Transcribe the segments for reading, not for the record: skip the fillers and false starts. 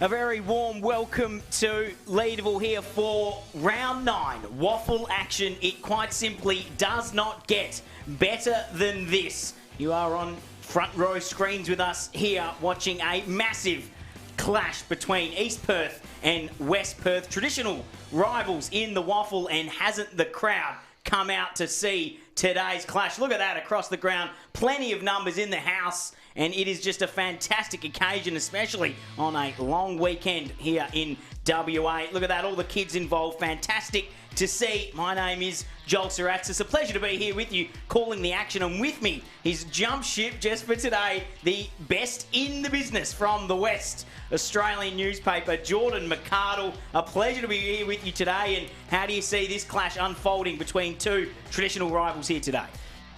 A very warm welcome to Leederville here for round 9. WAFL action. It quite simply does not get better than this. You are on front row screens with us here watching a massive clash between East Perth and West Perth. Traditional rivals in the WAFL, and hasn't the crowd come out to see today's clash? Look at that across the ground. Plenty of numbers in the house, and it is just a fantastic occasion, especially on a long weekend here in WA. Look at that, all the kids involved. Fantastic to see. My name is Joel Sirats. It's a pleasure to be here with you, calling the action, and with me is jump ship just for today, the best in the business from the West Australian newspaper, Jordan McArdle. A pleasure to be here with you today. And how do you see this clash unfolding between two traditional rivals here today?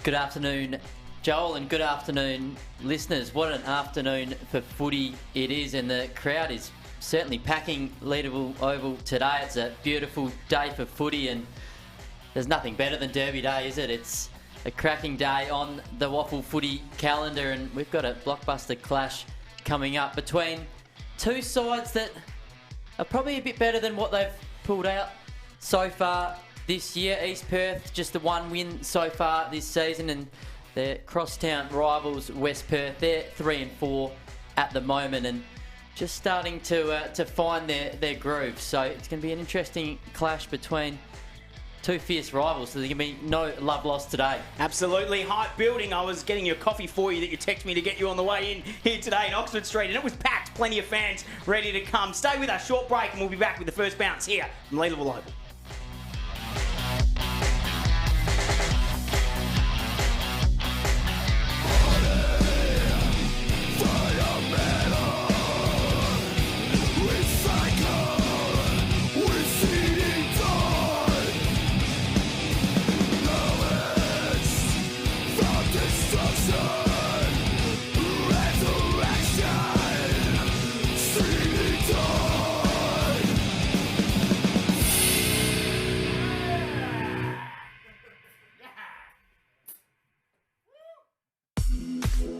Good afternoon, Joel, and good afternoon, listeners. What an afternoon for footy it is, and the crowd is certainly packing Leederville Oval today. It's a beautiful day for footy, and there's nothing better than Derby Day, is it? It's a cracking day on the WAFL footy calendar, and we've got a blockbuster clash coming up between two sides that are probably a bit better than what they've pulled out so far this year. East Perth, just the one win so far this season, and their crosstown rivals, West Perth, they're 3 and 4 at the moment, and just starting to find their groove. So it's going to be an interesting clash between two fierce rivals. So there's going to be no love lost today. Absolutely. Hype building. I was getting your coffee for you that you texted me to get you on the way in here today in Oxford Street, and it was packed. Plenty of fans ready to come. Stay with us, short break, and we'll be back with the first bounce here from Leederville Oval.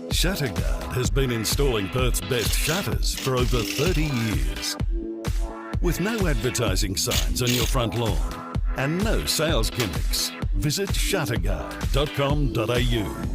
Shutterguard has been installing Perth's best shutters for over 30 years. With no advertising signs on your front lawn and no sales gimmicks, visit shutterguard.com.au.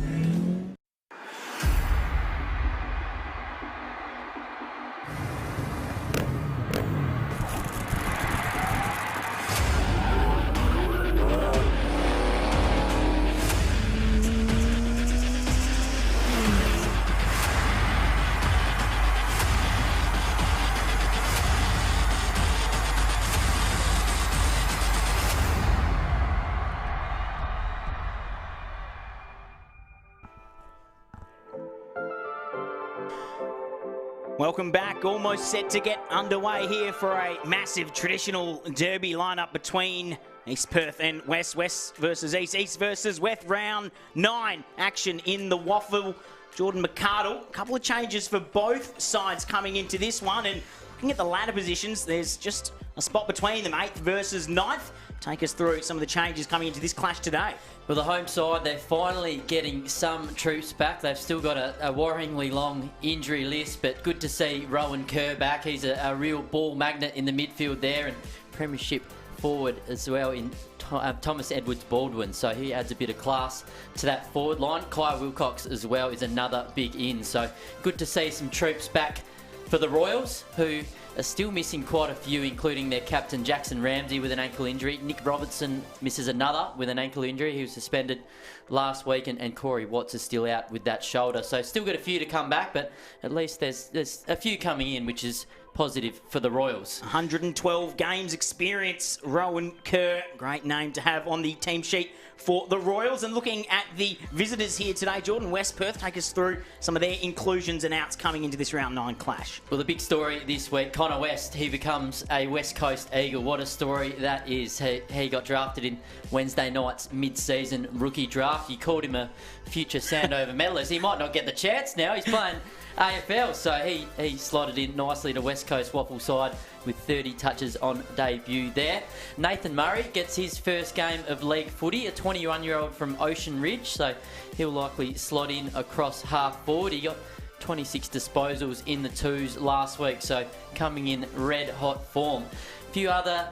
Welcome back. Almost set to get underway here for a massive traditional derby lineup between East Perth and West. West versus East. East versus West. Round 9 action in the WAFL. Jordan McArdle. A couple of changes for both sides coming into this one. And looking at the ladder positions, there's just a spot between them. 8th versus 9th. Take us through some of the changes coming into this clash today. Well, the home side, they're finally getting some troops back. They've still got a worryingly long injury list, but good to see Rowan Kerr back. He's a real ball magnet in the midfield there, and premiership forward as well in Thomas Edwards-Baldwin, so he adds a bit of class to that forward line. Kai Wilcox as well is another big in, so good to see some troops back for the Royals, who are still missing quite a few, including their captain Jackson Ramsey with an ankle injury. Nick Robertson misses another with an ankle injury. He was suspended last week, and Corey Watts is still out with that shoulder. So still got a few to come back, but at least there's a few coming in, which is positive for the Royals. 112 games experience, Rowan Kerr. Great name to have on the team sheet for the Royals. And looking at the visitors here today, Jordan, West Perth, take us through some of their inclusions and outs coming into this round 9 clash. Well, the big story this week, Connor West, he becomes a West Coast Eagle. What a story that is. He got drafted in Wednesday night's mid-season rookie draft. You called him a future Sandover medalist. He might not get the chance now. He's playing AFL, so he slotted in nicely to West Coast WAFL side with 30 touches on debut there. Nathan Murray gets his first game of league footy, a 21-year-old from Ocean Ridge, so he'll likely slot in across half forward. He got 26 disposals in the twos last week, so coming in red hot form. A few other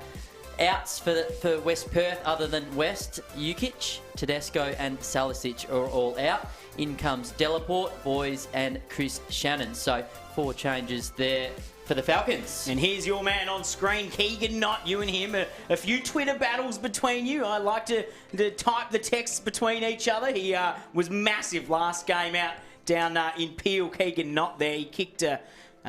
outs for West Perth other than West. Ukic, Tedesco and Salisic are all out. In comes Delaporte, Boys and Chris Shannon. So 4 changes there for the Falcons. And here's your man on screen, Keegan Knott. You and him, a few Twitter battles between you. I like to type the texts between each other. He was massive last game out down in Peel. Keegan Knott there. He kicked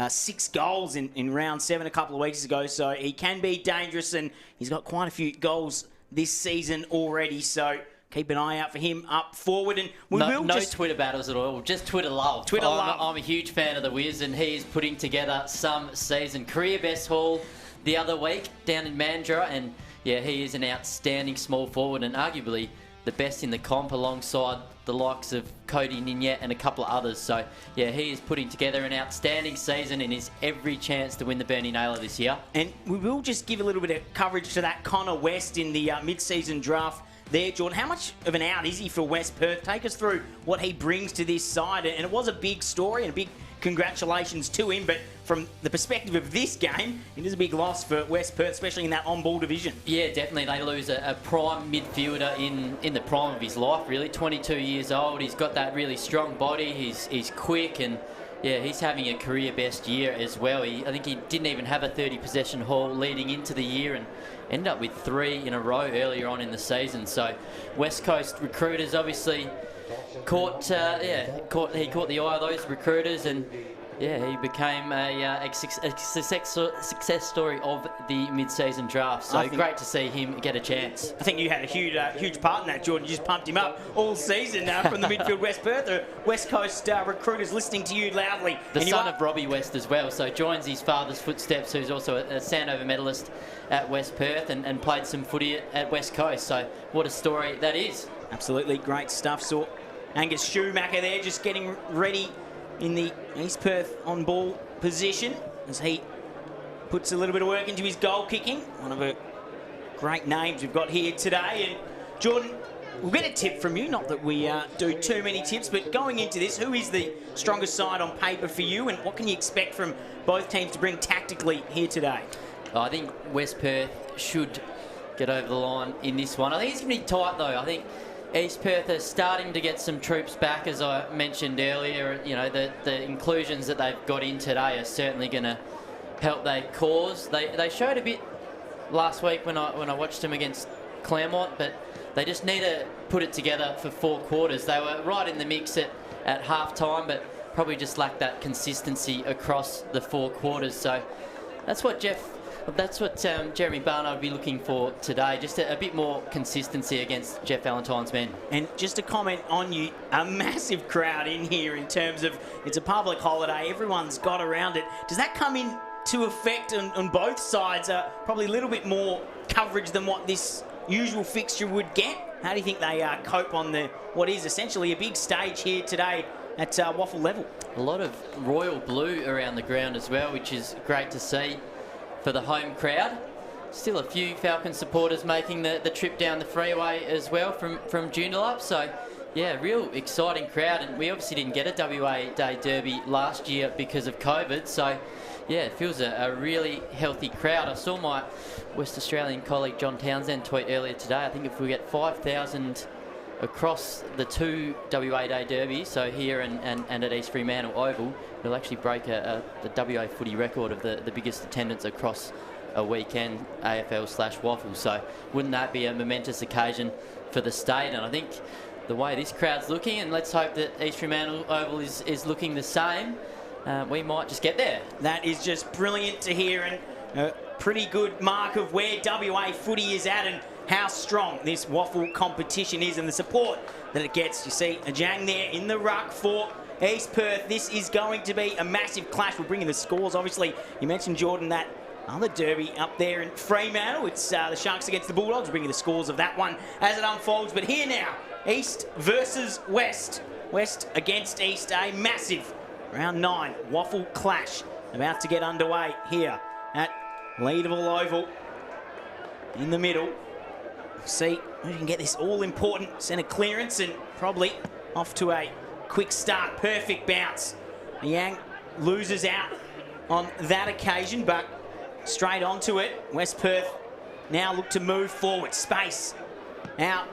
6 goals in round 7 a couple of weeks ago, so he can be dangerous, and he's got quite a few goals this season already, so keep an eye out for him up forward. And no Twitter battles at all, just Twitter love. I'm a huge fan of the Wiz, and he is putting together some season. Career best haul the other week down in Mandurah, and yeah, he is an outstanding small forward and arguably the best in the comp alongside the likes of Cody Ninyet and a couple of others. So, yeah, he is putting together an outstanding season and is every chance to win the Bernie Naylor this year. And we will just give a little bit of coverage to that Connor West in the mid-season draft there, Jordan. How much of an out is he for West Perth? Take us through what he brings to this side. And it was a big story and a big congratulations to him, but from the perspective of this game, it is a big loss for West Perth, especially in that on-ball division. Yeah, definitely. They lose a prime midfielder in the prime of his life, really. 22 years old. He's got that really strong body. He's quick, and yeah, he's having a career best year as well. I think he didn't even have a 30 possession haul leading into the year and ended up with 3 in a row earlier on in the season. So West Coast recruiters obviously caught the eye of those recruiters, and yeah, he became a success story of the mid-season draft. So great to see him get a chance. I think you had a huge part in that, Jordan. You just pumped him up all season from the midfield West Perth. The West Coast recruiters listening to you loudly. The son of Robbie West as well, so joins his father's footsteps, who's also a Sandover medalist at West Perth and played some footy at West Coast. So what a story that is. Absolutely great stuff. So Angus Schumacher there just getting ready in the East Perth on-ball position as he puts a little bit of work into his goal kicking. One of the great names we've got here today. And Jordan, we'll get a tip from you, not that we do too many tips, but going into this, who is the strongest side on paper for you, and what can you expect from both teams to bring tactically here today? I think West Perth should get over the line in this one. I think it's going to be tight though. I think East Perth are starting to get some troops back, as I mentioned earlier. You know, the inclusions that they've got in today are certainly going to help their cause. They showed a bit last week when I watched them against Claremont, but they just need to put it together for 4 quarters. They were right in the mix at half time, but probably just lacked that consistency across the 4 quarters. So that's what Jeremy Barnard would be looking for today, just a bit more consistency against Jeff Valentine's men. And just to comment on you, a massive crowd in here in terms of it's a public holiday, everyone's got around it. Does that come into effect on both sides? Probably a little bit more coverage than what this usual fixture would get. How do you think they cope on what is essentially a big stage here today at WAFL level? A lot of royal blue around the ground as well, which is great to see for the home crowd. Still a few Falcon supporters making the trip down the freeway as well from Joondalup. So yeah, real exciting crowd, and we obviously didn't get a WA Day Derby last year because of COVID. So yeah, it feels a really healthy crowd. I saw my West Australian colleague John Townsend tweet earlier today. I think if we get 5,000 across the 2 WA Day Derbies, so here and at East Fremantle Oval, it'll actually break the WA footy record of the biggest attendance across a weekend, AFL/WAFL. So wouldn't that be a momentous occasion for the state? And I think the way this crowd's looking, and let's hope that East Fremantle Oval is looking the same, we might just get there. That is just brilliant to hear, and a pretty good mark of where WA footy is at and how strong this WAFL competition is and the support that it gets. You see Ajang there in the ruck for East Perth. This is going to be a massive clash. We'll bring in the scores. Obviously, you mentioned, Jordan, that other derby up there in Fremantle. It's the Sharks against the Bulldogs. We'll bring you the scores of that one as it unfolds. But here now, East versus West. West against East, a massive round 9 WAFL clash about to get underway here at Leederville Oval. In the middle, see if you can get this all-important centre clearance and probably off to a quick start. Perfect bounce Yang loses out on that occasion, but straight onto it. West Perth now look to move forward. Space out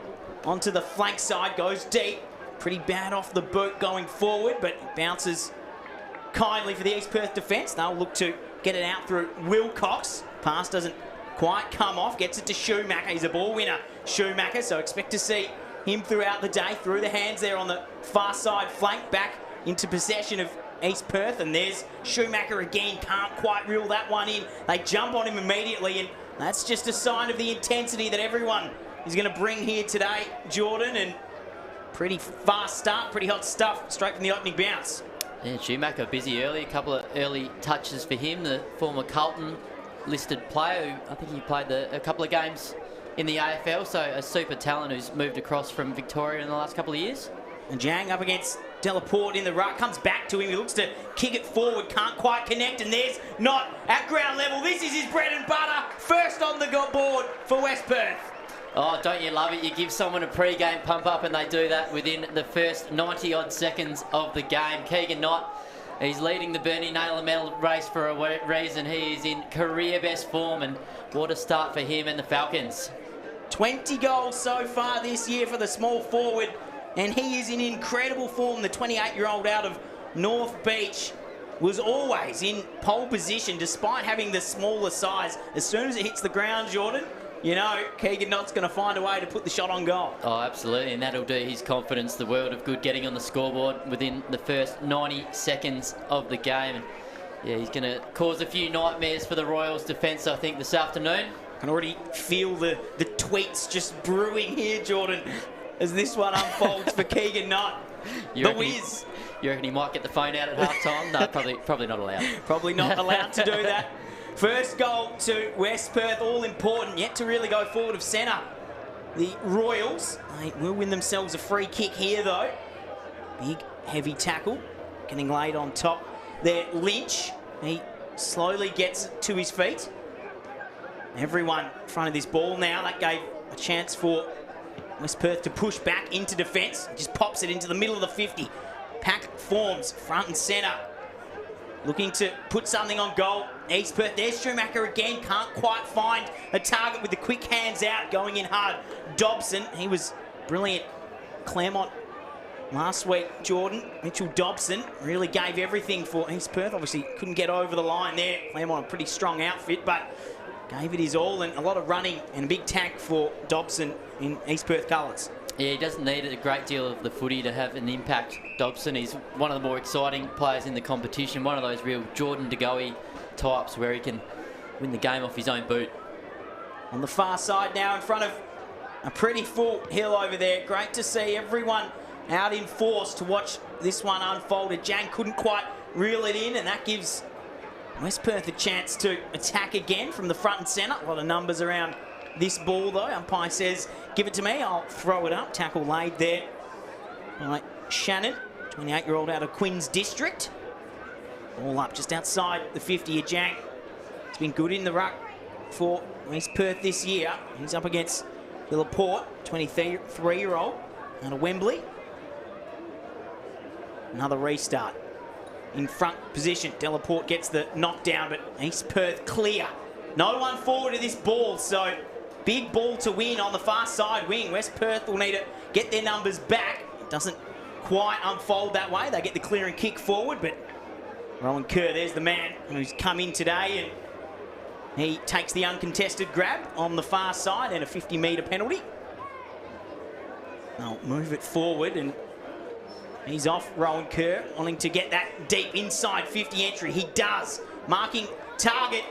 onto the flank side, goes deep. Pretty bad off the boot going forward, but it bounces kindly for the East Perth defence. They'll look to get it out through Wilcox. Pass doesn't quite come off, gets it to Schumacher. He's a ball winner, Schumacher, so expect to see him throughout the day. Through the hands there on the far side flank, back into possession of East Perth, and there's Schumacher again. Can't quite reel that one in. They jump on him immediately, and that's just a sign of the intensity that everyone is going to bring here today, Jordan, and pretty fast start, pretty hot stuff straight from the opening bounce. Yeah, Schumacher busy early, a couple of early touches for him, the former Carlton listed player who I think he played a couple of games in the AFL, so a super talent who's moved across from Victoria in the last couple of years. And Jang up against Delaporte in the ruck, comes back to him, he looks to kick it forward, can't quite connect, and there's not at ground level. This is his bread and butter, first on the board for West Perth. Oh, don't you love it? You give someone a pre-game pump up and they do that within the first 90-odd seconds of the game. Keegan Knott, he's leading the Bernie Naylor medal race for a reason. He is in career best form, and what a start for him and the Falcons. 20 goals so far this year for the small forward, and he is in incredible form. The 28-year-old out of North Beach was always in pole position despite having the smaller size. As soon as it hits the ground, Jordan, you know Keegan Knott's going to find a way to put the shot on goal. Oh, absolutely, and that'll do his confidence the world of good, getting on the scoreboard within the first 90 seconds of the game. And yeah, he's going to cause a few nightmares for the Royals defence, I think, this afternoon. I can already feel the tweets just brewing here, Jordan, as this one unfolds for Keegan Knott. The Wiz. You reckon he might get the phone out at half-time? No, probably not allowed. Probably not allowed to do that. First goal to West Perth, all important, yet to really go forward of centre. The Royals, they will win themselves a free kick here though. Big, heavy tackle, getting laid on top there. Lynch, he slowly gets to his feet. Everyone in front of this ball now. That gave a chance for West Perth to push back into defence. Just pops it into the middle of the 50. Pack forms front and centre, looking to put something on goal. East Perth, there's Schumacher again, can't quite find a target with the quick hands out, going in hard. Dobson, he was brilliant. Claremont last week, Jordan. Mitchell Dobson really gave everything for East Perth. Obviously couldn't get over the line there. Claremont, a pretty strong outfit, but gave it his all, and a lot of running and a big tank for Dobson in East Perth colours. Yeah, he doesn't need a great deal of the footy to have an impact, Dobson. He's one of the more exciting players in the competition, one of those real Jordan De Goey types where he can win the game off his own boot. On the far side now, in front of a pretty full hill over there. Great to see everyone out in force to watch this one unfold. Jang couldn't quite reel it in, and that gives West Perth a chance to attack again from the front and centre. A lot of numbers around this ball though. Umpire says, give it to me, I'll throw it up. Tackle laid there by Shannon, 28-year-old out of Queen's District. All up just outside the 50 of Jang. It's been good in the ruck for West Perth this year. He's up against Delaporte, 23-year-old out of Wembley. Another restart. In front position, Delaporte gets the knockdown, but East Perth clear. No one forward to this ball, so big ball to win on the far side wing. West Perth will need to get their numbers back. It doesn't quite unfold that way. They get the clear and kick forward, but Rowan Kerr, there's the man who's come in today, and he takes the uncontested grab on the far side and a 50-metre penalty. They'll move it forward, and he's off, Rowan Kerr, wanting to get that deep inside 50 entry. He does. Marking target,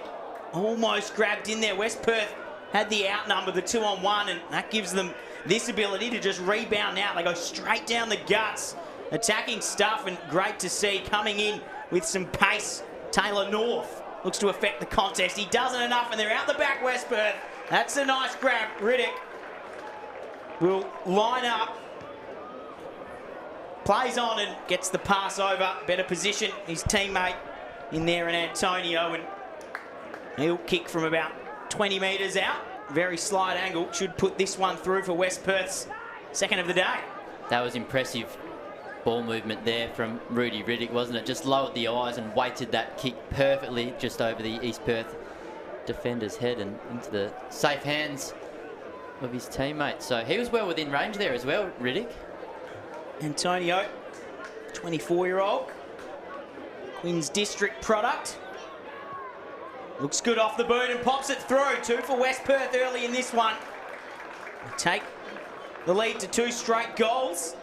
almost grabbed in there. West Perth had the outnumber, the 2-on-1, and that gives them this ability to just rebound out. They go straight down the guts. Attacking stuff, and great to see coming in with some pace. Taylor North looks to affect the contest. He doesn't enough, and they're out the back, West Perth. That's a nice grab. Riddick will line up. Plays on and gets the pass over. Better position. His teammate in there, and Antonio, and he'll kick from about 20 metres out. Very slight angle. Should put this one through for West Perth's second of the day. That was impressive. ball movement there from Rudy Riddick, wasn't it? Just lowered the eyes and weighted that kick perfectly just over the East Perth defender's head and into the safe hands of his teammate. So he was well within range there as well, Riddick. Antonio, 24-year-old, Queen's District product. Looks good off the boot and pops it through. 2 for West Perth early in this one. They take the lead to 2 straight goals.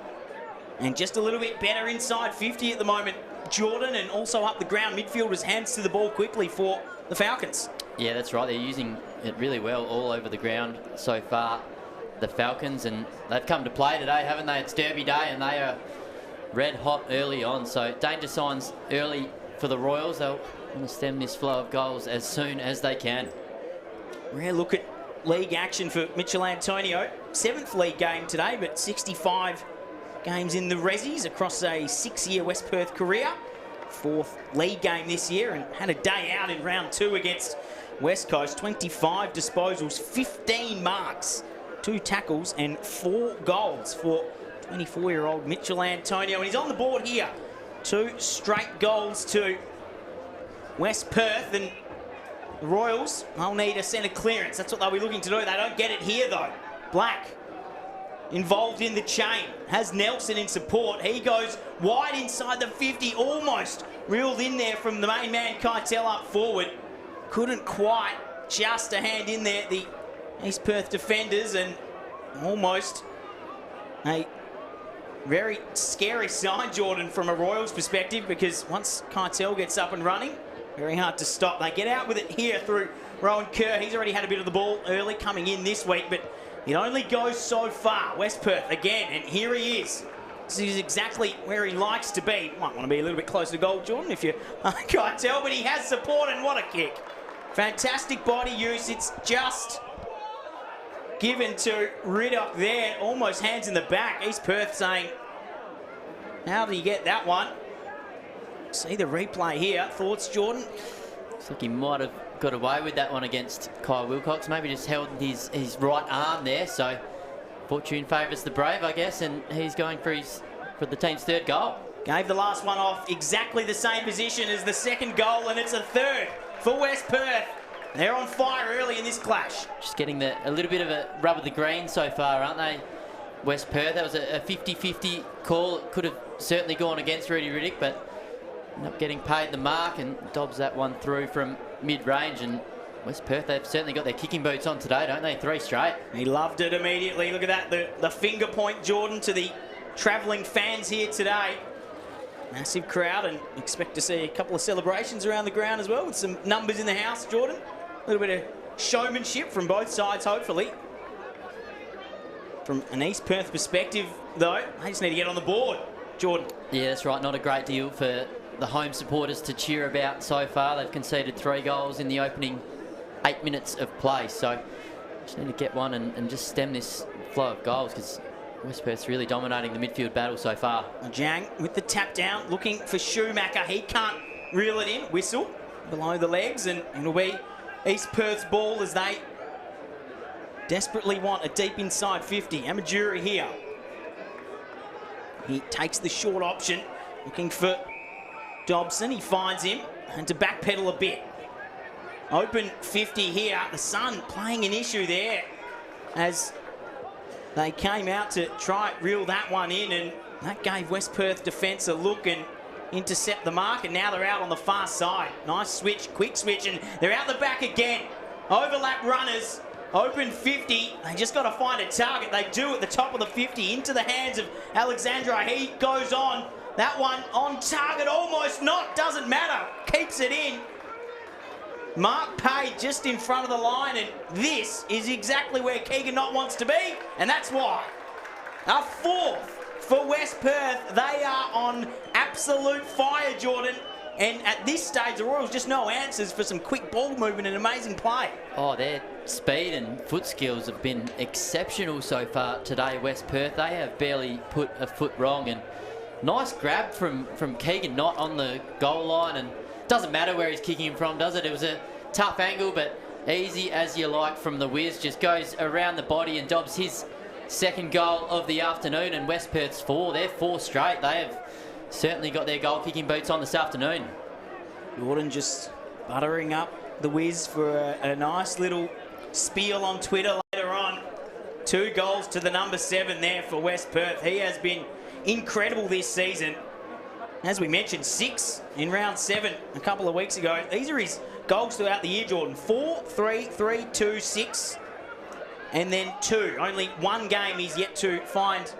And just a little bit better inside 50 at the moment, Jordan, and also up the ground. Midfielders hands to the ball quickly for the Falcons. Yeah, that's right. They're using it really well all over the ground so far, the Falcons, and they've come to play today, haven't they? It's Derby Day, and they are red hot early on. So danger signs early for the Royals. They'll want to stem this flow of goals as soon as they can. Rare look at league action for Mitchell Antonio. 7th league game today, but 65 games in the Rezzies across a 6-year West Perth career. 4th league game this year, and had a day out in round 2 against West Coast. 25 disposals, 15 marks, 2 tackles and 4 goals for 24-year-old Mitchell Antonio. And he's on the board here. 2 straight goals to West Perth, and the Royals, they'll need a centre clearance. That's what they'll be looking to do. They don't get it here though. Black involved in the chain, has Nelson in support. He goes wide inside the 50, almost reeled in there from the main man Keitel up forward. Couldn't quite, just a hand in there, the East Perth defenders, and almost a very scary sign, Jordan, from a Royals perspective, because once Keitel gets up and running, very hard to stop. They get out with it here through Rowan Kerr. He's already had a bit of the ball early coming in this week, but it only goes so far. West Perth again, and here he is. This is exactly where he likes to be. Might want to be a little bit closer to goal, Jordan, if you can't tell, but he has support, and what a kick. Fantastic body use. It's just given to Riddock there. Almost hands in the back. East Perth saying, how did he get that one? See the replay here. Thoughts, Jordan? Looks like he might have got away with that one against Kyle Wilcox. Maybe just held his right arm there. So fortune favours the brave, I guess, and he's going for the team's 3rd goal. Gave the last one off exactly the same position as the 2nd goal, and it's a 3rd for West Perth. They're on fire early in this clash. Just getting a little bit of a rub of the green so far, aren't they, West Perth? That was a 50-50 call. It could have certainly gone against Rudy Riddick, but not getting paid the mark, and dobs that one through from mid-range. And West Perth, they've certainly got their kicking boots on today, don't they? 3 straight. He loved it immediately. Look at that, the finger point, Jordan, to the travelling fans here today. Massive crowd, and expect to see a couple of celebrations around the ground as well, with some numbers in the house, Jordan. A little bit of showmanship from both sides, hopefully. From an East Perth perspective, though, they just need to get on the board, Jordan. Yeah, that's right. Not a great deal for the home supporters to cheer about so far. They've conceded 3 goals in the opening 8 minutes of play. So just need to get one and just stem this flow of goals, because West Perth's really dominating the midfield battle so far. Jang with the tap down, looking for Schumacher. He can't reel it in. Whistle below the legs, and it'll be East Perth's ball as they desperately want a deep inside 50. Amajuri here. He takes the short option, looking for Dobson. He finds him, and to backpedal a bit. Open 50 here. The Sun playing an issue there as they came out to try reel that one in, and that gave West Perth defence a look and intercept the mark, and now they're out on the far side. Nice switch, quick switch, and they're out the back again. Overlap runners, open 50. They just got to find a target. They do at the top of the 50, into the hands of Alexandra. He goes on. That one on target, almost not, doesn't matter. Keeps it in. Mark Pay just in front of the line, and this is exactly where Keegan Knott wants to be, and that's why. A 4th for West Perth. They are on absolute fire, Jordan. And at this stage, the Royals just no answers for some quick ball movement and amazing play. Oh, their speed and foot skills have been exceptional so far today, West Perth. They have barely put a foot wrong, and nice grab from Keegan Knott on the goal line, and doesn't matter where he's kicking him from, does it? It was a tough angle, but easy as you like from the whiz. Just goes around the body and dobs his second goal of the afternoon, and West Perth's 4. They're 4 straight. They have certainly got their goal-kicking boots on this afternoon. Jordan just buttering up the whiz for a nice little spiel on Twitter later on. 2 goals to the number 7 there for West Perth. He has been incredible this season. As we mentioned, 6 in round 7 a couple of weeks ago. These are his goals throughout the year, Jordan. 4, 3, 3, 2, 6, and then 2. Only 1 game he's yet to find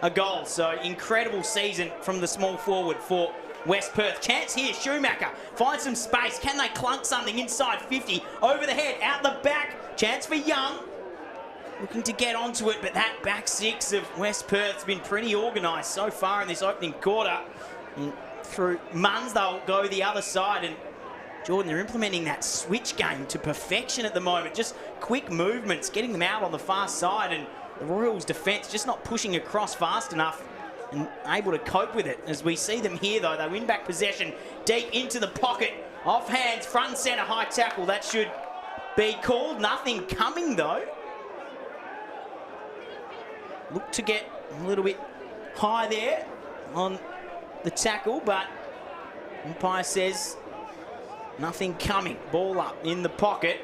a goal. So incredible season from the small forward for West Perth. Chance here, Schumacher finds some space. Can they clunk something inside 50? Over the head, out the back. Chance for Young. Looking to get onto it, but that back 6 of West Perth's been pretty organised so far in this opening quarter. And through Munns, they'll go the other side. And Jordan, they're implementing that switch game to perfection at the moment. Just quick movements, getting them out on the far side, and the Royals' defence just not pushing across fast enough and able to cope with it. As we see them here, though, they win back possession deep into the pocket. Off hands, front and centre, high tackle. That should be called. Nothing coming, though. Look to get a little bit high there on the tackle, but umpire says nothing coming. Ball up in the pocket.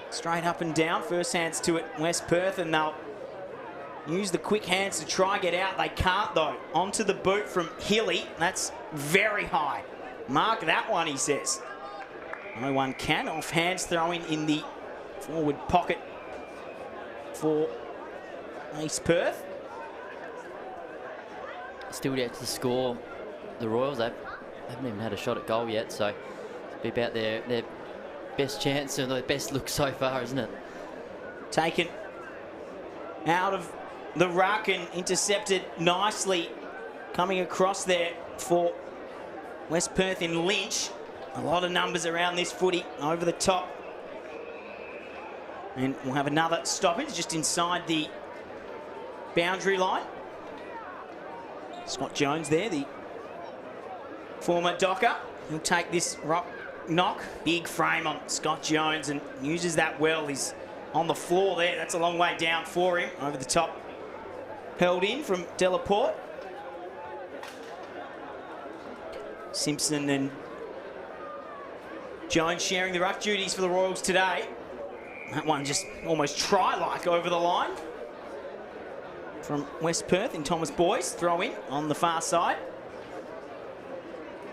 Straight up and down. First hands to it, West Perth, and they'll use the quick hands to try get out. They can't, though. Onto the boot from Hilly. That's very high. Mark that one, he says. No one can. Off hands throwing in the forward pocket for East Perth. Still yet to score. The Royals, they haven't even had a shot at goal yet, so it'll be about their best chance and their best look so far, isn't it? Taken out of the ruck and intercepted nicely. Coming across there for West Perth in Lynch. A lot of numbers around this footy over the top. And we'll have another stoppage just inside the boundary line. Scott Jones there, the former Docker. He'll take this rock knock. Big frame on Scott Jones and uses that well. He's on the floor there. That's a long way down for him. Over the top. Held in from Delaporte. Simpson and Jones sharing the ruck duties for the Royals today. That one just almost try-like over the line. From West Perth in Thomas Boyce, throw in on the far side.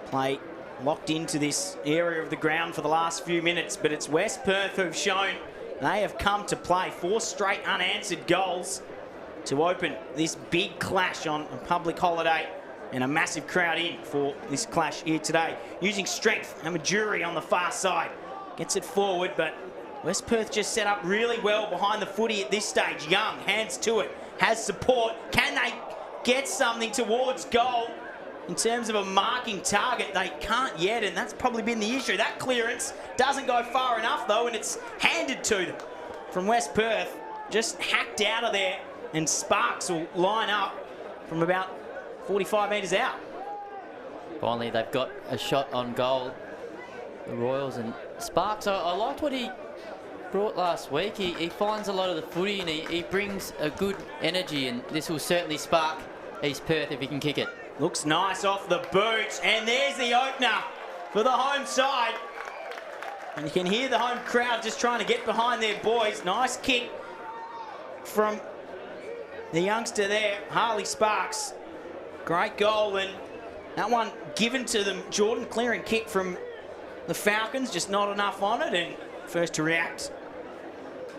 Play locked into this area of the ground for the last few minutes, but it's West Perth who've shown they have come to play. 4 straight unanswered goals to open this big clash on a public holiday, and a massive crowd in for this clash here today. Using strength, Amaduri on the far side. Gets it forward, but West Perth just set up really well behind the footy at this stage. Young, hands to it. Has support. Can they get something towards goal in terms of a marking target? They can't yet, and that's probably been the issue. That clearance doesn't go far enough, though, and it's handed to them from West Perth. Just hacked out of there, and Sparks will line up from about 45 metres out. Finally, they've got a shot on goal, the Royals, and Sparks, I liked what he brought last week. He finds a lot of the footy, and he brings a good energy, and this will certainly spark East Perth if he can kick it. Looks nice off the boot, and there's the opener for the home side. And you can hear the home crowd just trying to get behind their boys. Nice kick from the youngster there, Harley Sparks. Great goal, and that one given to them. Jordan clearing kick from the Falcons, just not enough on it, and first to react,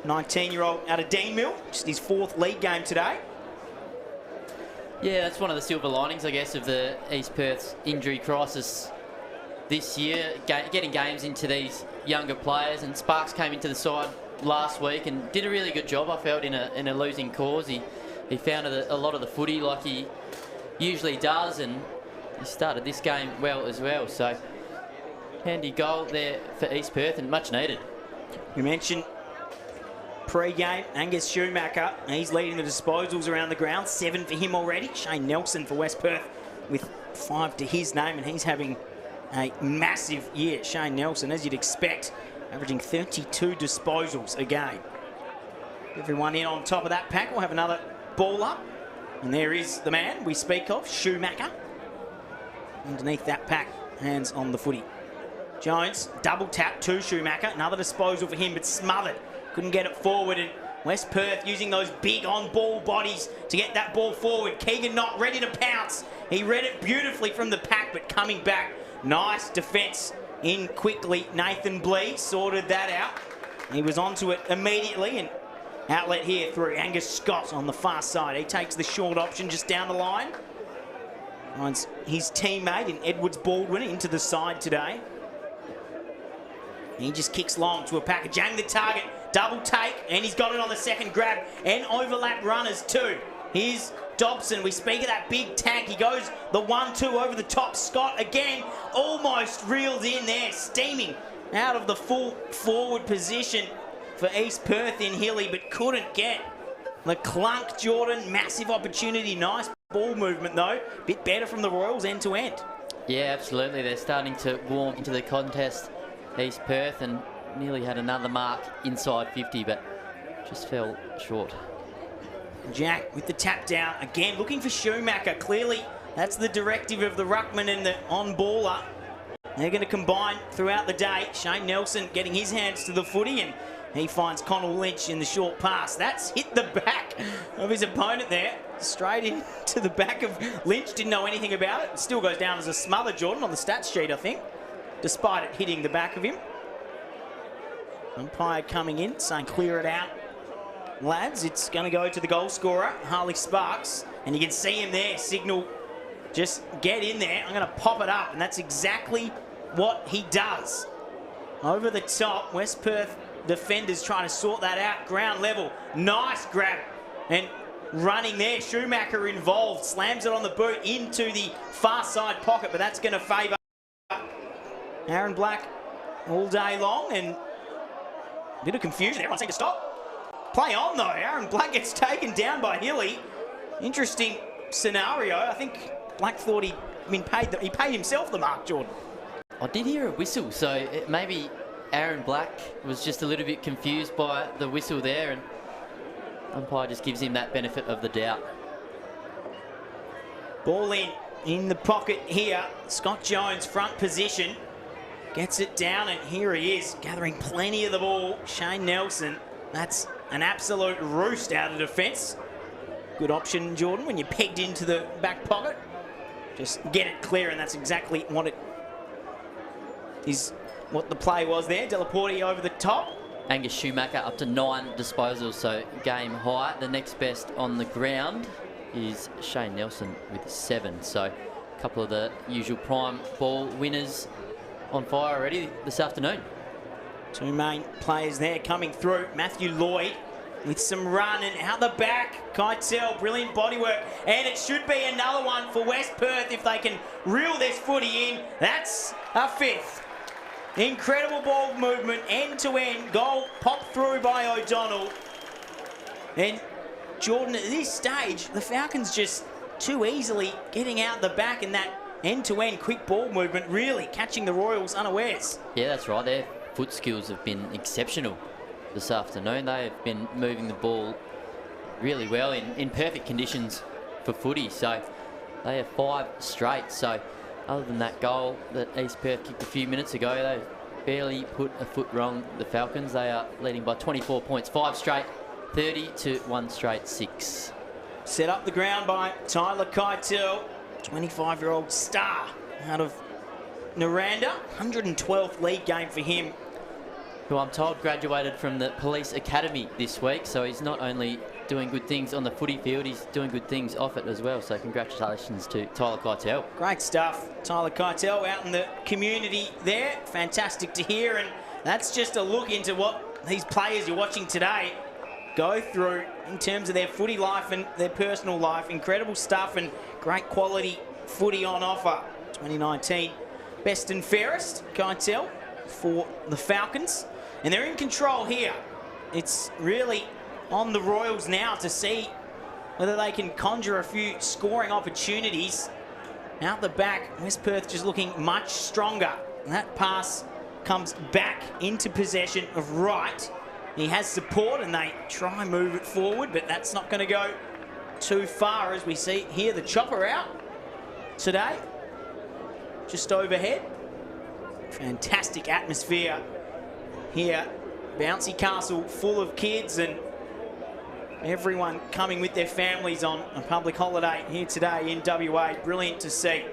19-year-old out of Deanmill, just his 4th league game today. Yeah, that's one of the silver linings, I guess, of the East Perth's injury crisis this year, getting games into these younger players, and Sparks came into the side last week and did a really good job, I felt, in a losing cause. He found a lot of the footy like he usually does, and he started this game well as well, so handy goal there for East Perth, and much needed. We mentioned pre-game, Angus Schumacher, he's leading the disposals around the ground, 7 for him already. Shane Nelson for West Perth with 5 to his name, and he's having a massive year. Shane Nelson, as you'd expect, averaging 32 disposals a game. Everyone in on top of that pack. We'll have another ball up. And there is the man we speak of, Schumacher. Underneath that pack, hands on the footy. Jones, double tap to Schumacher. Another disposal for him, but smothered. Couldn't get it forward. And West Perth using those big on-ball bodies to get that ball forward. Keegan not ready to pounce. He read it beautifully from the pack, but coming back. Nice defence in quickly. Nathan Blee sorted that out. He was onto it immediately, and outlet here through Angus Scott on the far side. He takes the short option just down the line. Finds his teammate in Edwards Baldwin into the side today. He just kicks long to a packer. Jang the target. Double take, and he's got it on the second grab. And overlap runners too. Here's Dobson. We speak of that big tank. He goes the 1-2 over the top. Scott again almost reels in there, steaming out of the full forward position for East Perth in Hilly, but couldn't get the clunk. Jordan, massive opportunity. Nice ball movement though. Bit better from the Royals end to end. Yeah, absolutely. They're starting to warm into the contest, East Perth, and nearly had another mark inside 50, but just fell short. Jack with the tap down again, looking for Schumacher. Clearly, that's the directive of the ruckman and the on-baller. They're going to combine throughout the day. Shane Nelson getting his hands to the footy, and he finds Connell Lynch in the short pass. That's hit the back of his opponent there. Straight into the back of Lynch. Didn't know anything about it. Still goes down as a smother, Jordan, on the stats sheet, I think, despite it hitting the back of him. Umpire coming in, saying clear it out. Lads, it's going to go to the goal scorer, Harley Sparks. And you can see him there, signal, just get in there. I'm going to pop it up. And that's exactly what he does. Over the top, West Perth defenders trying to sort that out. Ground level, nice grab. And running there, Schumacher involved. Slams it on the boot into the far side pocket, but that's going to favour Aaron Black all day long. And a bit of confusion. Everyone seemed to stop. Play on though. Aaron Black gets taken down by Hilly. Interesting scenario. I think Black thought he paid himself the mark, Jordan. I did hear a whistle, so maybe Aaron Black was just a little bit confused by the whistle there, and umpire just gives him that benefit of the doubt. Ball in the pocket here. Scott Jones, front position. Gets it down, and here he is, gathering plenty of the ball. Shane Nelson, that's an absolute roost out of defence. Good option, Jordan, when you're pegged into the back pocket. Just get it clear, and that's exactly what the play was there. Delaporte over the top. Angus Schumacher up to 9 disposals, so game high. The next best on the ground is Shane Nelson with 7. So a couple of the usual prime ball winners on fire already this afternoon. Two main players there coming through. Matthew Lloyd with some run, and out the back, Keitel, brilliant bodywork. And it should be another one for West Perth if they can reel this footy in. That's a 5th. Incredible ball movement, end to end. Goal popped through by O'Donnell. And Jordan, at this stage, the Falcons just too easily getting out the back, and that end-to-end quick ball movement really catching the Royals unawares. Yeah, that's right. Their foot skills have been exceptional this afternoon. They have been moving the ball really well in perfect conditions for footy. So they have 5 straight. So other than that goal that East Perth kicked a few minutes ago, they barely put a foot wrong, the Falcons. They are leading by 24 points, 5 straight, 30 to 1 straight 6. Set up the ground by Tyler Keitel, 25-year-old star out of Naranda. 112th league game for him. Who I'm told graduated from the police academy this week, so he's not only doing good things on the footy field, he's doing good things off it as well. So congratulations to Tyler Keitel. Great stuff. Tyler Keitel out in the community there. Fantastic to hear, and that's just a look into what these players you're watching today go through in terms of their footy life and their personal life. Incredible stuff and great quality footy on offer. 2019 best and fairest, Keitel, for the Falcons. And they're in control here. It's really on the Royals now to see whether they can conjure a few scoring opportunities. Out the back, West Perth just looking much stronger. And that pass comes back into possession of right. He has support and they try and move it forward, but that's not going to go too far as we see here the chopper out today, just overhead. Fantastic atmosphere here. Bouncy castle full of kids and everyone coming with their families on a public holiday here today in WA. Brilliant to see.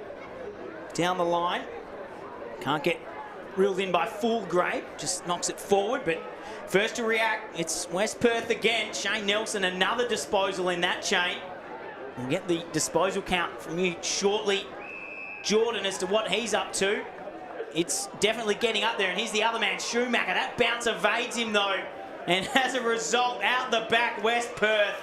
Down the line, can't get reeled in by full grade, just knocks it forward, but first to react, it's West Perth again. Shane Nelson, another disposal in that chain. We'll get the disposal count from you shortly, Jordan, as to what he's up to. It's definitely getting up there, and here's the other man, Schumacher. That bounce evades him, though, and as a result, out the back, West Perth.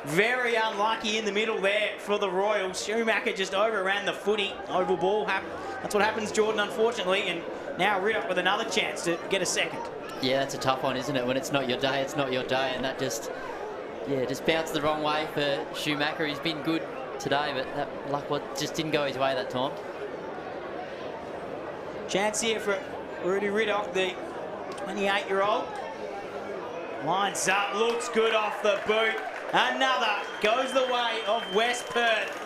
Very unlucky in the middle there for the Royals. Schumacher just overran the footy. Oval ball, that's what happens, Jordan, unfortunately, and now Riddoch with another chance to get a second. Yeah, that's a tough one, isn't it? When it's not your day, it's not your day, and that just bounced the wrong way for Schumacher. He's been good today, but that luck just didn't go his way that time. Chance here for Rudy Riddoch, the 28-year-old. Lines up, looks good off the boot. Another goes the way of West Perth.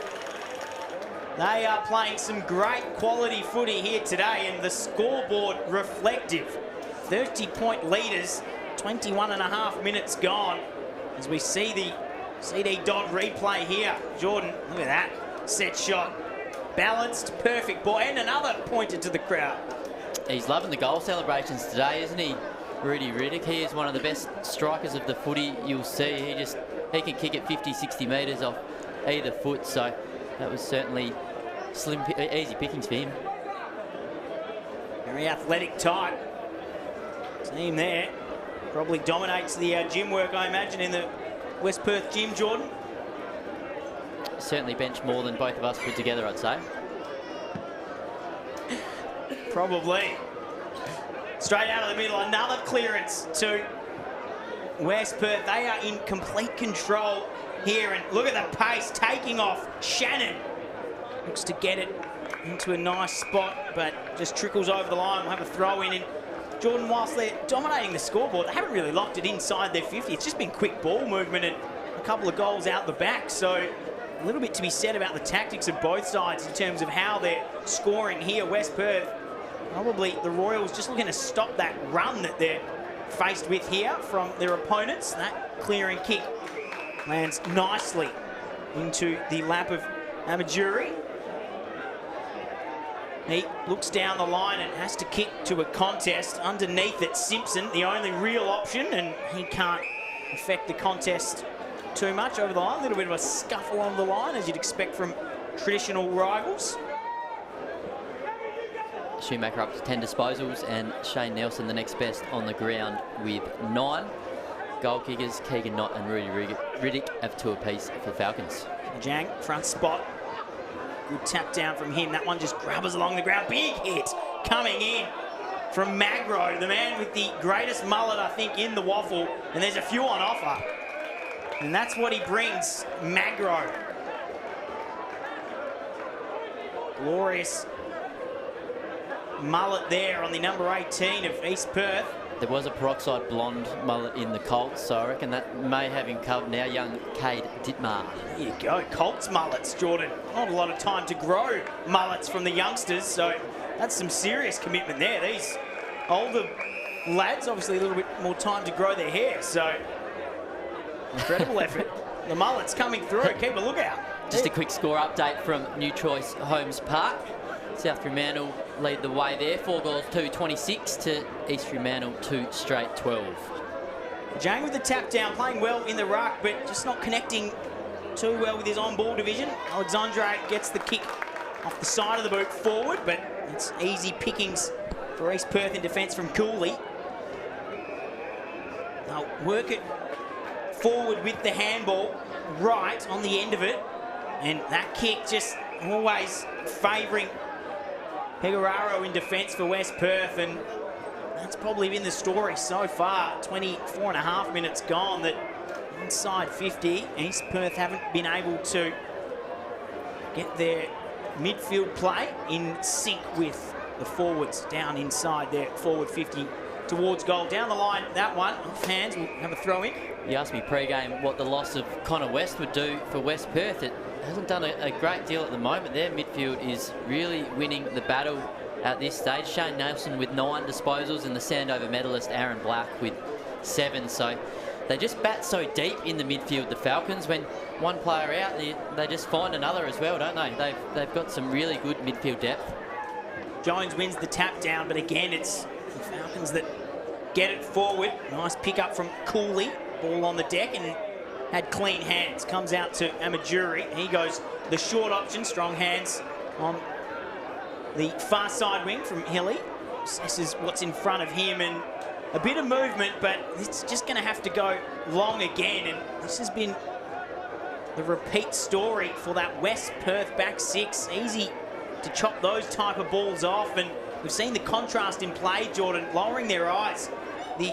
They are playing some great quality footy here today, and the scoreboard reflective. 30-point leaders, 21.5 minutes gone. As we see the CD Dodd replay here. Jordan, look at that. Set shot. Balanced, perfect ball, and another pointed to the crowd. He's loving the goal celebrations today, isn't he, Rudy Riddoch? He is one of the best strikers of the footy you'll see. He can kick it 50, 60 metres off either foot, so that was certainly easy pickings for him. Very athletic type. Team there probably dominates the gym work, I imagine, in the West Perth gym, Jordan. Certainly bench more than both of us put together, I'd say. Probably. Straight out of the middle, another clearance to West Perth. They are in complete control here, and look at the pace taking off. Shannon looks to get it into a nice spot, but just trickles over the line. We'll have a throw in, and Jordan, whilst they're dominating the scoreboard, they haven't really locked it inside their 50. It's just been quick ball movement and a couple of goals out the back. So a little bit to be said about the tactics of both sides in terms of how they're scoring here. West Perth, probably the Royals just looking to stop that run that they're faced with here from their opponents. That clearing kick lands nicely into the lap of Amajuri. He looks down the line and has to kick to a contest. Underneath it, Simpson, the only real option, and he can't affect the contest too much over the line. A little bit of a scuffle on the line, as you'd expect from traditional rivals. Schumacher up to 10 disposals, and Shane Nelson the next best on the ground with 9. Goal kickers, Keegan Knott and Rudy Riddoch have 2 apiece for Falcons. Jang, front spot. Good tap down from him. That one just grubbers along the ground. Big hit coming in from Magro, the man with the greatest mullet, I think, in the waffle. And there's a few on offer. And that's what he brings, Magro. Glorious mullet there on the number 18 of East Perth. There was a peroxide blonde mullet in the Colts, so I reckon that may have him covered now. Young Cade Dittmar. There you go, Colts mullets, Jordan. Not a lot of time to grow mullets from the youngsters, so that's some serious commitment there. These older lads, obviously a little bit more time to grow their hair, so incredible effort. The mullet's coming through, keep a lookout. Just a quick score update from New Choice Homes Park. South Fremantle lead the way there, 4 goals to 26 to East Fremantle 2 straight 12. Jang with the tap down, playing well in the ruck, but just not connecting too well with his on-ball division. Alexandre gets the kick off the side of the boot forward, but it's easy pickings for East Perth in defence from Cooley. They'll work it forward with the handball, right on the end of it, and that kick just always favouring Pecoraro in defence for West Perth, and that's probably been the story so far. 24.5 minutes gone, that inside 50, East Perth haven't been able to get their midfield play in sync with the forwards down inside their forward 50 towards goal. Down the line, that one, off hands, we'll have a throw in. You asked me pre-game what the loss of Connor West would do for West Perth. It hasn't done a great deal at the moment. Their midfield is really winning the battle at this stage. Shane Nelson with 9 disposals and the Sandover medalist Aaron Black with 7. So they just bat so deep in the midfield, the Falcons. When one player out, they just find another as well, don't they? They've got some really good midfield depth. Jones wins the tap down, but again, it's the Falcons that get it forward. Nice pick up from Cooley. Ball on the deck and had clean hands. Comes out to Amajuri. He goes the short option. Strong hands on the far side wing from Hilly. This is what's in front of him, and a bit of movement, but it's just going to have to go long again. And this has been the repeat story for that West Perth back six. Easy to chop those type of balls off, and we've seen the contrast in play, Jordan, lowering their eyes. The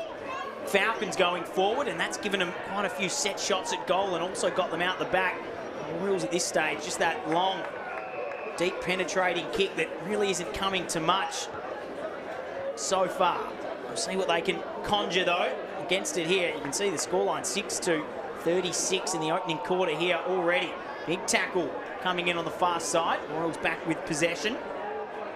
Falcons going forward, and that's given them quite a few set shots at goal and also got them out the back. The Royals at this stage, just that long, deep penetrating kick that really isn't coming to much so far. We'll see what they can conjure though against it here. You can see the scoreline 6-36 in the opening quarter here already. Big tackle coming in on the far side. Royals back with possession.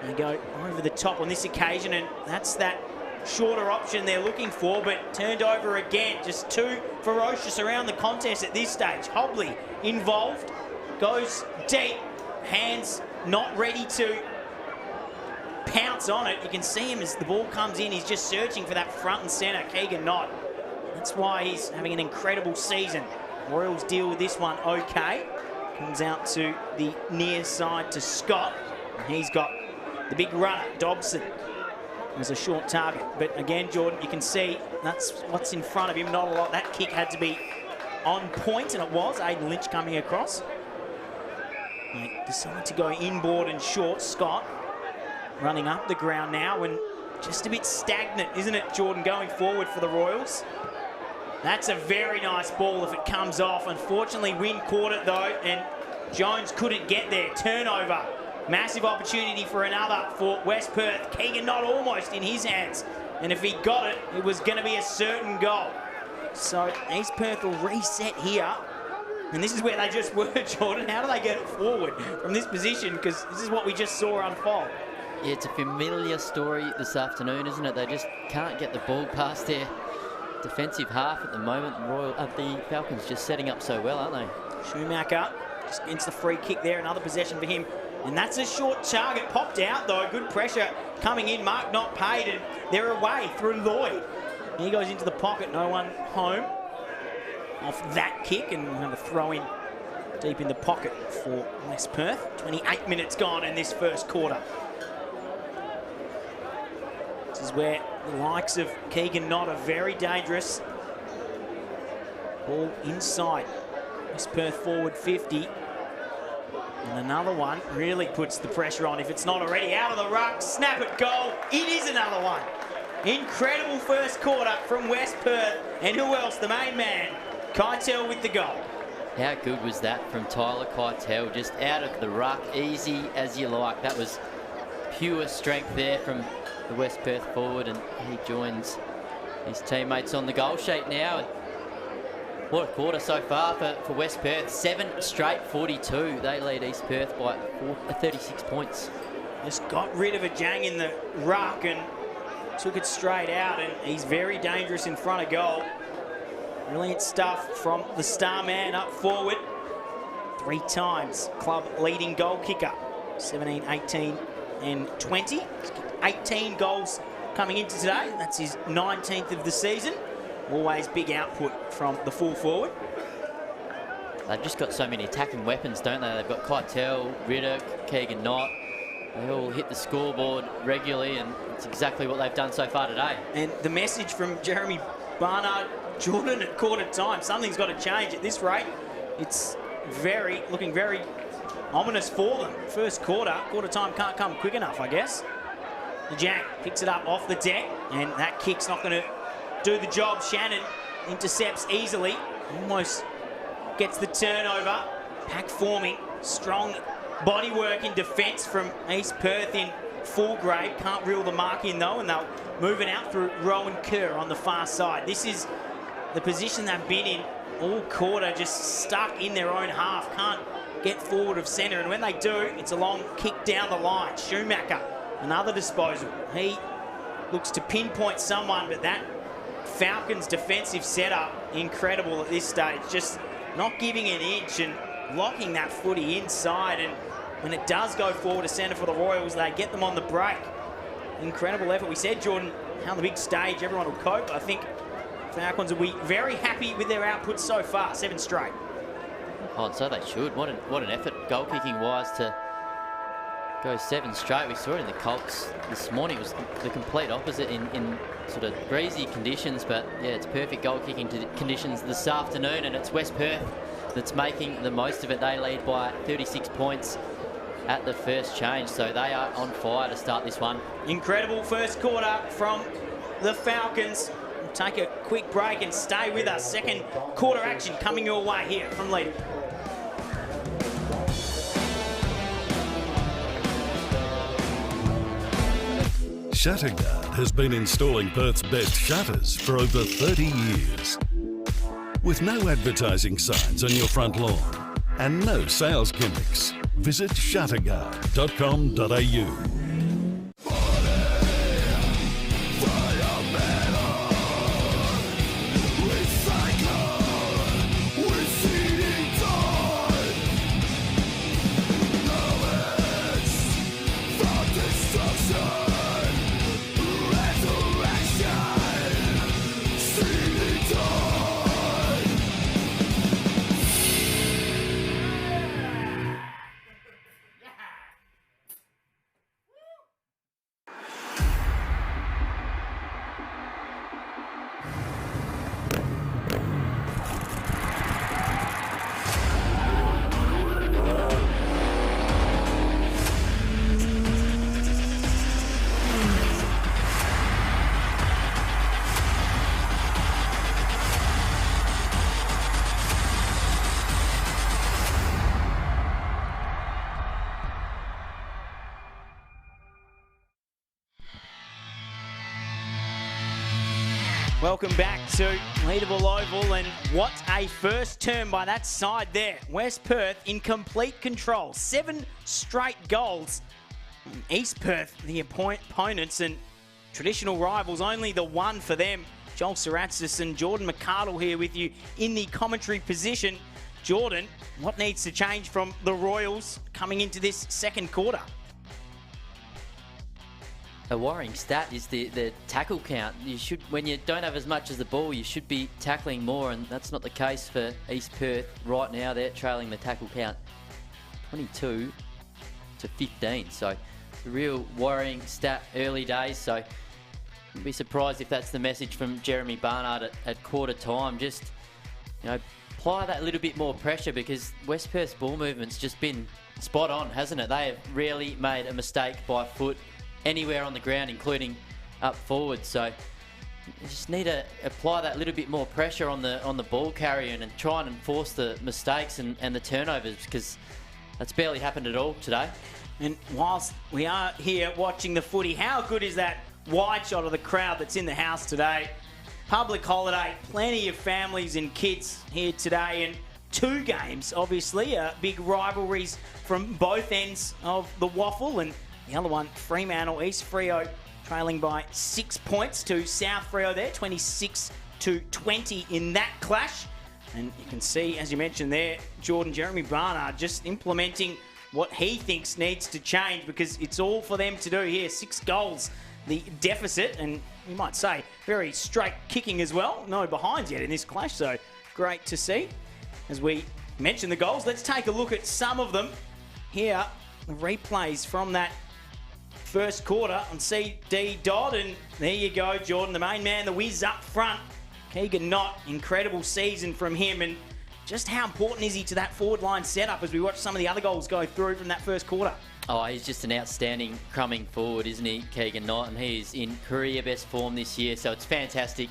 They go over the top on this occasion, and that's that shorter option they're looking for, but turned over again. Just too ferocious around the contest at this stage. Hobley involved, goes deep, hands not ready to pounce on it. You can see him as the ball comes in, he's just searching for that front and centre, Keegan Knott. That's why he's having an incredible season. Royals deal with this one okay. Comes out to the near side to Scott. And he's got the big runner, Dobson. Was a short target, but again, Jordan, you can see that's what's in front of him. Not a lot. That kick had to be on point, and it was. Aiden Lynch coming across. They decide to go inboard and short. Scott running up the ground now, and just a bit stagnant, isn't it, Jordan, going forward for the Royals? That's a very nice ball if it comes off. Unfortunately, Wynn caught it though, and Jones couldn't get there. Turnover. Massive opportunity for another for West Perth. Keegan Knott almost in his hands. And if he got it, it was going to be a certain goal. So East Perth will reset here. And this is where they just were, Jordan. How do they get it forward from this position? Because this is what we just saw unfold. Yeah, it's a familiar story this afternoon, isn't it? They just can't get the ball past their defensive half at the moment. The Falcons just setting up so well, aren't they? Schumacher just gets the free kick there. Another possession for him. And that's a short target. Popped out, though. Good pressure coming in. Mark not paid, and they're away through Lloyd. He goes into the pocket. No one home off that kick, and we'll have a throw in deep in the pocket for West Perth. 28 minutes gone in this first quarter. This is where the likes of Keegan Knott are very dangerous. Ball inside. West Perth forward 50. And another one really puts the pressure on if it's not already. Out of the ruck, snap it, goal. It is another one. Incredible first quarter from West Perth. And who else? The main man, Keitel with the goal. How good was that from Tyler Keitel? Just out of the ruck, easy as you like. That was pure strength there from the West Perth forward, and he joins his teammates on the goal sheet now. And what a quarter so far for West Perth. 7 straight 42. They lead East Perth by 36 points. Just got rid of a Jang in the ruck and took it straight out, and he's very dangerous in front of goal. Brilliant stuff from the star man up forward. 3 times club leading goal kicker. 17, 18 and 20. He's kicked 18 goals coming into today. That's his 19th of the season. Always big output from the full forward. They've just got so many attacking weapons, don't they? They've got Keitel, Riddick, Keegan Knott. They all hit the scoreboard regularly, and it's exactly what they've done so far today. And the message from Jeremy Barnard, Jordan at quarter time, something's got to change at this rate. It's looking very ominous for them. First quarter time can't come quick enough, I guess. The Jack picks it up off the deck, and that kick's not going to do the job. Shannon intercepts easily, almost gets the turnover. Pack forming, strong bodywork in defence from East Perth in full grade. Can't reel the mark in though, and they'll moving out through Rowan Kerr on the far side. This is the position they've been in all quarter, just stuck in their own half, can't get forward of centre, and when they do, it's a long kick down the line. Schumacher, another disposal. He looks to pinpoint someone, but that Falcons defensive setup, incredible at this stage, just not giving an inch and locking that footy inside, and when it does go forward to centre for the Royals, they get them on the break. Incredible effort. We said, Jordan, how the big stage, everyone will cope. I think Falcons will be very happy with their output so far, 7 straight. Oh, and so they should. What an effort, goal-kicking wise, to go 7 straight. We saw it in the Colts this morning. It was the complete opposite in sort of breezy conditions, but yeah, it's perfect goal-kicking conditions this afternoon, and it's West Perth that's making the most of it. They lead by 36 points at the first change, so they are on fire to start this one. Incredible first quarter from the Falcons. We'll take a quick break and stay with us. Second quarter action coming your way here from Leader. Shutterguard has been installing Perth's best shutters for over 30 years. With no advertising signs on your front lawn and no sales gimmicks, visit shutterguard.com.au. Welcome back to Leaderville Oval, and what a first term by that side there. West Perth in complete control. 7 straight goals. East Perth, the opponents and traditional rivals, only the one for them. Joel Saratzis and Jordan McArdle here with you in the commentary position. Jordan, what needs to change from the Royals coming into this second quarter? A worrying stat is the tackle count. You should, when you don't have as much as the ball, you should be tackling more, and that's not the case for East Perth right now. They're trailing the tackle count 22 to 15. So it's a real worrying stat early days. So I'd be surprised if that's the message from Jeremy Barnard at quarter time. Just, you know, apply that little bit more pressure, because West Perth's ball movement's just been spot on, hasn't it? They have rarely made a mistake by foot anywhere on the ground, including up forward. So you just need to apply that little bit more pressure on the ball carrier and try and enforce the mistakes and the turnovers, because that's barely happened at all today. And whilst we are here watching the footy, how good is that wide shot of the crowd that's in the house today? Public holiday, plenty of families and kids here today, and 2 games, obviously, big rivalries from both ends of the WAFL, and the other one, Fremantle, East Freo, trailing by 6 points to South Freo there, 26-20 in that clash. And you can see, as you mentioned there, Jeremy Barnard just implementing what he thinks needs to change, because it's all for them to do here. 6 goals, the deficit, and you might say very straight kicking as well. No behinds yet in this clash, so great to see. As we mentioned the goals, let's take a look at some of them. Here, the replays from that first quarter on CD Dodd, and there you go, Jordan, the main man, the whiz up front. Keegan Knott, incredible season from him, and just how important is he to that forward line setup as we watch some of the other goals go through from that first quarter? Oh, he's just an outstanding crumbing forward, isn't he, Keegan Knott? And he's in career best form this year, so it's fantastic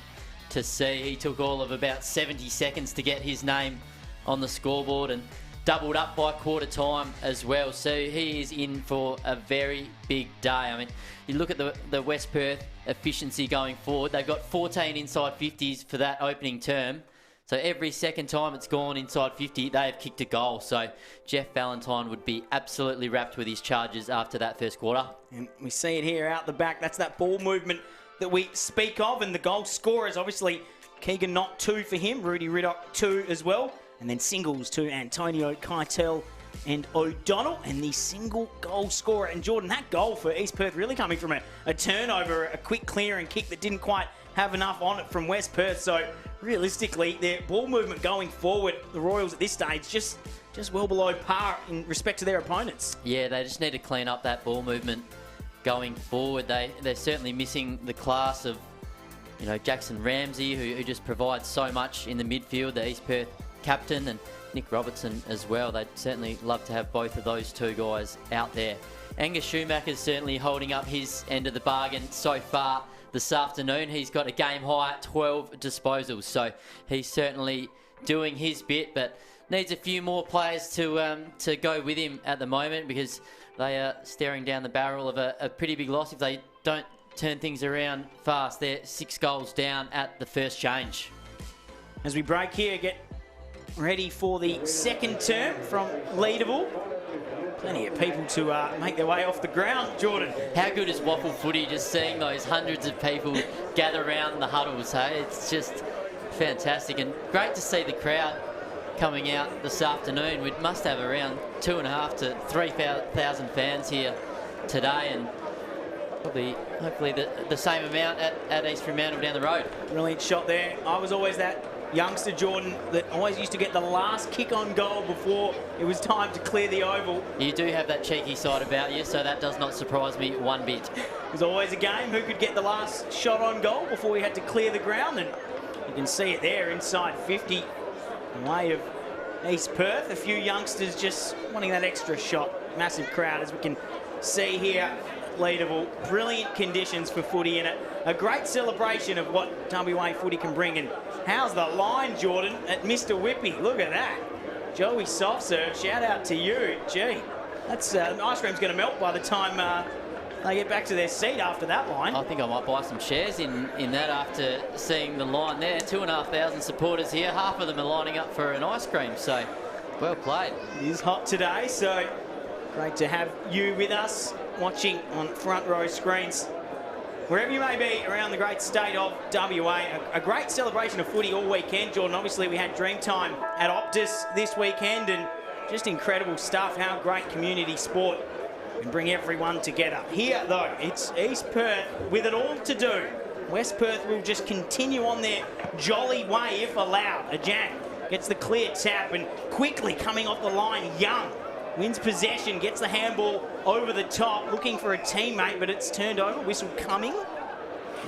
to see. He took all of about 70 seconds to get his name on the scoreboard, and doubled up by quarter time as well. So he is in for a very big day. I mean, you look at the West Perth efficiency going forward. They've got 14 inside 50s for that opening term. So every second time it's gone inside 50, they have kicked a goal. So Jeff Valentine would be absolutely wrapped with his charges after that first quarter. And we see it here out the back. That's that ball movement that we speak of. And the goal scorers, obviously, Keegan Knott 2 for him. Rudy Riddock 2 as well. And then singles to Antonio, Keitel and O'Donnell. And the single goal scorer. And Jordan, that goal for East Perth really coming from a turnover, a quick clear and kick that didn't quite have enough on it from West Perth. So realistically, their ball movement going forward, the Royals at this stage, just well below par in respect to their opponents. Yeah, they just need to clean up that ball movement going forward. They're certainly missing the class of, you know, Jackson Ramsey, who just provides so much in the midfield, the East Perth captain, and Nick Robertson as well. They'd certainly love to have both of those two guys out there. Angus Schumacher's certainly holding up his end of the bargain so far this afternoon. He's got a game-high 12 disposals, so he's certainly doing his bit, but needs a few more players to go with him at the moment, because they are staring down the barrel of a pretty big loss if they don't turn things around fast. They're 6 goals down at the first change. As we break here, get ready for the second term from Leederville. Plenty of people to make their way off the ground, Jordan. How good is WAFL footy, just seeing those hundreds of people gather around the huddles, hey? It's just fantastic, and great to see the crowd coming out this afternoon. We must have around 2,500 to 3,000 fans here today, and probably, hopefully, the same amount at East Fremantle down the road. Brilliant shot there. I was always that youngster, Jordan, that always used to get the last kick on goal before it was time to clear the oval. You do have that cheeky side about you, so that does not surprise me one bit. It was always a game who could get the last shot on goal before we had to clear the ground, and you can see it there inside 50 way of East Perth. A few youngsters just wanting that extra shot. Massive crowd, as we can see here. Leederville, brilliant conditions for footy in it. A great celebration of what WA footy can bring. And how's the line, Jordan, at Mr. Whippy? Look at that. Joey soft serve, shout out to you. Gee, that's ice cream's going to melt by the time they get back to their seat after that line. I think I might buy some shares in that after seeing the line there. 2,500 supporters here. Half of them are lining up for an ice cream, so well played. It is hot today, so great to have you with us watching on front row screens. Wherever you may be around the great state of WA, a great celebration of footy all weekend, Jordan. Obviously, we had Dreamtime at OPTUS this weekend, and just incredible stuff. How great community sport can bring everyone together. Here, though, it's East Perth with it all to do. West Perth will just continue on their jolly way if allowed. Ajang gets the clear tap, and quickly coming off the line, Young wins possession, gets the handball over the top, looking for a teammate, but it's turned over. Whistle coming.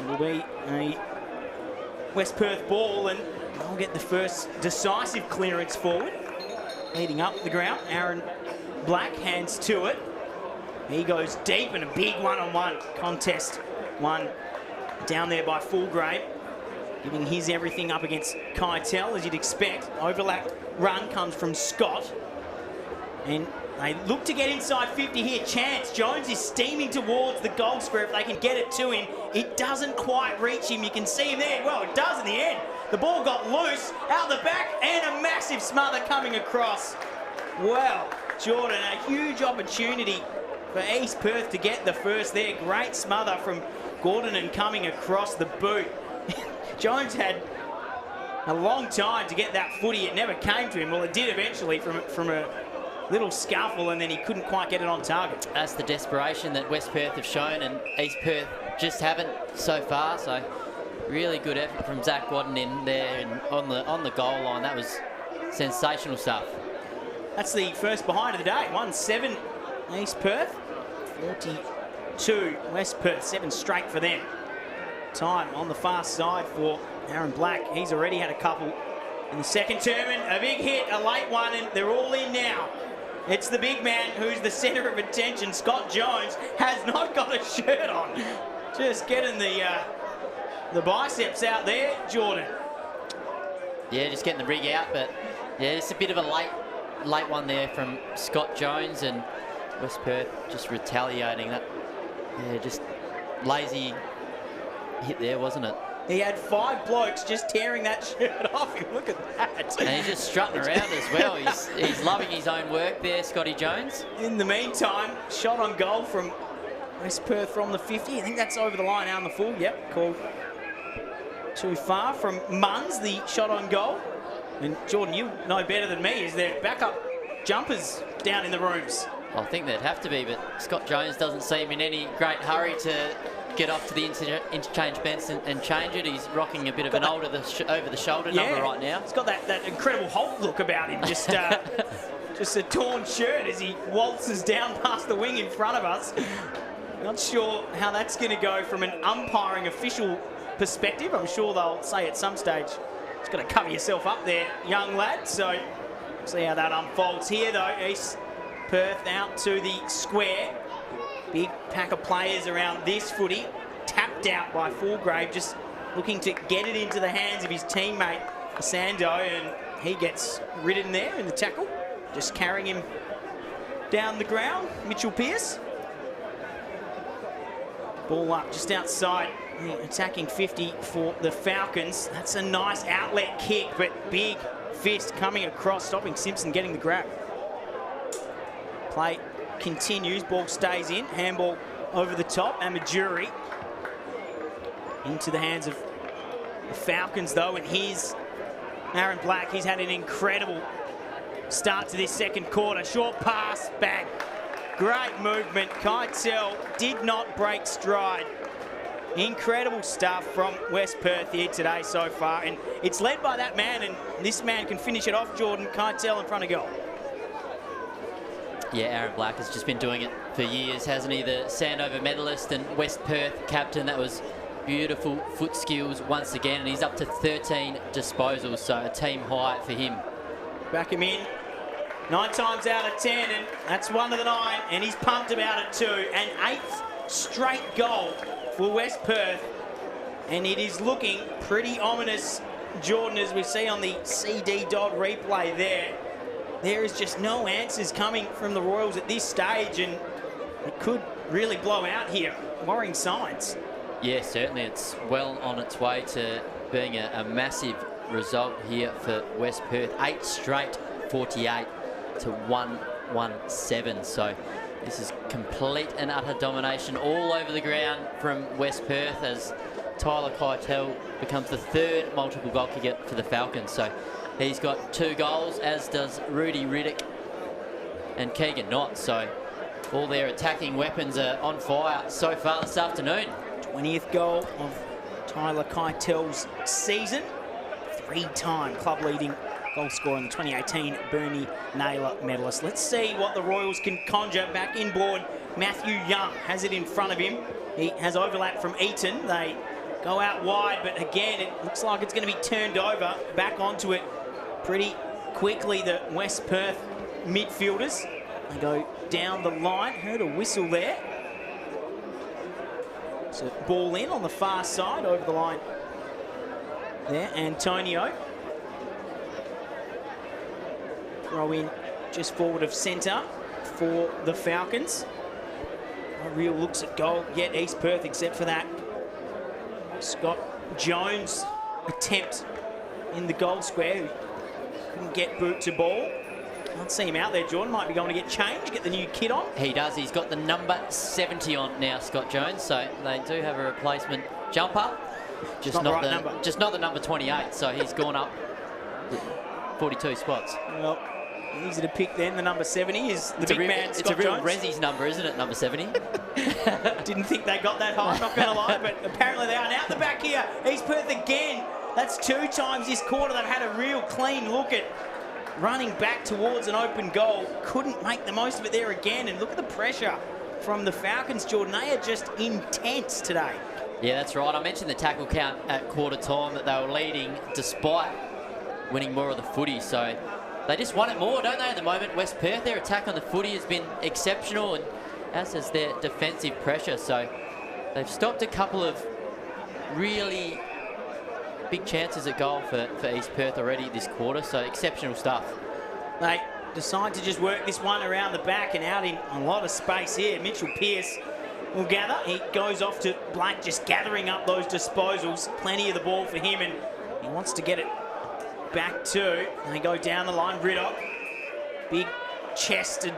It'll be a West Perth ball, and they'll get the first decisive clearance forward. Leading up the ground, Aaron Black hands to it. He goes deep, and a big one-on-one contest. One down there by Fulgrave, giving his everything up against Keitel, as you'd expect. Overlap run comes from Scott. And they look to get inside 50 here. Chance. Jones is steaming towards the goal square if they can get it to him. It doesn't quite reach him. You can see him there. Well, it does in the end. The ball got loose out the back, and a massive smother coming across. Well, Jordan, a huge opportunity for East Perth to get the first there. Great smother from Gordon and coming across the boot. Jones had a long time to get that footy. It never came to him. Well, it did eventually from a little scuffle, and then he couldn't quite get it on target. That's the desperation that West Perth have shown, and East Perth just haven't so far. So really good effort from Zach Wadden in there and on the goal line. That was sensational stuff. That's the first behind of the day. 1-7 East Perth, 42 West Perth, 7 straight for them. Time on the far side for Aaron Black. He's already had a couple in the second term, and a big hit, a late one, and they're all in now. It's the big man who's the centre of attention. Scott Jones has not got a shirt on. Just getting the biceps out there, Jordan. Yeah, just getting the rig out, but yeah, it's a bit of a late one there from Scott Jones, and West Perth just retaliating. That, yeah, just lazy hit there, wasn't it? He had 5 blokes just tearing that shirt off him. Look at that. And he's just strutting around as well. He's loving his own work there, Scotty Jones. In the meantime, shot on goal from West Perth from the 50. I think that's over the line out on the full. Yep, called too far from Munns, the shot on goal. And Jordan, you know better than me. Is there backup jumpers down in the rooms? I think there'd have to be, but Scott Jones doesn't seem in any great hurry to get off to the interchange bench and change it. He's rocking a bit of an over-the-shoulder number right now. He's got that incredible Hulk look about him. Just just a torn shirt as he waltzes down past the wing in front of us. Not sure how that's going to go from an umpiring official perspective. I'm sure they'll say at some stage, just got to cover yourself up there, young lad. So see how that unfolds here, though. East Perth out to the square. Big pack of players around this footy. Tapped out by Fulgrave, just looking to get it into the hands of his teammate, Sando, and he gets ridden there in the tackle. Just carrying him down the ground, Mitchell Pearce. Ball up just outside the attacking 50 for the Falcons. That's a nice outlet kick, but big fist coming across, stopping Simpson getting the grab. Play continues, ball stays in, handball over the top, Amajuri into the hands of the Falcons though, and here's Aaron Black. He's had an incredible start to this second quarter. Short pass, bang. Great movement. Keitel did not break stride. Incredible stuff from West Perth here today so far, and it's led by that man, and this man can finish it off, Jordan. Keitel in front of goal. Yeah, Aaron Black has just been doing it for years, hasn't he? The Sandover medalist and West Perth captain. That was beautiful foot skills once again, and he's up to 13 disposals, so a team high for him. Back him in 9 times out of 10, and that's 1 of the 9, and he's pumped about it too. An 8th straight goal for West Perth, and it is looking pretty ominous, Jordan, as we see on the CD Dodd replay there. There is just no answers coming from the Royals at this stage, and it could really blow out here. Worrying signs. Yeah, certainly. It's well on its way to being a massive result here for West Perth. 8 straight 48 to 1-1-7. So this is complete and utter domination all over the ground from West Perth as Tyler Keitel becomes the 3rd multiple goal kicker for the Falcons. So he's got 2 goals, as does Rudy Riddick and Keegan Knott. So all their attacking weapons are on fire so far this afternoon. 20th goal of Tyler Keitel's season. 3-time club-leading goal scorer in the 2018 Bernie Naylor medalist. Let's see what the Royals can conjure back inboard. Matthew Young has it in front of him. He has overlap from Eaton. They go out wide, but again, it looks like it's going to be turned over. Back onto it pretty quickly, the West Perth midfielders. They go down the line. Heard a whistle there. So ball in on the far side, over the line there. Antonio. Throw in just forward of centre for the Falcons. No real looks at goal yet, East Perth, except for that Scott Jones attempt in the goal square. Couldn't get boot to ball. Can't see him out there, Jordan. Might be going to get changed, get the new kit on. He does. He's got the number 70 on now, Scott Jones. So they do have a replacement jumper. Just not the number 28. So he's gone up 42 spots. Well, easy to pick then. The number 70 is the big man, Scott Jones. It's a real Rezzy's number, isn't it, number 70? Didn't think they got that high, not going to lie, but apparently they are. Now out the back here, East Perth again. That's 2 times this quarter they've had a real clean look at running back towards an open goal. Couldn't make the most of it there again, and look at the pressure from the Falcons, Jordan. They are just intense today. Yeah, that's right. I mentioned the tackle count at quarter time, that they were leading despite winning more of the footy, so they just want it more, don't they, at the moment? West Perth, their attack on the footy has been exceptional, and as has their defensive pressure. So they've stopped a couple of really big chances at goal for East Perth already this quarter, so exceptional stuff. They decide to just work this one around the back and out in a lot of space here. Mitchell Pearce will gather. He goes off to Blake, just gathering up those disposals. Plenty of the ball for him, and he wants to get it back to. They go down the line. Riddock, big chested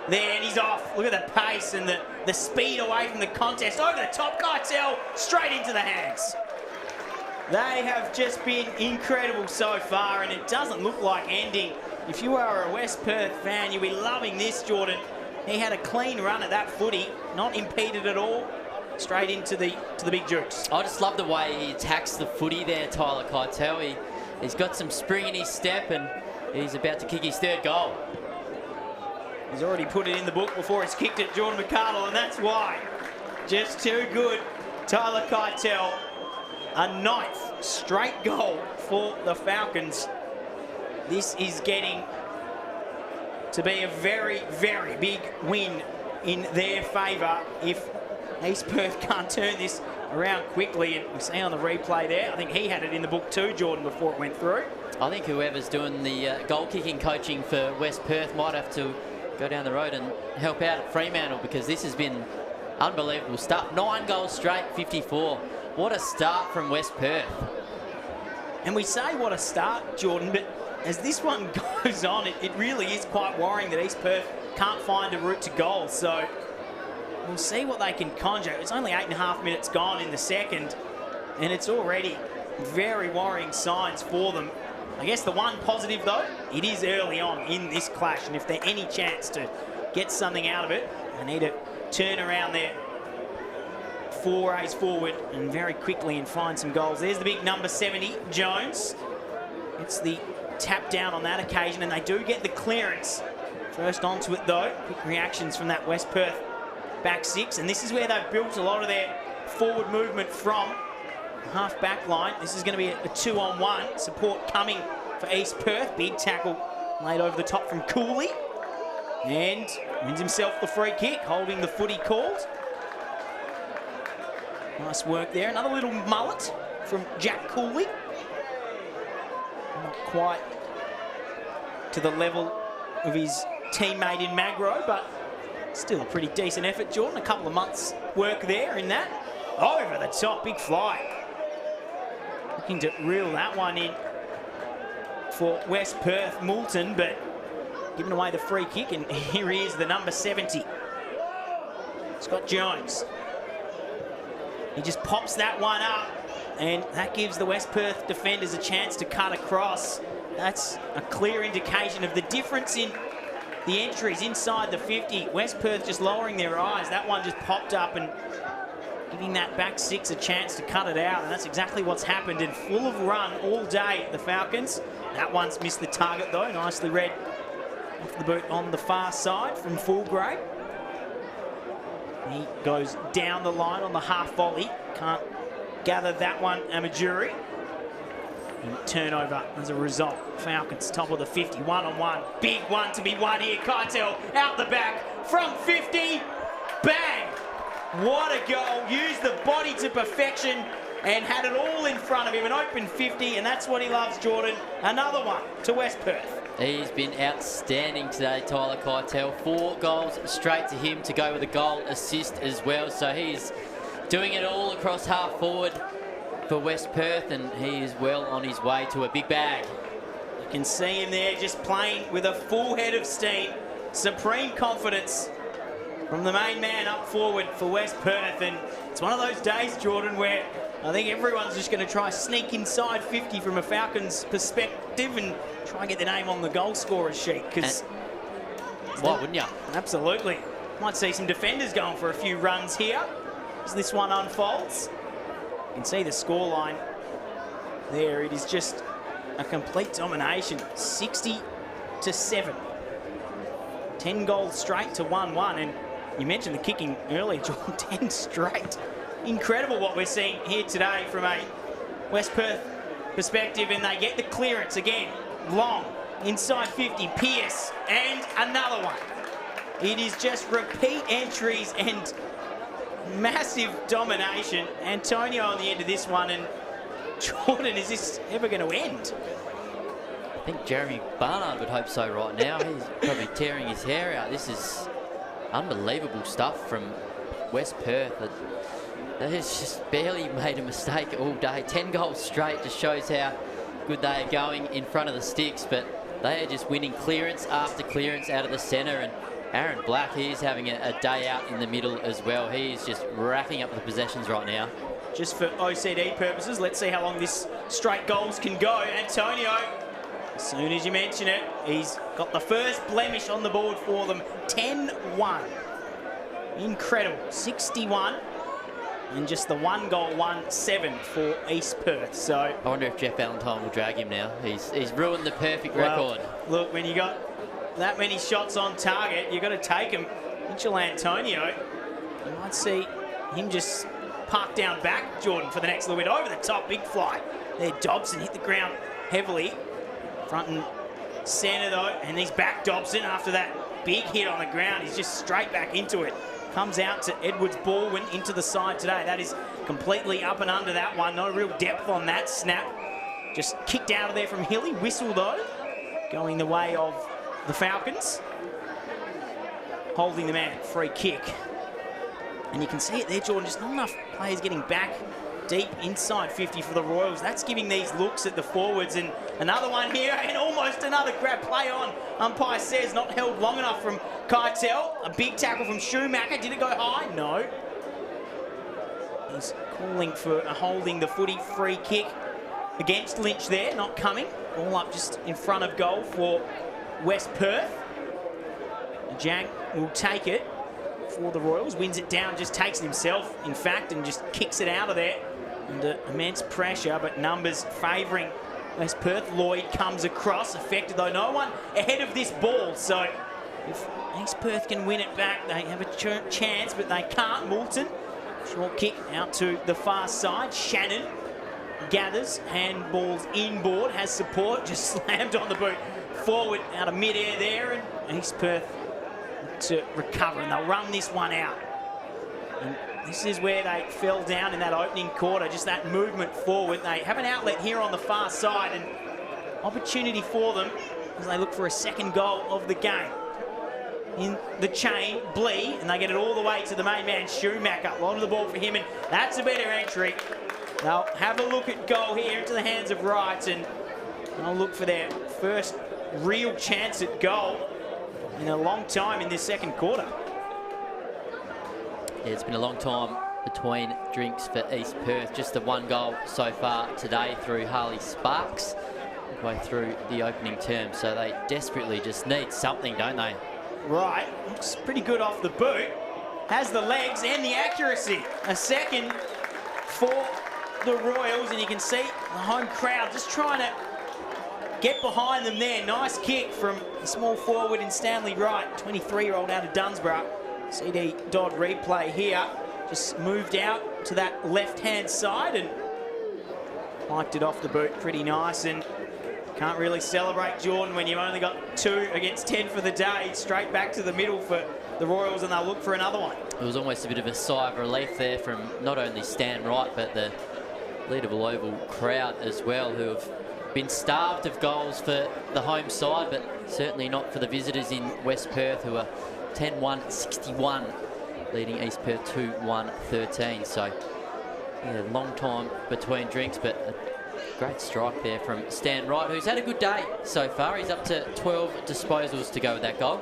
there, and he's off. Look at the pace and the speed away from the contest. Over the top, Keitel, straight into the hands. They have just been incredible so far, and it doesn't look like ending. If you are a West Perth fan, you'll be loving this, Jordan. He had a clean run at that footy, not impeded at all, straight into the big jukes. I just love the way he attacks the footy there, Tyler Keitel. He's got some spring in his step, and he's about to kick his third goal. He's already put it in the book before he's kicked it, Jordan McArdle, and that's why. Just too good, Tyler Keitel. A 9th straight goal for the Falcons. This is getting to be a very, very big win in their favour if East Perth can't turn this around quickly. And we see on the replay there, I think he had it in the book too, Jordan, before it went through. I think whoever's doing the goal-kicking coaching for West Perth might have to go down the road and help out at Fremantle, because this has been unbelievable stuff. 9 goals straight, 54. What a start from West Perth. And we say what a start, Jordan, but as this one goes on, it really is quite worrying that East Perth can't find a route to goal. So we'll see what they can conjure. It's only 8.5 minutes gone in the second, and it's already very worrying signs for them. I guess the one positive, though, it is early on in this clash, and if there's any chance to get something out of it, they need to turn around their forays forward and very quickly and find some goals. There's the big number 70, Jones. It's the tap down on that occasion, and they do get the clearance. First onto it, though. Quick reactions from that West Perth back six, and this is where they've built a lot of their forward movement from. Half back line. This is going to be a 2-on-1. Support coming for East Perth. Big tackle laid over the top from Cooley. And wins himself the free kick, holding the footy called. Nice work there. Another little mullet from Jack Cooley. Not quite to the level of his teammate in Magro, but still a pretty decent effort, Jordan. A couple of months' work there in that. Over the top, big fly. Looking to reel that one in for West Perth, Moulton, but giving away the free kick, and here he is, the number 70. Scott Jones. He just pops that one up, and that gives the West Perth defenders a chance to cut across. That's a clear indication of the difference in the entries inside the 50. West Perth just lowering their eyes. That one just popped up and giving that back six a chance to cut it out, and that's exactly what's happened. And full of run all day, the Falcons. That one's missed the target, though. Nicely read off the boot on the far side from Fulgrave. He goes down the line on the half volley. Can't gather that one, Amajuri. And turnover as a result. Falcons top of the 50, 1-on-1. Big one to be won here. Keitel out the back from 50. Bang! What a goal. Used the body to perfection and had it all in front of him. An open 50, and that's what he loves, Jordan. Another one to West Perth. He's been outstanding today, Tyler Keitel. 4 goals straight to him to go with a goal assist as well. So he's doing it all across half forward for West Perth, and he is well on his way to a big bag. You can see him there just playing with a full head of steam. Supreme confidence from the main man up forward for West Perth. And it's one of those days, Jordan, where I think everyone's just going to try sneak inside 50 from a Falcons perspective and try and get the name on the goal scorer's sheet. Because why wouldn't you? Absolutely. Might see some defenders going for a few runs here as this one unfolds. You can see the scoreline there. It is just a complete domination. 60-7. 10 goals straight to 1-1. And you mentioned the kicking earlier, John. 10 straight. Incredible what we're seeing here today from a West Perth perspective, and they get the clearance again. Long, inside 50, Pearce, and another one. It is just repeat entries and massive domination. Antonio on the end of this one, and Jordan, is this ever going to end? I think Jeremy Barnard would hope so right now. He's probably tearing his hair out. This is unbelievable stuff from West Perth. They just barely made a mistake all day. 10 goals straight just shows how good they are going in front of the sticks, but they are just winning clearance after clearance out of the centre. And Aaron Black, he's having a day out in the middle as well. He's just racking up the possessions right now. Just for OCD purposes, let's see how long this straight goals can go. Antonio, as soon as you mention it, he's got the first blemish on the board for them. 10-1. Incredible. 61. And just the 1 goal, 1-7 for East Perth. So I wonder if Jeff Valentine will drag him now. He's ruined the perfect record. Look, when you got that many shots on target, you've got to take them. Mitchell Antonio, you might see him just park down back, Jordan, for the next little bit. Over the top, big fly. There, Dobson hit the ground heavily. Front and centre, though, and he's back Dobson after that big hit on the ground. He's just straight back into it. Comes out to Edwards Baldwin into the side today. That is completely up and under that one. No real depth on that snap. Just kicked out of there from Hilly. Whistle, though, going the way of the Falcons. Holding the man, free kick. And you can see it there, Jordan, just not enough players getting back deep inside 50 for the Royals. That's giving these looks at the forwards. And another one here, and almost another grab. Play on. Umpire says not held long enough from Keitel. A big tackle from Schumacher. Did it go high? No. He's calling for holding the footy. Free kick against Lynch there, not coming. All up just in front of goal for West Perth. Jack will take it for the Royals, wins it down, just takes it himself, in fact, and just kicks it out of there under immense pressure, but numbers favouring West Perth. Lloyd comes across, affected though, no one ahead of this ball, so if East Perth can win it back, they have a chance, but they can't. Moulton, short kick out to the far side. Shannon gathers, handballs inboard, has support, just slammed on the boot forward out of mid-air there, and East Perth to recover, and they'll run this one out. And this is where they fell down in that opening quarter, just that movement forward. They have an outlet here on the far side, and opportunity for them as they look for a second goal of the game. In the chain, Blee, and they get it all the way to the main man, Schumacher. A lot of the ball for him, and that's a better entry. They'll have a look at goal here into the hands of Wright, and they'll look for their first real chance at goal in a long time in this second quarter. Yeah, it's been a long time between drinks for East Perth. Just the 1 goal so far today through Harley Sparks, midway through the opening term. So they desperately just need something, don't they? Right, looks pretty good off the boot. Has the legs and the accuracy. A second for the Royals, and you can see the home crowd just trying to get behind them there. Nice kick from the small forward in Stanley Wright, 23-year-old out of Dunsborough. CD Dodd replay here. Just moved out to that left-hand side and liked it off the boot pretty nice. And can't really celebrate, Jordan, when you've only got 2 against 10 for the day. Straight back to the middle for the Royals, and they'll look for another one. It was almost a bit of a sigh of relief there from not only Stan Wright, but the Leadville Oval crowd as well, who have been starved of goals for the home side, but certainly not for the visitors in West Perth, who are 10-1-61, leading East Perth 2-1-13. So, yeah, long time between drinks, but a great strike there from Stan Wright, who's had a good day so far. He's up to 12 disposals to go with that goal.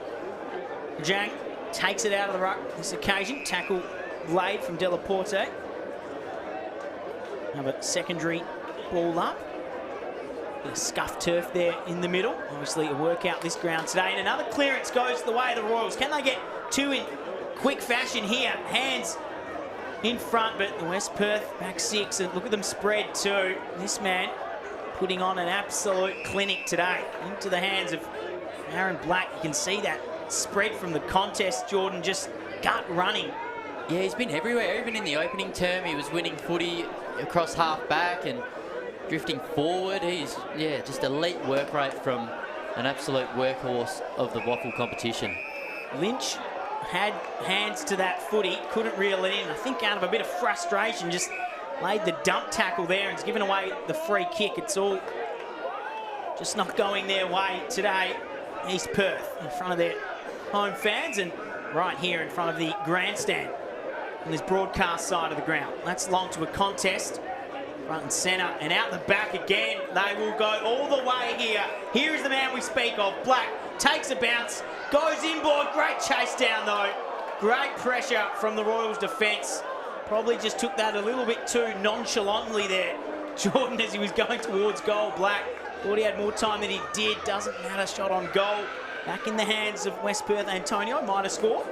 Jang takes it out of the ruck this occasion. Tackle laid from Delaporte. Have a secondary ball up. Bit of scuffed turf there in the middle. Obviously a workout this ground today. And another clearance goes the way of the Royals. Can they get 2 in quick fashion here? Hands in front, but the West Perth back 6. And look at them spread too. This man putting on an absolute clinic today. Into the hands of Aaron Black. You can see that spread from the contest, Jordan, just gut running. Yeah, he's been everywhere. Even in the opening term, he was winning footy across half back and drifting forward. He's, yeah, just elite work rate from an absolute workhorse of the WAFL competition. Lynch had hands to that footy, couldn't reel it in. I think out of a bit of frustration, just laid the dump tackle there and has given away the free kick. It's all just not going their way today. East Perth in front of their home fans and right here in front of the grandstand on this broadcast side of the ground. That's long to a contest. Front and centre and out the back again. They will go all the way here. Here is the man we speak of. Black takes a bounce, goes inboard. Great chase down though. Great pressure from the Royals defence. Probably just took that a little bit too nonchalantly there, Jordan, as he was going towards goal. Black thought he had more time than he did. Doesn't matter, shot on goal. Back in the hands of West Perth. Antonio might have scored.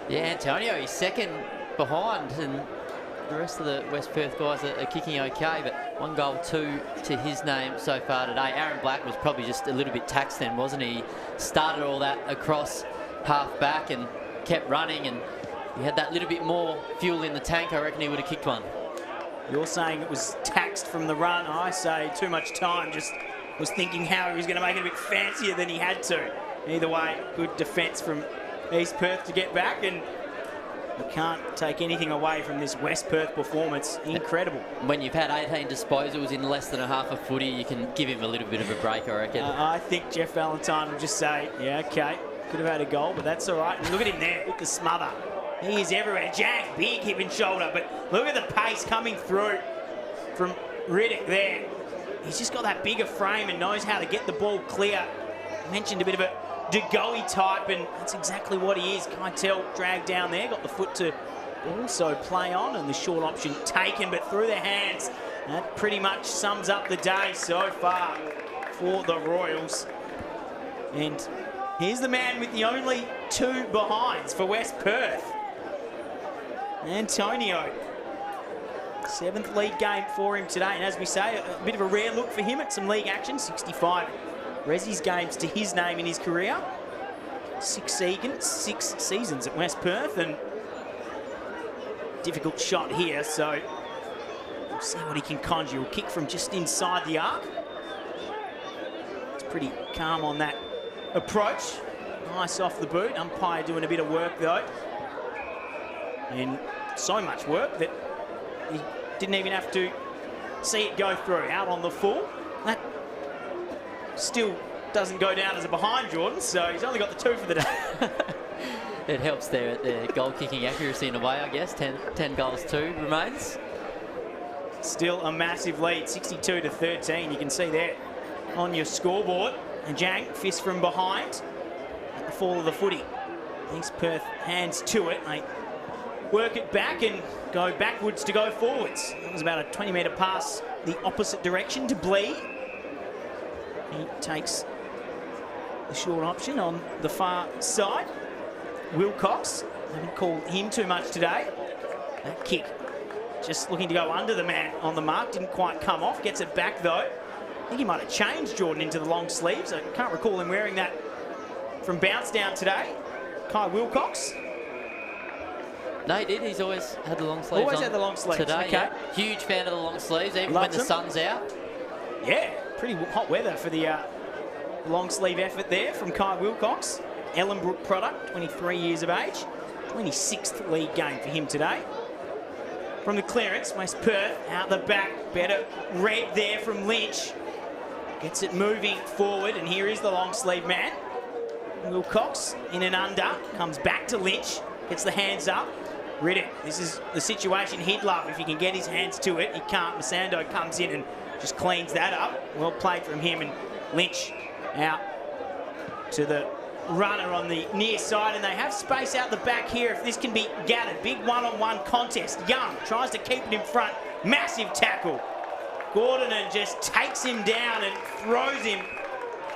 Yeah, Antonio, he's second behind, and the rest of the West Perth guys are kicking okay, but 1 goal, 2 to his name so far today. Aaron Black was probably just a little bit taxed then, wasn't he? Started all that across half back and kept running, and he had that little bit more fuel in the tank. I reckon he would have kicked one. You're saying it was taxed from the run. I say too much time. Just was thinking how he was going to make it a bit fancier than he had to. Either way, good defence from East Perth to get back, and you can't take anything away from this West Perth performance. Incredible. When you've had 18 disposals in less than a half a footy, you can give him a little bit of a break, I reckon. I think Jeff Valentine will just say, yeah, okay, could have had a goal, but that's all right. And look at him there with the smother. He is everywhere. Jang, big hip and shoulder, but look at the pace coming through from Riddick there. He's just got that bigger frame and knows how to get the ball clear. I mentioned a bit of a Degoe type, and that's exactly what he is. Keitel dragged down there, got the foot to also play on, and the short option taken, but through their hands. That pretty much sums up the day so far for the Royals. And here's the man with the only 2 behinds for West Perth. Antonio. 7th league game for him today, and as we say, a bit of a rare look for him at some league action. 65 Resi's games to his name in his career. 6 seasons at West Perth, and difficult shot here, so we'll see what he can conjure. He'll kick from just inside the arc. It's pretty calm on that approach. Nice off the boot. Umpire doing a bit of work though. And so much work that he didn't even have to see it go through. Out on the full. That still doesn't go down as a behind, Jordan, so he's only got the 2 for the day. It helps their goal kicking accuracy in a way, I guess. 10 goals 2 remains. Still a massive lead, 62 to 13. You can see there on your scoreboard. And Jang, fist from behind at the fall of the footy. East Perth hands to it. They work it back and go backwards to go forwards. That was about a 20-metre pass the opposite direction to Blee. He takes the short option on the far side. Wilcox, haven't called him too much today. That kick just looking to go under the man on the mark. Didn't quite come off. Gets it back though. I think he might have changed Jordan into the long sleeves. I can't recall him wearing that from bounce down today. Kai Wilcox. No, he did. He's always had the long sleeves. Always had the long sleeves. Today, okay. Yeah. Huge fan of the long sleeves, even Loves when the them. sun's out. Yeah, pretty hot weather for the long sleeve effort there from Kai Wilcox. Ellenbrook product, 23 years of age. 26th league game for him today. From the clearance, West Perth out the back. Better read there from Lynch. Gets it moving forward, and here is the long sleeve man. Wilcox in and under. Comes back to Lynch. Gets the hands up. Riddick, this is the situation he'd love if he can get his hands to it. He can't. Masando comes in and just cleans that up. Well played from him, and Lynch out to the runner on the near side, and they have space out the back here if this can be gathered. Big one-on-one contest. Young tries to keep it in front. Massive tackle. Gordon just takes him down and throws him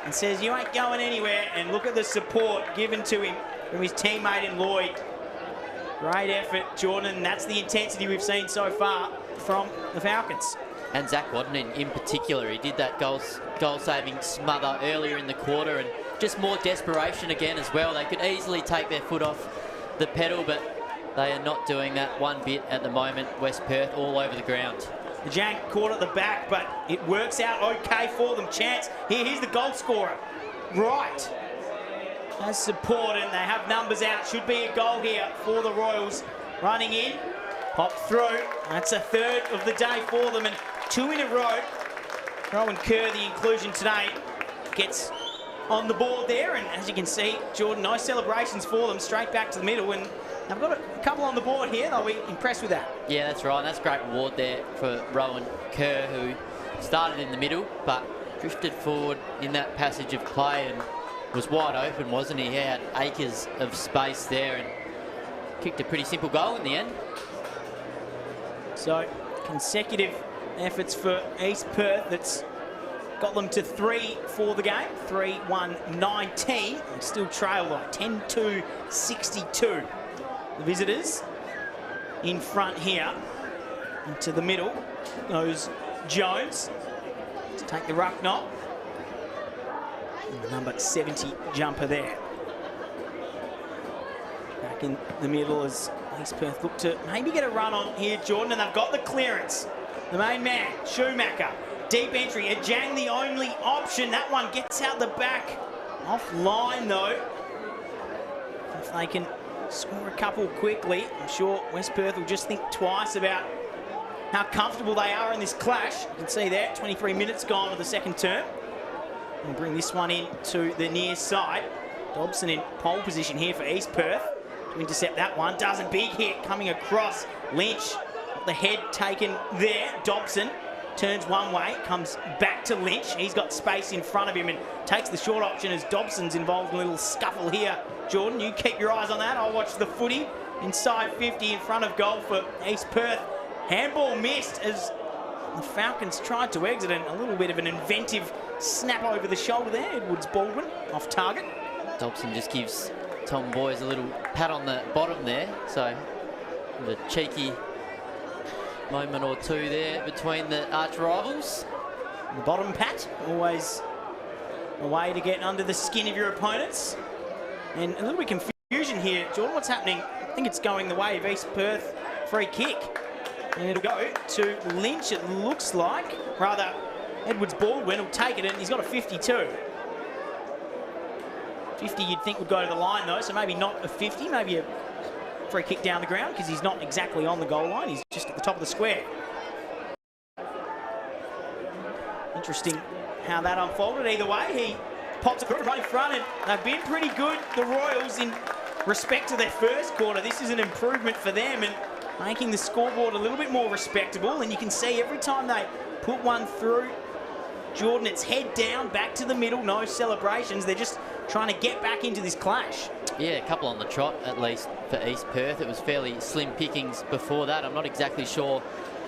and says, you ain't going anywhere. And look at the support given to him from his teammate in Lloyd. Great effort, Jordan. That's the intensity we've seen so far from the Falcons. And Zach Wadden in particular, he did that goal-saving smother earlier in the quarter, and just more desperation again as well. They could easily take their foot off the pedal, but they are not doing that one bit at the moment. West Perth all over the ground. The Jank caught at the back, but it works out okay for them. Chance, here's the goal scorer. Right. Has support, and they have numbers out. Should be a goal here for the Royals. Running in, pop through. That's a 3rd of the day for them, and 2 in a row. Rowan Kerr, the inclusion today. gets on the board there, and as you can see, Jordan, nice celebrations for them, straight back to the middle, and they've got a couple on the board here. They'll be impressed with that. Yeah, that's right. And that's great reward there for Rowan Kerr, who started in the middle, but drifted forward in that passage of play and was wide open, wasn't he? He had acres of space there and kicked a pretty simple goal in the end. So, consecutive efforts for East Perth. That's got them to 3 for the game. 3-1-19. And still trail like 10-2-62. The visitors in front here. Into the middle goes Jones to take the ruck knock. And the number 70 jumper there. Back in the middle as East Perth look to maybe get a run on here, Jordan, and they've got the clearance. The main man, Schumacher. Deep entry, Ajang the only option. That one gets out the back. Offline though. If they can score a couple quickly, I'm sure West Perth will just think twice about how comfortable they are in this clash. You can see there, 23 minutes gone of the second term. We'll bring this one in to the near side. Dobson in pole position here for East Perth to intercept that one. Doesn't big hit coming across. Lynch got the head taken there. Dobson turns one way, comes back to Lynch. He's got space in front of him and takes the short option as Dobson's involved in a little scuffle here. Jordan, you keep your eyes on that. I'll watch the footy. Inside 50 in front of goal for East Perth. Handball missed as the Falcons tried to exit, and a little bit of an inventive snap over the shoulder there. Edwards Baldwin off target. Dobson just gives Tom Boys a little pat on the bottom there. So the cheeky moment or two there between the arch rivals. The bottom pat, always a way to get under the skin of your opponents. And a little bit of confusion here. Jordan, what's happening? I think it's going the way of East Perth. Free kick. And it'll go to Lynch, it looks like. Rather, Edwards Baldwin will take it, and he's got a 52. 50 you'd think would go to the line though, so maybe not a 50, maybe a free kick down the ground, because he's not exactly on the goal line, he's just at the top of the square. Interesting how that unfolded. Either way, he pops it right in front, and they've been pretty good, the Royals, in respect to their first quarter. This is an improvement for them, and making the scoreboard a little bit more respectable. And you can see every time they put one through, Jordan, it's head down, back to the middle, no celebrations. They're just trying to get back into this clash. Yeah, a couple on the trot, at least, for East Perth. It was fairly slim pickings before that. I'm not exactly sure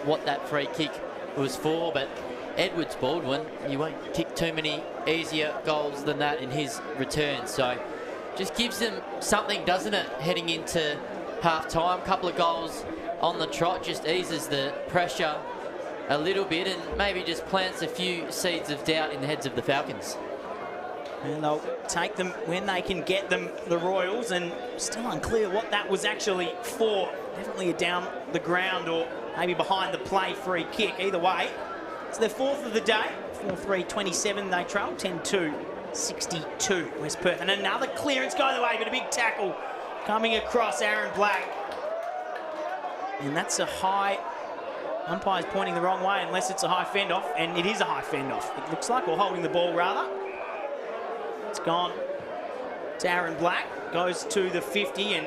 what that free kick was for, but Edwards Baldwin, you won't kick too many easier goals than that in his return. So just gives them something, doesn't it, heading into half-time. Couple of goals on the trot just eases the pressure a little bit and maybe just plants a few seeds of doubt in the heads of the Falcons. And they'll take them when they can get them, the Royals, and still unclear what that was actually for. Definitely a down the ground or maybe behind the play free kick. Either way, it's their fourth of the day. 4-3-27 they trail, 10-2-62 West Perth. And another clearance going the way, but a big tackle coming across Aaron Black. And that's a high. Umpire's pointing the wrong way unless it's a high fend-off, and it is a high fend-off, it looks like, or holding the ball rather. It's gone to Aaron Black, goes to the 50, and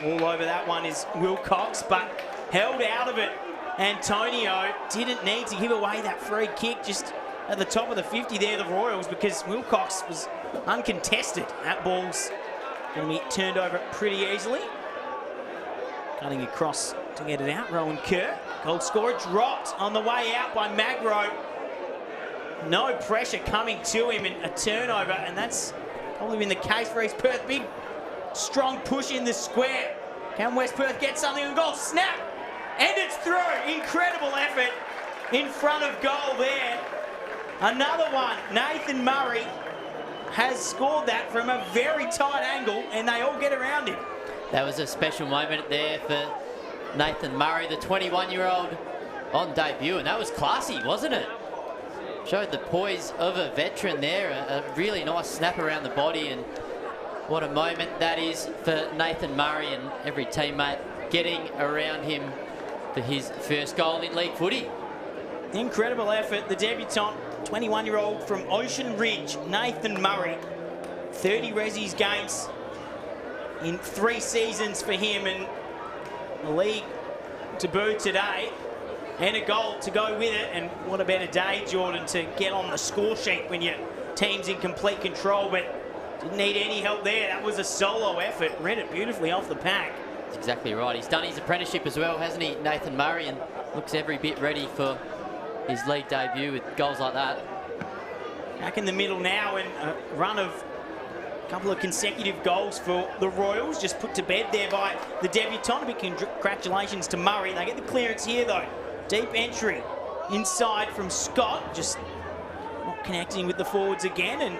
all over that one is Wilcox, but held out of it. Antonio didn't need to give away that free kick just at the top of the 50 there, the Royals, because Wilcox was uncontested. That ball's going to be turned over pretty easily. Cutting across to get it out, Rowan Kerr. Goal scorer dropped on the way out by Magro. No pressure coming to him, and a turnover, and that's probably been the case for East Perth. Big, strong push in the square. Can West Perth get something on goal? Snap! And it's through. Incredible effort in front of goal there. Another one. Nathan Murray has scored that from a very tight angle, and they all get around him. That was a special moment there for Nathan Murray, the 21-year-old on debut, and that was classy, wasn't it? Showed the poise of a veteran there, a really nice snap around the body, and what a moment that is for Nathan Murray and every teammate getting around him for his first goal in league footy. incredible effort. The debutant, 21-year-old from Ocean Ridge, Nathan Murray. 30 Resi's games in 3 seasons for him, and a league debut today and a goal to go with it. And what a better day, Jordan, to get on the score sheet when your team's in complete control, but didn't need any help there. That was a solo effort. Read it beautifully off the pack. That's exactly right. He's done his apprenticeship as well, hasn't he, Nathan Murray, and looks every bit ready for his league debut with goals like that. Back in the middle now, and a run of a couple of consecutive goals for the Royals, just put to bed there by the debutant. Big congratulations to Murray. They get the clearance here though. Deep entry inside from Scott, just not connecting with the forwards again, and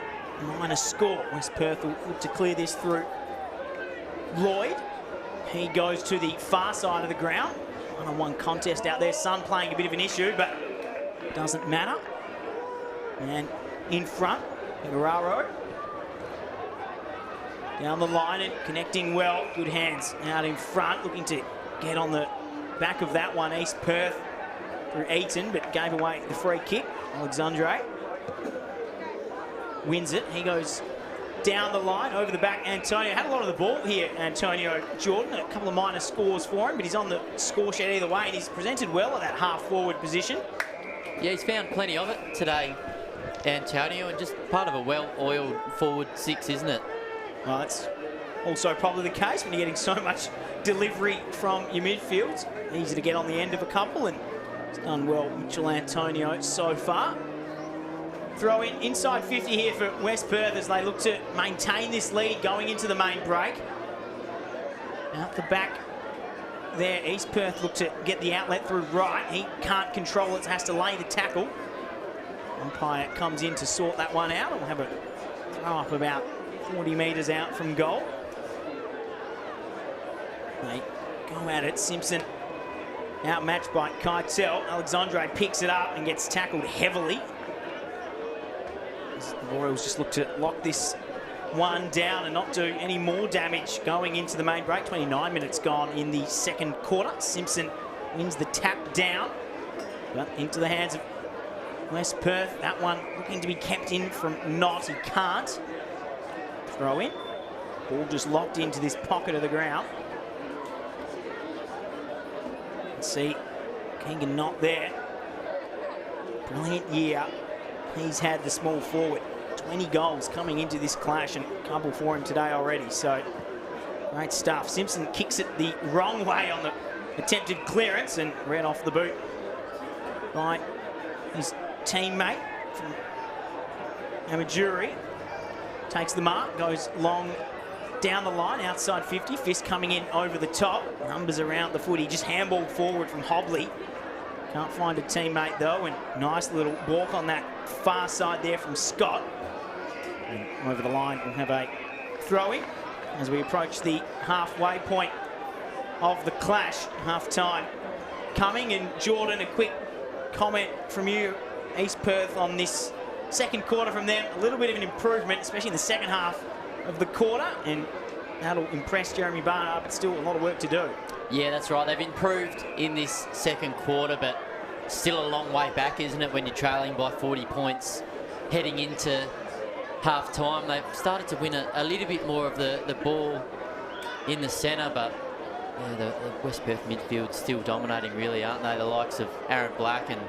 minus score. West Perth will look to clear this through Lloyd. He goes to the far side of the ground. One-on-one contest out there. Sun playing a bit of an issue, but doesn't matter. And in front, Guerrero. Down the line and connecting well. Good hands out in front, looking to get on the back of that one. East Perth through Eaton, but gave away the free kick. Alexandre wins it. He goes down the line, over the back. Antonio had a lot of the ball here, Antonio Jordan. A couple of minor scores for him, but he's on the score sheet either way, and he's presented well at that half-forward position. Yeah, he's found plenty of it today, Antonio, and just part of a well-oiled forward 6, isn't it? Well, that's also probably the case when you're getting so much delivery from your midfields. Easy to get on the end of a couple, and he's done well, Mitchell Antonio, so far. Throw in inside 50 here for West Perth as they look to maintain this lead going into the main break. Out the back there, East Perth look to get the outlet through right. He can't control it, has to lay the tackle. Umpire comes in to sort that one out. We'll have a throw up about 40 metres out from goal. They go at it. Simpson outmatched by Keitel. Alexandre picks it up and gets tackled heavily. The Royals just look to lock this one down and not do any more damage going into the main break. 29 minutes gone in the second quarter. Simpson wins the tap down, but into the hands of West Perth. That one looking to be kept in from Knott. He can't. Throw in. Ball just locked into this pocket of the ground. Let's see, Keegan Knott there. Brilliant year he's had, the small forward. 20 goals coming into this clash, and a couple for him today already, so great stuff. Simpson kicks it the wrong way on the attempted clearance and read off the boot by his teammate from Amajuri. Takes the mark, goes long down the line, outside 50. Fist coming in over the top. Numbers around the footy, just handballed forward from Hobley. Can't find a teammate though, and nice little walk on that far side there from Scott. And over the line, we'll have a throw-in as we approach the halfway point of the clash. Half-time coming, and Jordan, a quick comment from you. East Perth on this second quarter from them, a little bit of an improvement, especially in the second half of the quarter, and that'll impress Jeremy Barnard, but still a lot of work to do. Yeah, that's right. They've improved in this second quarter, but still a long way back, isn't it, when you're trailing by 40 points heading into half-time. They've started to win a little bit more of the ball in the centre, but yeah, the West Perth midfield still dominating, really, aren't they? The likes of Aaron Black and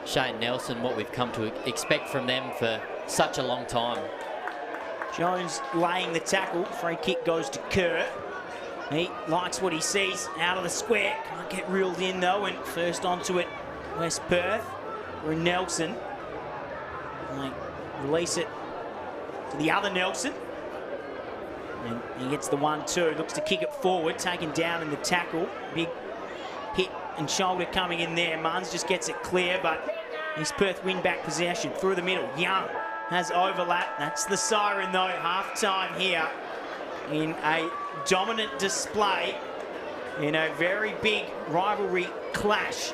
Shane Nelson, what we've come to expect from them for such a long time. Jones laying the tackle. Free kick goes to Kerr. He likes what he sees out of the square. Can't get reeled in though, and first onto it, West Perth. We're Nelson. They release it to the other Nelson. And he gets the 1-2. Looks to kick it forward, taken down in the tackle. Big hit and shoulder coming in there. Munns just gets it clear, but East Perth win back possession through the middle. Young has overlap. That's the siren though. Half time here in a dominant display in a very big rivalry clash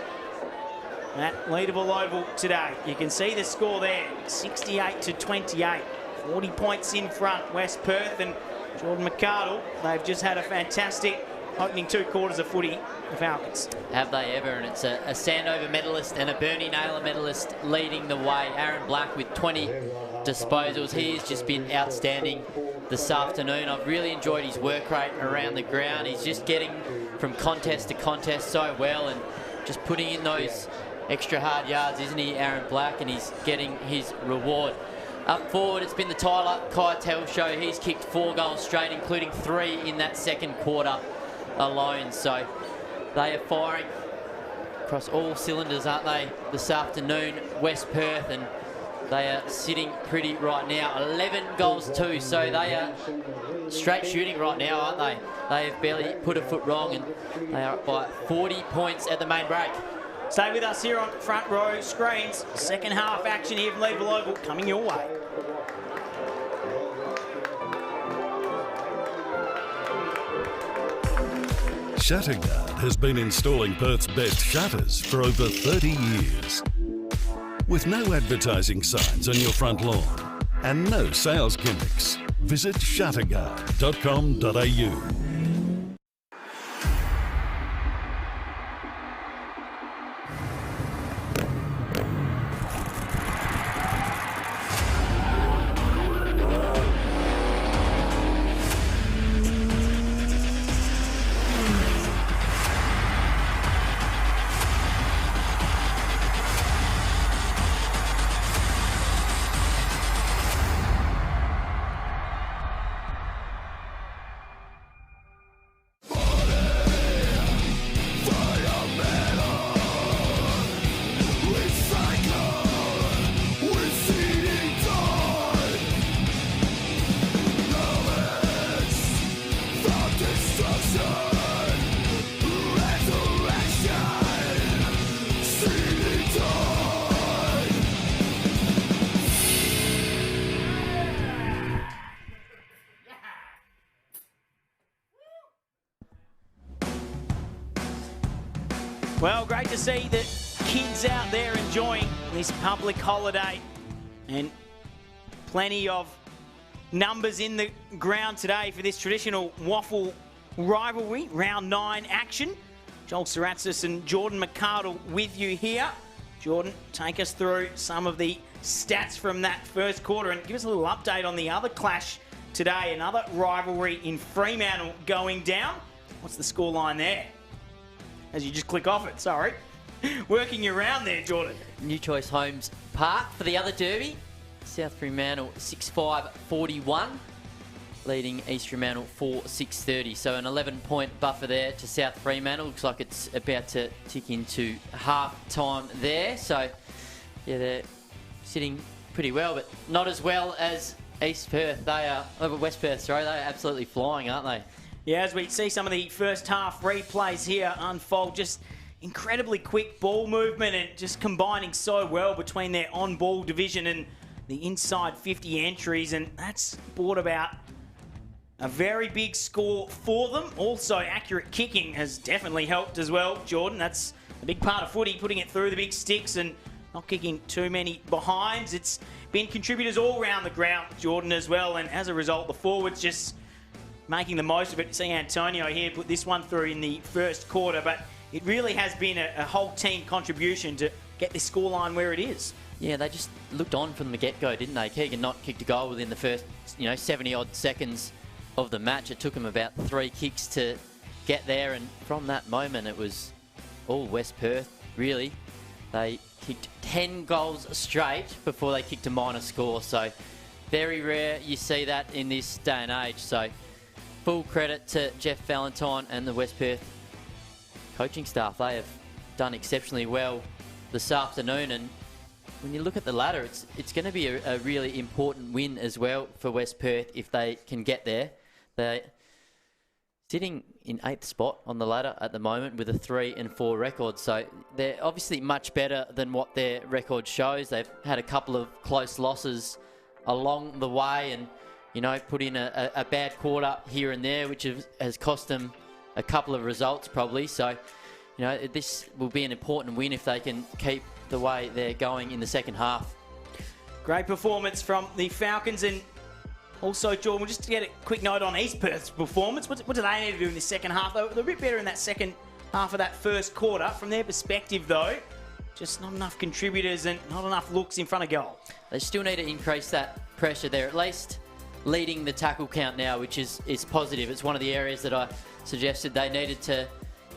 at Leederville Oval today. You can see the score there, 68-28. 40 points in front, West Perth and Jordan McArdle. They've just had a fantastic opening 2 quarters of footy, the Falcons. Have they ever? And it's a Sandover medalist and a Bernie Naylor medalist leading the way. Aaron Black with 20 disposals. He has just been outstanding this afternoon. I've really enjoyed his work rate around the ground. He's just getting from contest to contest so well and just putting in those extra hard yards, isn't he, Aaron Black? And he's getting his reward. Up forward, it's been the Tyler Keitel show. He's kicked 4 goals straight, including 3 in that second quarter alone. So they are firing across all cylinders, aren't they, this afternoon? West Perth, and they are sitting pretty right now. 11 goals too, so they are straight shooting right now, aren't they? They have barely put a foot wrong, and they are up by 40 points at the main break. Stay with us here on Front Row Screens. Second half action here from Leadville Oval coming your way. Shatterguard has been installing Perth's best shutters for over 30 years. With no advertising signs on your front lawn and no sales gimmicks, visit shatterguard.com.au. Well, great to see the kids out there enjoying this public holiday, and plenty of numbers in the ground today for this traditional WAFL rivalry, round 9 action. Joel Saratzis and Jordan McArdle with you here. Jordan, take us through some of the stats from that first quarter and give us a little update on the other clash today, another rivalry in Fremantle going down. What's the scoreline there? As you just click off it, sorry. Working you around there, Jordan. New Choice Homes Park for the other derby. South Fremantle 6-5-41, leading East Fremantle 4-6-30. So an 11-point buffer there to South Fremantle. Looks like it's about to tick into half time there. So, yeah, they're sitting pretty well, but not as well as East Perth. They are, over West Perth, sorry, they're absolutely flying, aren't they? Yeah, as we see some of the first half replays here unfold, just incredibly quick ball movement and just combining so well between their on-ball division and the inside 50 entries, and that's brought about a very big score for them. Also, accurate kicking has definitely helped as well, Jordan. That's a big part of footy, putting it through the big sticks and not kicking too many behinds. It's been contributors all around the ground, Jordan, as well, and as a result, the forwards just making the most of it. See Antonio here put this one through in the first quarter, but it really has been a whole team contribution to get this scoreline where it is. Yeah, they just looked on from the get-go, didn't they? Keegan Knott kicked a goal within the first, 70-odd seconds of the match. It took him about 3 kicks to get there, and from that moment, it was all West Perth, really. They kicked 10 goals straight before they kicked a minor score, so very rare you see that in this day and age. So full credit to Jeff Valentine and the West Perth coaching staff. They have done exceptionally well this afternoon, and when you look at the ladder, it's going to be a really important win as well for West Perth if they can get there. They're sitting in 8th spot on the ladder at the moment with a 3-4 record, so they're obviously much better than what their record shows. They've had a couple of close losses along the way, and put in a bad quarter here and there, which has cost them a couple of results probably. So, this will be an important win if they can keep the way they're going in the second half. Great performance from the Falcons, and Also, Jordan, just to get a quick note on East Perth's performance, what do they need to do in the second half? They're a bit better in that second half of that first quarter. From their perspective, though, just not enough contributors and not enough looks in front of goal. They still need to increase that pressure there, at least leading the tackle count now, which is positive. It's one of the areas that I suggested they needed to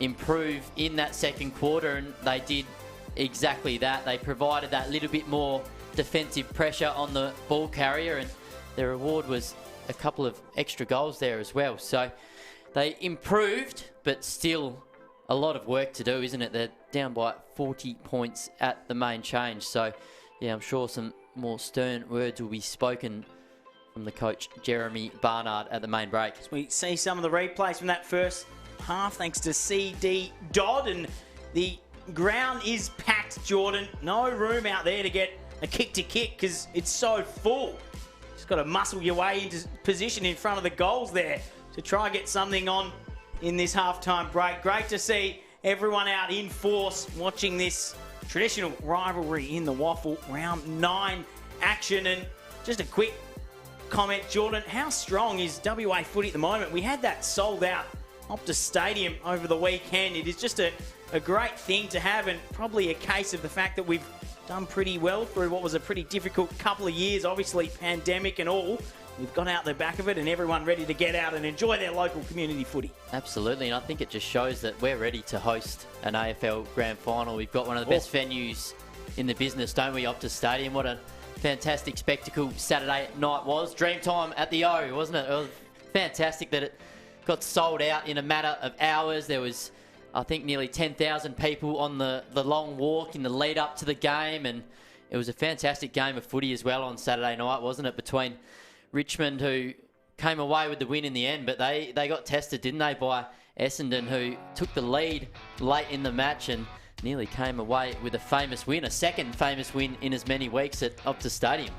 improve in that second quarter, and they did exactly that. They provided that little bit more defensive pressure on the ball carrier, and their reward was a couple of extra goals there as well. So they improved, but still a lot of work to do, isn't it? They're down by 40 points at the main change. So, yeah, I'm sure some more stern words will be spoken from the coach, Jeremy Barnard, at the main break. We see some of the replays from that first half, thanks to CD Dodd, and the ground is packed, Jordan. No room out there to get a kick to kick because it's so full. Just got to muscle your way into position in front of the goals there to try and get something on in this halftime break. Great to see everyone out in force watching this traditional rivalry in the WAFL round 9 action. And just a quick comment, Jordan, how strong is WA footy at the moment? We had that sold out OPTUS Stadium over the weekend. It is just a great thing to have, and probably a case of the fact that we've done pretty well through what was a pretty difficult couple of years, obviously pandemic and all. We've got out the back of it and everyone ready to get out and enjoy their local community footy. Absolutely, and I think it just shows that we're ready to host an AFL Grand Final. We've got one of the best venues in the business, don't we, OPTUS Stadium? What a fantastic spectacle Saturday night was. Dreamtime at the O, wasn't it? It was fantastic that it got sold out in a matter of hours. There was, I think, nearly 10,000 people on the long walk in the lead up to the game, and it was a fantastic game of footy as well on Saturday night, wasn't it, between Richmond, who came away with the win in the end, but they got tested, didn't they, by Essendon, who took the lead late in the match and nearly came away with a famous win, a second famous win in as many weeks at OPTUS Stadium.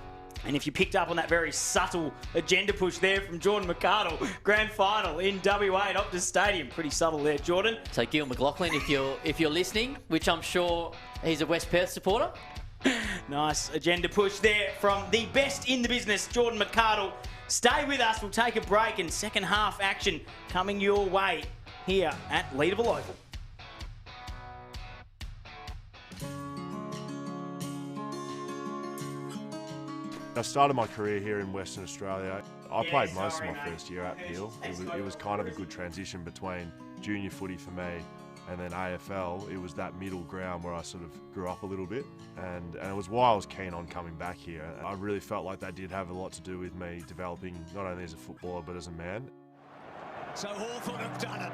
And if you picked up on that very subtle agenda push there from Jordan McArdle, grand final in WA at OPTUS Stadium. Pretty subtle there, Jordan. So Gil McLaughlin, if you're listening, which I'm sure he's a West Perth supporter. Nice agenda push there from the best in the business, Jordan McArdle. Stay with us. We'll take a break, and second half action coming your way here at Leadville Oval. I started my career here in Western Australia. I played most of my first year at Peel. It was kind of a good transition between junior footy for me and then AFL. It was that middle ground where I sort of grew up a little bit, and it was why I was keen on coming back here. I really felt like that did have a lot to do with me developing not only as a footballer but as a man. So Hawthorn have done it.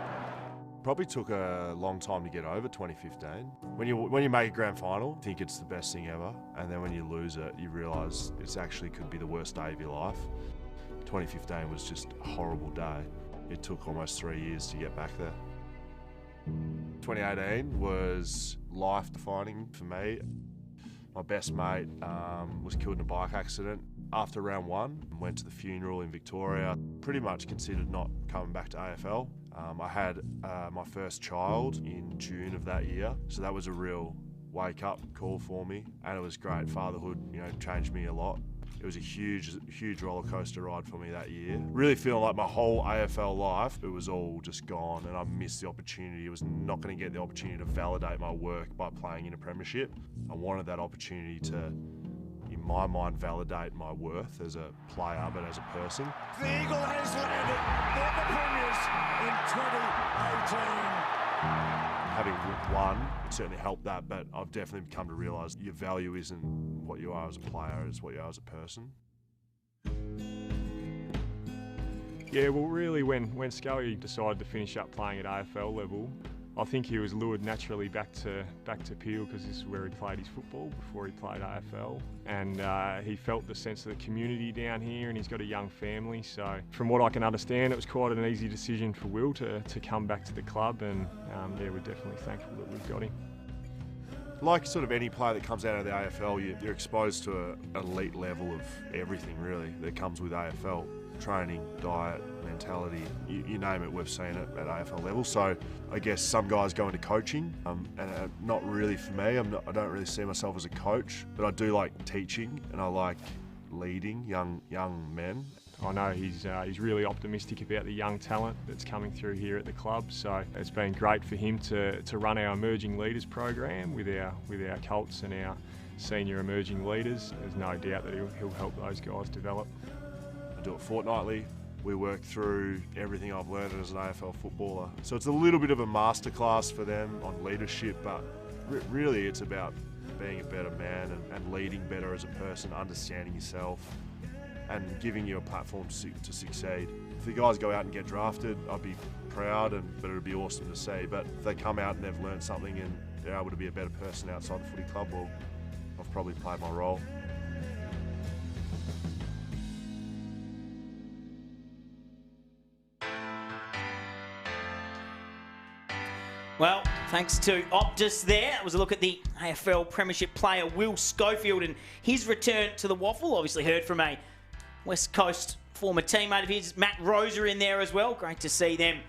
Probably took a long time to get over 2015. When you make a grand final, I think it's the best thing ever, and then when you lose it, you realise it actually could be the worst day of your life. 2015 was just a horrible day. It took almost 3 years to get back there. 2018 was life-defining for me. My best mate was killed in a bike accident. After round 1, went to the funeral in Victoria. Pretty much considered not coming back to AFL. I had my first child in June of that year, so that was a real wake-up call for me, and it was great. Fatherhood, changed me a lot. It was a huge roller coaster ride for me that year. Really feeling like my whole AFL life, it was all just gone, and I missed the opportunity. I was not going to get the opportunity to validate my work by playing in a premiership. I wanted that opportunity to, in my mind, validate my worth as a player, but as a person. The Eagle has landed. They're the premiers in 2018. Having won, it certainly helped that, but I've definitely come to realise your value isn't what you are as a player, it's what you are as a person. Yeah, well, really, when Scully decided to finish up playing at AFL level, I think he was lured naturally back to Peel, because this is where he played his football before he played AFL, and he felt the sense of the community down here, and he's got a young family, so from what I can understand, it was quite an easy decision for Will to come back to the club, and yeah, we're definitely thankful that we've got him. Like sort of any player that comes out of the AFL, you're exposed to an elite level of everything really that comes with AFL. Training, diet, mentality, you name it, we've seen it at AFL level. So I guess some guys go into coaching, and not really for me. I don't really see myself as a coach, but I do like teaching, and I like leading young men. I know he's really optimistic about the young talent that's coming through here at the club. So it's been great for him to run our emerging leaders program with our Colts and our senior emerging leaders. There's no doubt that he'll help those guys develop. I do it fortnightly. We work through everything I've learned as an AFL footballer. So it's a little bit of a masterclass for them on leadership, but really it's about being a better man and leading better as a person, understanding yourself and giving you a platform to succeed. If the guys go out and get drafted, I'd be proud, but it would be awesome to see. But if they come out and they've learned something and they're able to be a better person outside the footy club, well, I've probably played my role. Well, thanks to Optus there. That was a look at the AFL Premiership player Will Schofield and his return to the Waffle. Obviously heard from a West Coast former teammate of his, Matt Rosa, in there as well. Great to see them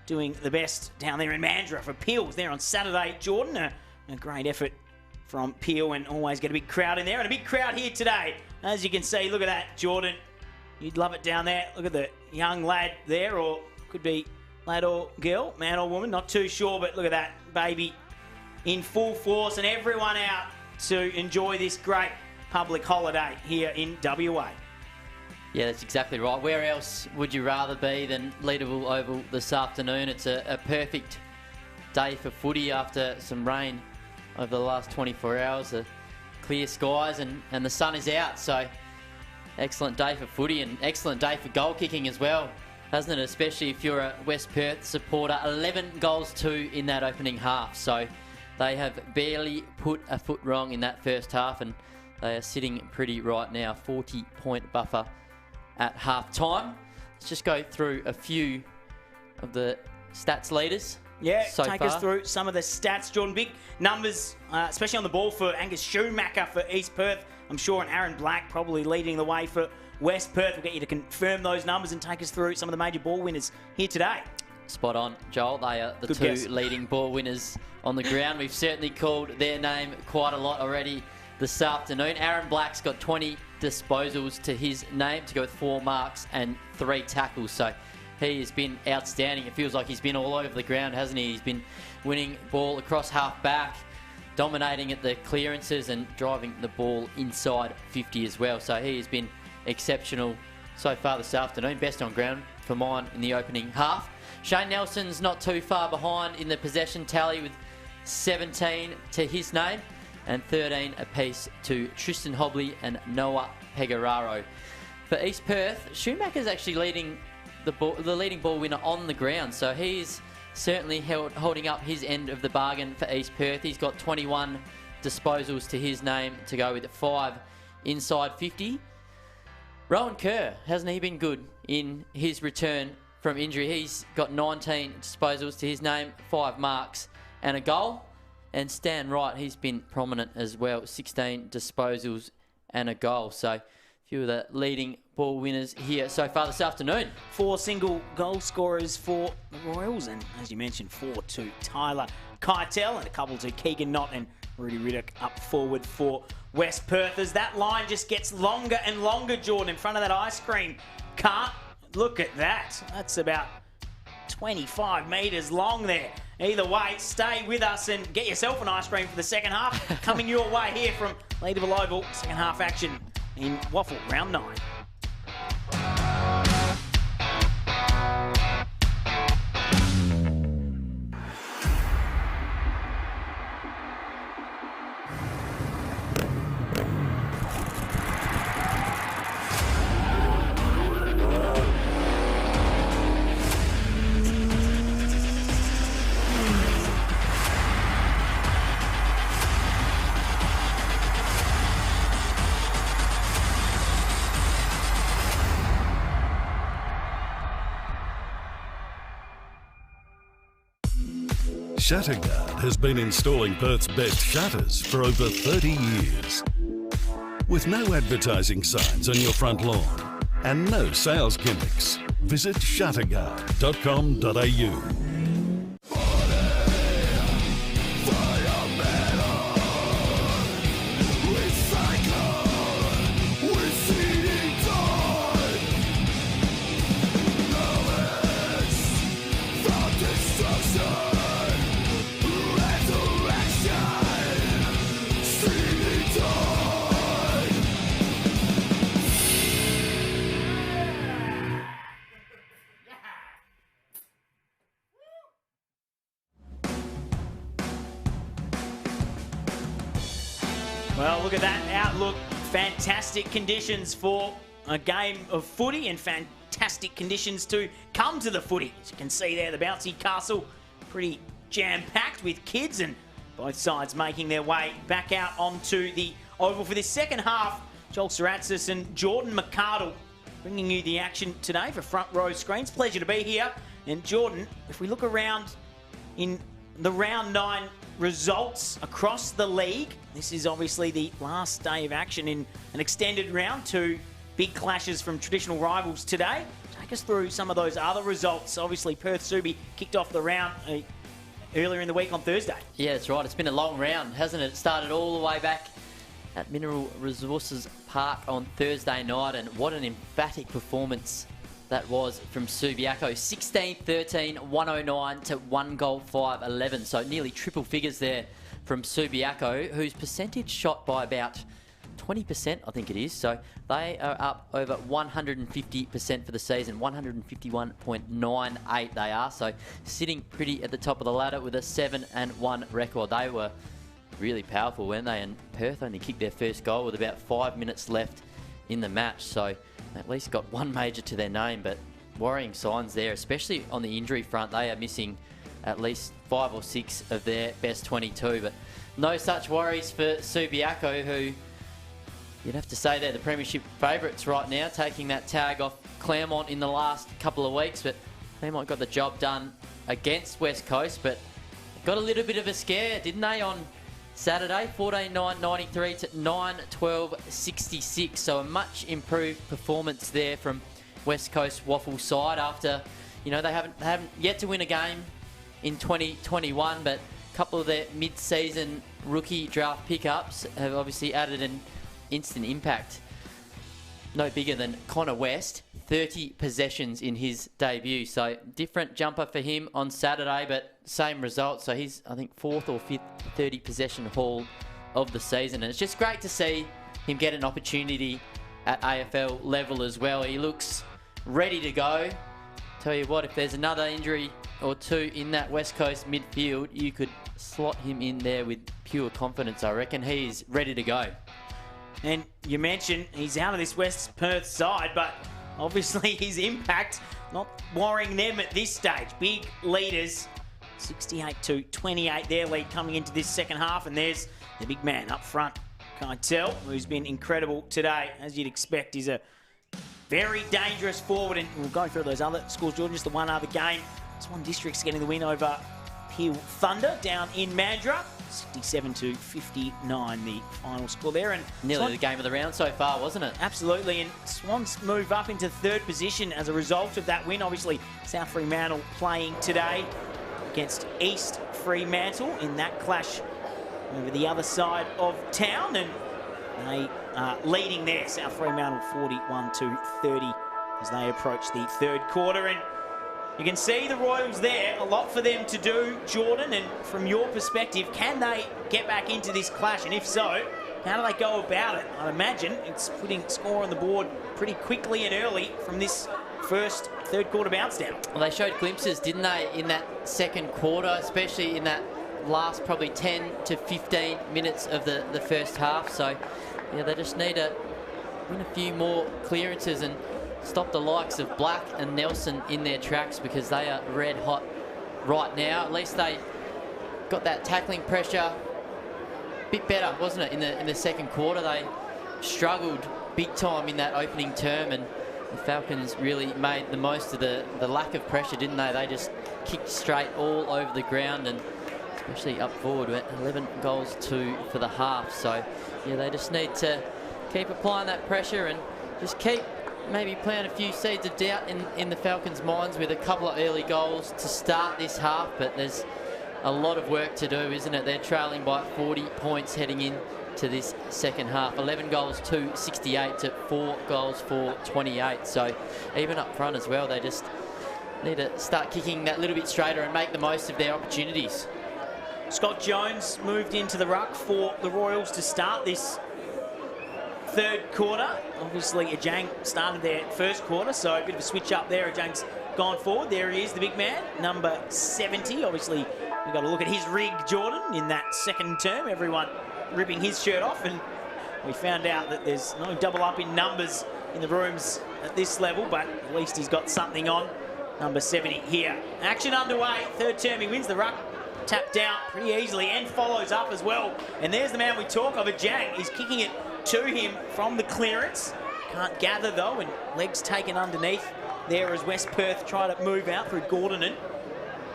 doing the best down there in Mandurah for Peel's there on Saturday, Jordan. A great effort from Peel, and always get a big crowd in there. And a big crowd here today. As you can see, look at that, Jordan. You'd love it down there. Look at the young lad there, or could be lad or girl, man or woman, not too sure, but look at that baby in full force, and everyone out to enjoy this great public holiday here in WA. Yeah, that's exactly right. Where else would you rather be than Leederville Oval this afternoon? It's a perfect day for footy after some rain over the last 24 hours. The clear skies and the sun is out, so excellent day for footy and excellent day for goal kicking as well, hasn't it? Especially if you're a West Perth supporter. 11 goals to in that opening half, so they have barely put a foot wrong in that first half, and they are sitting pretty right now. 40-point buffer at half time. Let's just go through a few of the stats leaders. Yeah, so take far. us through some of the stats, Jordan. Big numbers, especially on the ball for Angus Schumacher for East Perth, I'm sure, and Aaron Black probably leading the way for West Perth. We'll get you to confirm those numbers and take us through some of the major ball winners here today. Spot on, Joel. They are the Good two guess. leading ball winners on the ground. We've certainly called their name quite a lot already this afternoon. Aaron Black's got 20 disposals to his name to go with 4 marks and 3 tackles. So he has been outstanding. It feels like he's been all over the ground, hasn't he? He's been winning ball across half back, dominating at the clearances and driving the ball inside 50 as well. So he has been exceptional so far this afternoon. Best on ground for mine in the opening half. Shane Nelson's not too far behind in the possession tally with 17 to his name and 13 apiece to Tristan Hobley and Noah Pegararo. For East Perth, Schumacher's actually leading the leading ball winner on the ground, so he's certainly holding up his end of the bargain for East Perth. He's got 21 disposals to his name to go with 5 inside 50. Rowan Kerr, hasn't he been good in his return from injury? He's got 19 disposals to his name, 5 marks and a goal. And Stan Wright, he's been prominent as well, 16 disposals and a goal. So a few of the leading ball winners here so far this afternoon. 4 single goal scorers for the Royals, and as you mentioned, 4 to Tyler Keitel and a couple to Keegan Knott and Rudy Riddick up forward for West Perth. As that line just gets longer and longer, Jordan, in front of that ice cream cart. Look at that. That's about 25 metres long there. Either way, stay with us and get yourself an ice cream for the second half. Coming your way here from Leederville Oval, second half action in Waffle Round 9. Shatterguard has been installing Perth's best shutters for over 30 years. With no advertising signs on your front lawn and no sales gimmicks, visit shatterguard.com.au. Well, look at that outlook. Fantastic conditions for a game of footy and fantastic conditions to come to the footy. As you can see there, the bouncy castle pretty jam-packed with kids, and both sides making their way back out onto the oval for this second half. Joel Saratzis and Jordan McArdle bringing you the action today for Front Row Screens. Pleasure to be here. And Jordan, if we look around in the round 9 results across the league, this is obviously the last day of action in an extended round. 2 big clashes from traditional rivals today. Take us through some of those other results. Obviously, Perth Subi kicked off the round earlier in the week on Thursday. Yeah, that's right. It's been a long round, hasn't it? It started all the way back at Mineral Resources Park on Thursday night, and what an emphatic performance that was from Subiaco. 16-13, 109 to 1 goal 5-11. So nearly triple figures there from Subiaco, whose percentage shot by about 20%, I think it is. So they are up over 150% for the season, 151.98 they are. So sitting pretty at the top of the ladder with a 7-1 record. They were really powerful, weren't they? And Perth only kicked their first goal with about 5 minutes left in the match. So at least got one major to their name, but worrying signs there, especially on the injury front. They are missing at least 5 or 6 of their best 22, but no such worries for Subiaco, who you'd have to say they're the premiership favourites right now, taking that tag off Claremont in the last couple of weeks. But Claremont got the job done against West Coast, but got a little bit of a scare, didn't they, on Saturday? 14-9-93 to 9-12-66. So a much improved performance there from West Coast WAFL side after, you know, they haven't yet to win a game in 2021, but a couple of their mid-season rookie draft pickups have obviously added an instant impact. No bigger than Connor West, 30 possessions in his debut. So different jumper for him on Saturday, but same result. So he's, I think, 4th or 5th 30 possession haul of the season. And it's just great to see him get an opportunity at AFL level as well. He looks ready to go. Tell you what, if there's another injury or 2 in that West Coast midfield, you could slot him in there with pure confidence, I reckon. He's ready to go. And you mentioned he's out of this West Perth side, but obviously his impact not worrying them at this stage. Big leaders, 68-28, their lead coming into this second half. And there's the big man up front, Keitel, who's been incredible today. As you'd expect, he's a very dangerous forward. And we'll go through those other scores, Jordan. Just the one other game. Swan District's getting the win over Peel Thunder down in Mandurah. 67-59 the final score there. And nearly Swan, the game of the round so far, wasn't it? Absolutely. And Swans move up into 3rd position as a result of that win. Obviously, South Fremantle playing today against East Fremantle in that clash over the other side of town. And they are leading there, South Fremantle 41-30 as they approach the 3rd quarter. And you can see the Royals there, a lot for them to do, Jordan. And from your perspective, can they get back into this clash? And if so, how do they go about it? I imagine it's putting score on the board pretty quickly and early from this first 3rd quarter bounce down. Well, they showed glimpses, didn't they, in that 2nd quarter, especially in that last probably 10 to 15 minutes of the first half. So, yeah, they just need to win a few more clearances and stop the likes of Black and Nelson in their tracks, because they are red hot right now. At least they got that tackling pressure a bit better, wasn't it, in the 2nd quarter. They struggled big time in that opening term, and the Falcons really made the most of the lack of pressure, didn't they? They just kicked straight all over the ground, and especially up forward, went 11 goals 2 for the half. So, yeah, they just need to keep applying that pressure and just keep maybe plant a few seeds of doubt in the Falcons' minds with a couple of early goals to start this half. But there's a lot of work to do, isn't it? They're trailing by 40 points heading in to this second half. 11 goals 2-68 to 4 goals 4-28. So even up front as well, they just need to start kicking that little bit straighter and make the most of their opportunities. Scott Jones moved into the ruck for the Royals to start this 3rd quarter. Obviously, Ajang started their 1st quarter, so a bit of a switch up there. Ajang's gone forward. There he is, the big man, number 70. Obviously, we've got to look at his rig, Jordan, in that 2nd term. Everyone ripping his shirt off, and we found out that there's no double up in numbers in the rooms at this level, but at least he's got something on. Number 70 here. Action underway. Third term, he wins the ruck. Tapped down pretty easily and follows up as well. And there's the man we talk of, Jang. He's kicking it to him from the clearance. Can't gather though, and legs taken underneath there as West Perth try to move out through Gordon and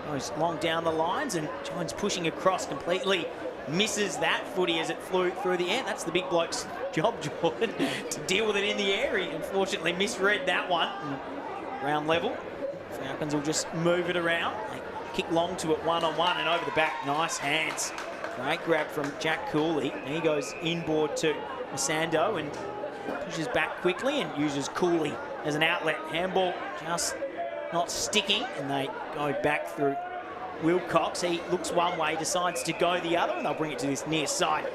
goes long down the lines, and Jones pushing across completely. Misses that footy as it flew through the air. That's the big bloke's job, Jordan, to deal with it in the air. He unfortunately misread that one. Ground level. Falcons will just move it around. They kick long to it one-on-one and over the back. Nice hands. Great grab from Jack Cooley. And he goes inboard to Masando and pushes back quickly and uses Cooley as an outlet. Handball just not sticking, and they go back through Wilcox. He looks one way, decides to go the other, and they'll bring it to this near side.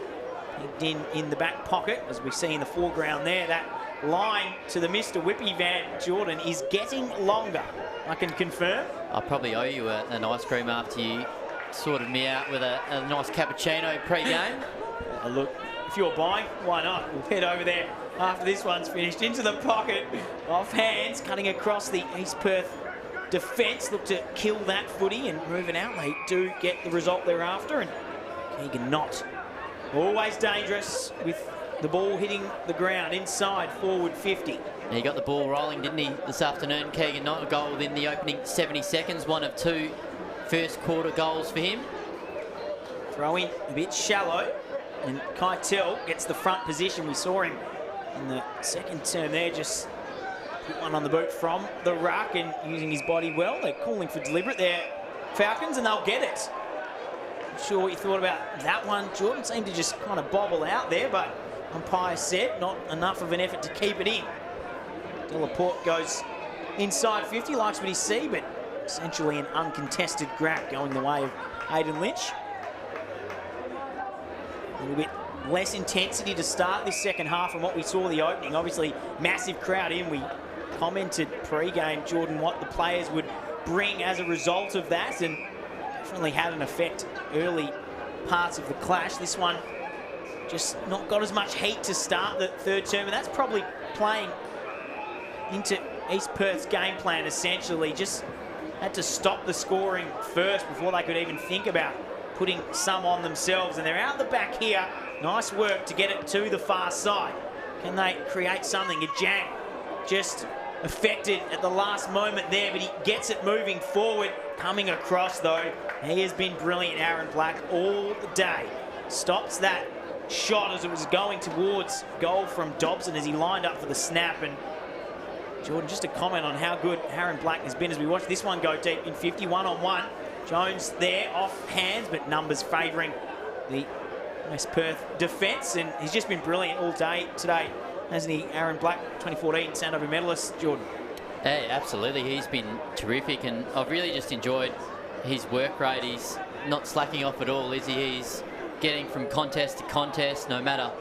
Picked in the back pocket, as we see in the foreground there. That line to the Mr. Whippy Van Jordan is getting longer, I can confirm. I'll probably owe you an ice cream after you sorted me out with a nice cappuccino pre-game. Look, if you're buying, why not? We'll head over there after this one's finished. Into the pocket, off hands, cutting across the East Perth defence. Look to kill that footy and move it out. They do get the result they're after, and Keegan Knott, always dangerous with the ball hitting the ground inside forward 50. He got the ball rolling, didn't he, this afternoon? Keegan Knott, a goal within the opening 70 seconds. One of 2 first quarter goals for him. Throw in a bit shallow, and Keitel gets the front position. We saw him in the second term there, just put one on the boot from the ruck and using his body well. They're calling for deliberate there, Falcons, and they'll get it. Not sure what you thought about that one, Jordan. Seemed to just kind of bobble out there, but umpire said not enough of an effort to keep it in. Delaporte goes inside 50, likes what he sees, but essentially an uncontested grab going the way of Hayden Lynch. A little bit less intensity to start this second half from what we saw the opening. Obviously, massive crowd in. We commented pre-game, Jordan, what the players would bring as a result of that, and definitely had an effect early parts of the clash. This one just not got as much heat to start the third term, and that's probably playing into East Perth's game plan, essentially. Just had to stop the scoring first before they could even think about putting some on themselves, and they're out the back here. Nice work to get it to the far side. Can they create something? A Jang just affected at the last moment there, but he gets it moving forward. Coming across though, he has been brilliant, Aaron Black, all day. Stops that shot as it was going towards goal from Dobson as he lined up for the snap. And Jordan, just a comment on how good Aaron Black has been as we watch this one go deep in 51-on-1. Jones there off hands, but numbers favouring the West Perth defence, and he's just been brilliant all day today, hasn't he, Aaron Black, 2014 Sandover medalist, Jordan? Hey, absolutely, he's been terrific, and I've really just enjoyed his work rate. He's not slacking off at all, is he? He's getting from contest to contest, no matter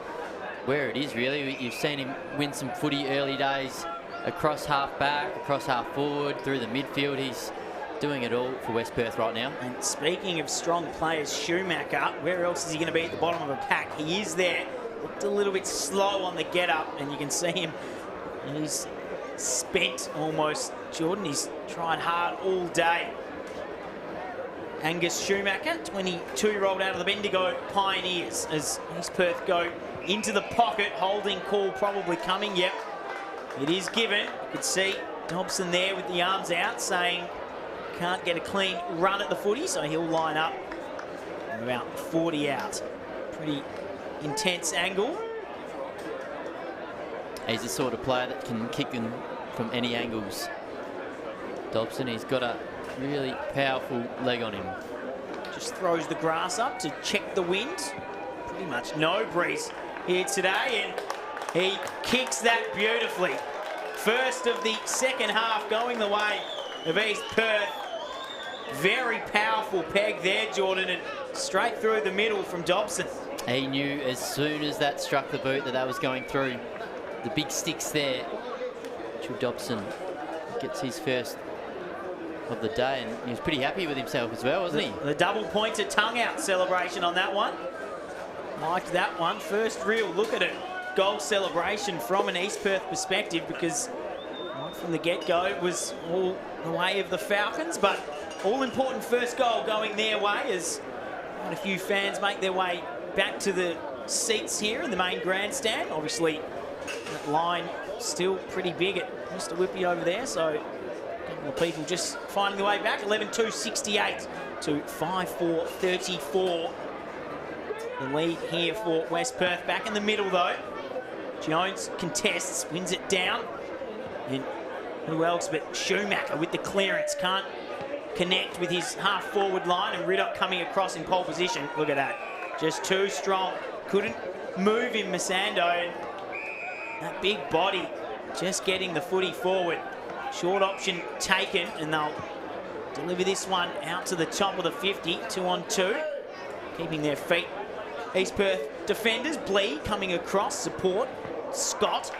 where it is, really. You've seen him win some footy early days across half back, across half forward, through the midfield. He's doing it all for West Perth right now. And speaking of strong players, Schumacher, where else is he going to be at the bottom of a pack? He is there. Looked a little bit slow on the get-up, and you can see him. He's spent almost. Jordan, he's tried hard all day. Angus Schumacher, 22-year-old out of the Bendigo Pioneers, as East Perth go into the pocket. Holding call probably coming. Yep, it is given. You could see Dobson there with the arms out saying can't get a clean run at the footy, so he'll line up about 40 out. Pretty intense angle. He's the sort of player that can kick them from any angles. Dobson, he's got a really powerful leg on him. Just throws the grass up to check the wind. Pretty much no breeze here today, and he kicks that beautifully. First of the second half going the way of East Perth. Very powerful peg there, Jordan, and straight through the middle from Dobson. He knew as soon as that struck the boot that was going through. The big sticks there. Mitchell Dobson gets his first of the day, and he was pretty happy with himself as well, wasn't he? The double-pointed tongue-out celebration on that one. Liked that one. First real look at it. Goal celebration from an East Perth perspective, because right from the get-go it was all the way of the Falcons, but all important first goal going their way as quite a few fans make their way back to the seats here in the main grandstand. Obviously, that line still pretty big at Mr. Whippy over there, so a couple of people just finding their way back. 11-2-68 to 5-4-34. The lead here for West Perth. Back in the middle, though. Jones contests, wins it down. And who else but Schumacher with the clearance. Can't connect with his half-forward line, and Riddock coming across in pole position. Look at that. Just too strong. Couldn't move him, Masando. And that big body just getting the footy forward. Short option taken, and they'll deliver this one out to the top of the 50. 2-on-2. Keeping their feet. East Perth defenders. Blee coming across. Support. Scott.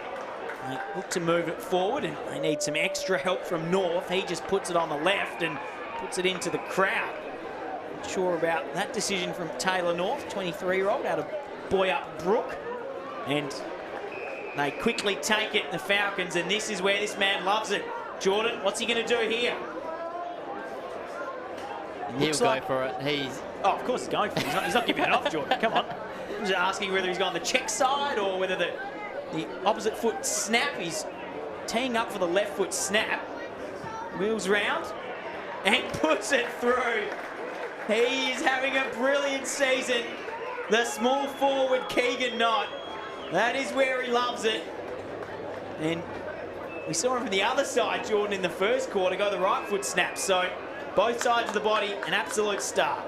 They look to move it forward, and they need some extra help from North. He just puts it on the left and puts it into the crowd. Not sure about that decision from Taylor North, 23-year-old out of Boyup Brook. And they quickly take it, the Falcons, and this is where this man loves it. Jordan, what's he going to do here? He'll go for it. Oh, of course he's going for it. He's not giving it off, Jordan. Come on. I'm just asking whether he's going the check side or whether the opposite foot snap. He's teeing up for the left foot snap. Wheels round and puts it through. He is having a brilliant season. The small forward Keegan Knott. That is where he loves it. And we saw him from the other side, Jordan, in the first quarter, go the right foot snap. So both sides of the body, an absolute star.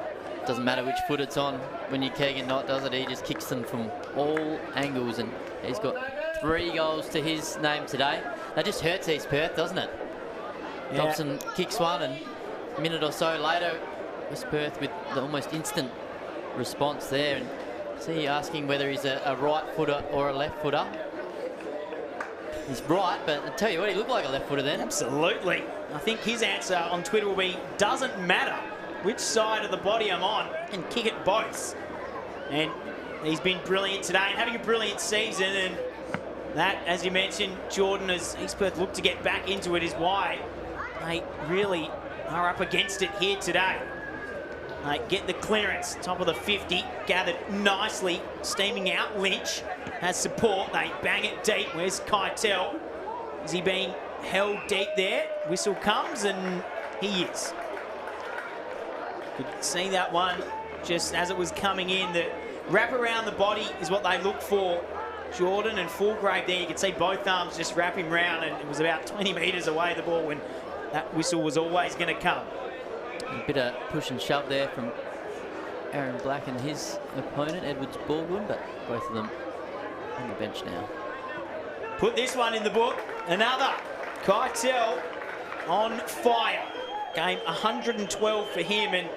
Doesn't matter which foot it's on. When you Keegan Knott does it, he just kicks them from all angles, and he's got 3 goals to his name today. That just hurts East Perth, doesn't it? Yeah. Dobson kicks one, and a minute or so later, West Perth with the almost instant response there. And see, asking whether he's a right footer or a left footer. He's right, but I tell you what, he looked like a left footer then. Absolutely. I think his answer on Twitter will be, doesn't matter which side of the body I'm on, I can kick it both. And he's been brilliant today and having a brilliant season, and that, as you mentioned, Jordan, as East Perth look to get back into it, is why they really are up against it here today. They get the clearance, top of the 50, gathered nicely, steaming out. Lynch has support, they bang it deep. Where's Keitel? Is he being held deep there? Whistle comes, and he is. Could see that one just as it was coming in. The wrap around the body is what they look for. Jordan and Fulgrave there, you could see both arms just wrap him round, and it was about 20 metres away the ball when that whistle was always going to come. A bit of push and shove there from Aaron Black and his opponent, Edwards Baldwin, but both of them on the bench now. Put this one in the book. Another. Keitel on fire. Game 112 for him, and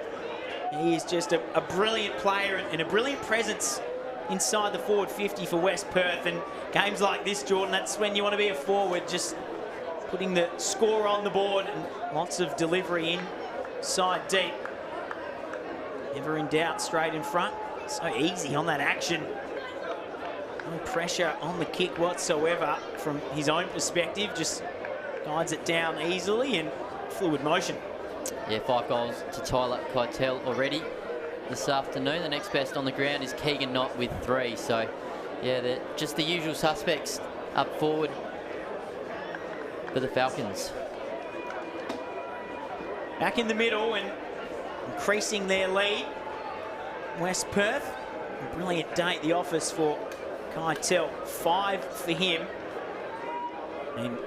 he is just a brilliant player and a brilliant presence inside the forward 50 for West Perth. And games like this, Jordan, that's when you want to be a forward, just putting the score on the board and lots of delivery inside deep. Never in doubt, straight in front. So easy on that action. No pressure on the kick whatsoever from his own perspective. Just guides it down easily and fluid motion. Yeah, 5 goals to Tyler Keitel already this afternoon. The next best on the ground is Keegan Knott with 3. So, yeah, they're just the usual suspects up forward for the Falcons. Back in the middle and increasing their lead. West Perth, a brilliant day at the office for Keitel. 5 for him. And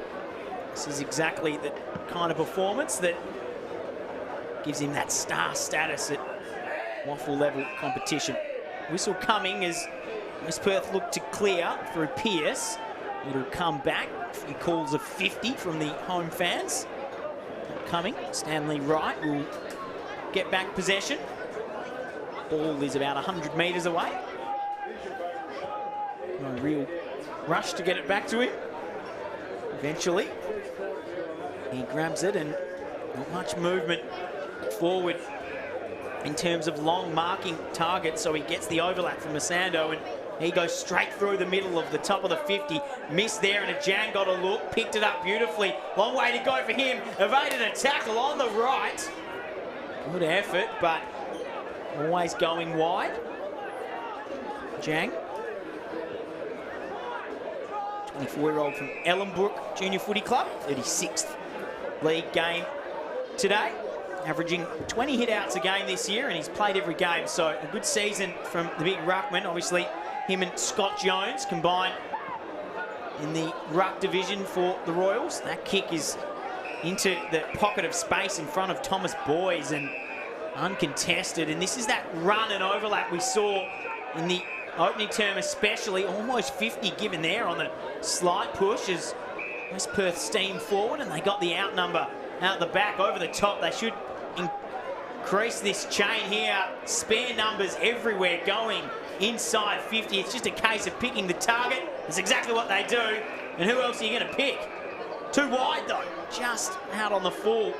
this is exactly the kind of performance that gives him that star status at WAFL level competition. Whistle coming as West Perth look to clear through Pearce. It'll come back. He calls a 50 from the home fans. Not coming. Stanley Wright will get back possession. Ball is about 100 metres away. No real rush to get it back to him. Eventually, he grabs it and not much movement forward in terms of long marking targets, so he gets the overlap from Masando, and he goes straight through the middle of the top of the 50. Missed there, and Ajang got a look, picked it up beautifully. Long way to go for him. Evaded a tackle on the right. Good effort, but always going wide. Ajang, 24-year-old from Ellenbrook Junior Footy Club, 36th league game today, averaging 20 hit-outs a game this year, and he's played every game, so a good season from the big ruckman. Obviously, him and Scott Jones combined in the ruck division for the Royals. That kick is into the pocket of space in front of Thomas Boys and uncontested, and this is that run and overlap we saw in the opening term especially. Almost 50 given there on the slight push as West Perth steamed forward, and they got the outnumber out the back over the top. They should increase this chain here. Spare numbers everywhere going inside 50. It's just a case of picking the target. That's exactly what they do. And who else are you going to pick? Too wide though, just out on the full.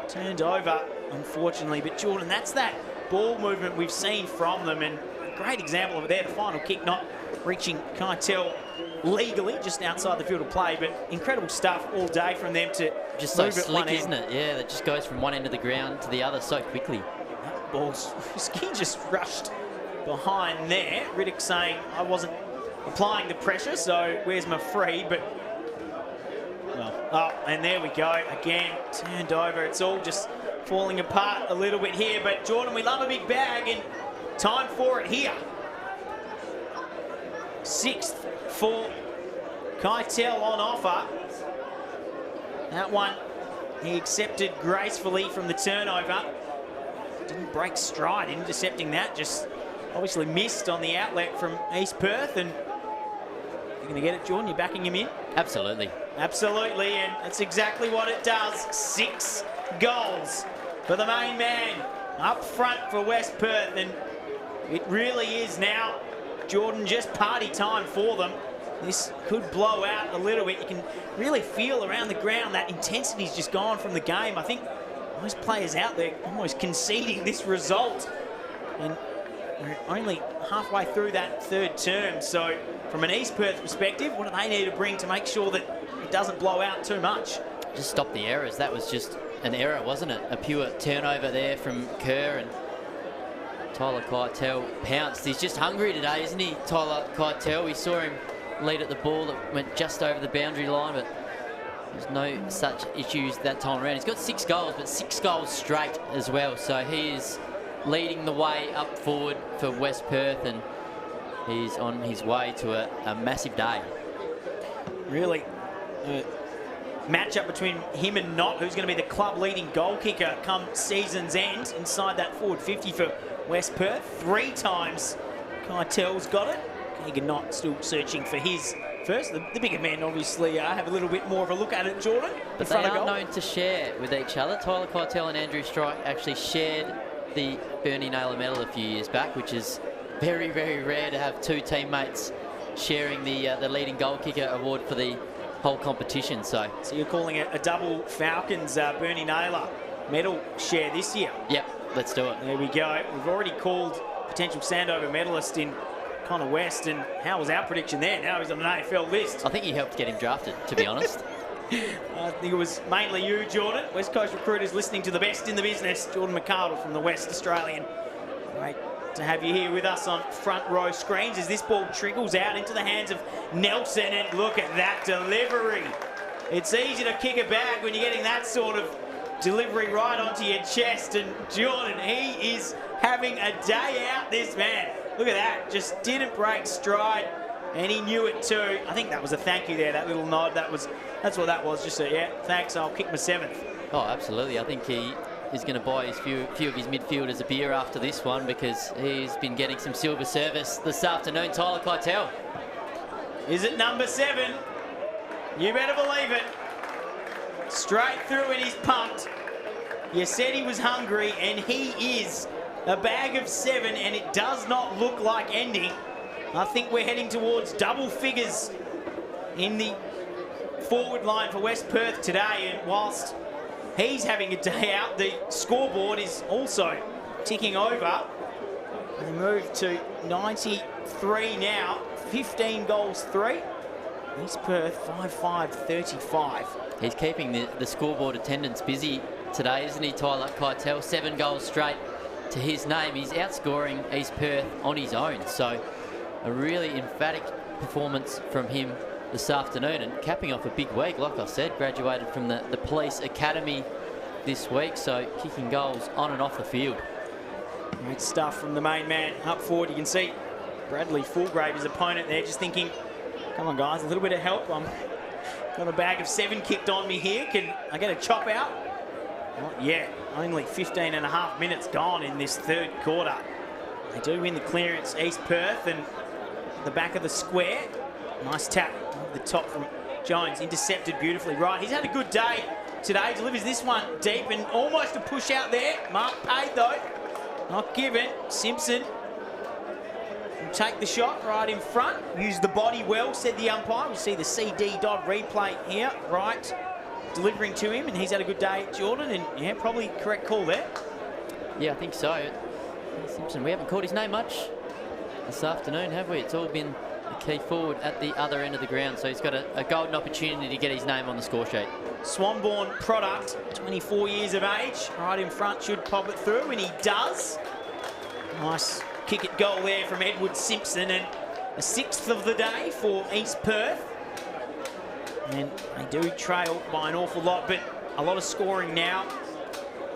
Turned over, unfortunately. But Jordan, that's that ball movement we've seen from them, and a great example of it there. The final kick not reaching Keitel legally, just outside the field of play, but incredible stuff all day from them to just so move it one slick, isn't end. it? Yeah, that just goes from one end of the ground to the other so quickly. That ball's, Ski just rushed behind there. Riddick saying, I wasn't applying the pressure, so where's my free? But, well, oh, and there we go. Again, turned over. It's all just falling apart a little bit here. But, Jordan, we love a big bag, and time for it here. 6th for Keitel on offer. That one he accepted gracefully from the turnover. Didn't break stride intercepting that, just obviously missed on the outlet from East Perth. And you're going to get it, Jordan? You're backing him in? Absolutely. Absolutely, and that's exactly what it does. 6 goals for the main man up front for West Perth, and it really is now, Jordan, just party time for them. This could blow out a little bit. You can really feel around the ground that intensity's just gone from the game. I think most players out there almost conceding this result, and we're only halfway through that third term. So from an East Perth perspective, what do they need to bring to make sure that it doesn't blow out too much? Just stop the errors. That was just an error, wasn't it? A pure turnover there from Kerr, and Tyler Keitel pounced. He's just hungry today, isn't he, Tyler Keitel? We saw him lead at the ball that went just over the boundary line, but there's no such issues that time around. He's got 6 goals, but 6 goals straight as well. So he is leading the way up forward for West Perth, and he's on his way to a massive day. Really, matchup between him and Knott, who's going to be the club leading goal kicker come season's end inside that forward 50 for West Perth. 3 times Keitel's got it. Keegan Knott still searching for his first. The bigger men obviously have a little bit more of a look at it, Jordan. But they are known to share with each other. Tyler Keitel and Andrew Strike actually shared the Bernie Naylor medal a few years back, which is very, very rare to have 2 teammates sharing the leading goal kicker award for the whole competition. So you're calling it a double Falcons Bernie Naylor medal share this year? Yep, let's do it. There we go. We've already called potential Sandover medalist in Connor West, and how was our prediction there? Now he's on an AFL list. I think you helped get him drafted, to be honest. I think it was mainly you, Jordan. West Coast Recruiters listening to the best in the business. Jordan McArdle from the West Australian. Great to have you here with us on front row screens as this ball trickles out into the hands of Nelson, and look at that delivery. It's easy to kick a bag when you're getting that sort of delivery right onto your chest, and Jordan, he is having a day out, this man. Look at that, just didn't break stride, and he knew it too. I think that was a thank you there, that little nod. That's what that was, just a, yeah, thanks, I'll kick my 7th. Oh, absolutely. I think he is going to buy his few of his midfielders a beer after this one, because he's been getting some silver service this afternoon. Tyler Keitel. Is it number 7? You better believe it. Straight through and he's pumped. You said he was hungry, and he is. A bag of 7, and it does not look like ending. I think we're heading towards double figures in the forward line for West Perth today, and whilst he's having a day out, the scoreboard is also ticking over. They move to 93 now. 15 goals, 3. East Perth, 5-5-35. He's keeping the scoreboard attendance busy today, isn't he, Tyler Keitel? 7 goals straight to his name. He's outscoring East Perth on his own. So a really emphatic performance from him this afternoon, and capping off a big week. Like I said, graduated from the Police Academy this week, so kicking goals on and off the field. Great stuff from the main man. Up forward, you can see Bradley Fulgrave, his opponent there, just thinking, come on guys, a little bit of help. I'm got a bag of 7 kicked on me here. Can I get a chop out? Not yet. Only 15 and a half minutes gone in this third quarter. They do win the clearance, East Perth, and the back of the square. Nice tap over the top from Jones, intercepted beautifully right. He's had a good day today, delivers this one deep and almost a push out there. Mark paid though, not given. Simpson will take the shot right in front. Used the body well, said the umpire. We see the CD dot replay here, right, delivering to him, and he's had a good day, Jordan, and yeah, probably correct call there. Yeah, I think so. Simpson, we haven't called his name much this afternoon, have we? It's all been the key forward at the other end of the ground, so he's got a golden opportunity to get his name on the score sheet. Swanbourne product, 24 years of age, right in front, should pop it through, and he does. Nice kick at goal there from Edward Simpson, and a 6th of the day for East Perth. And they do trail by an awful lot, but a lot of scoring now.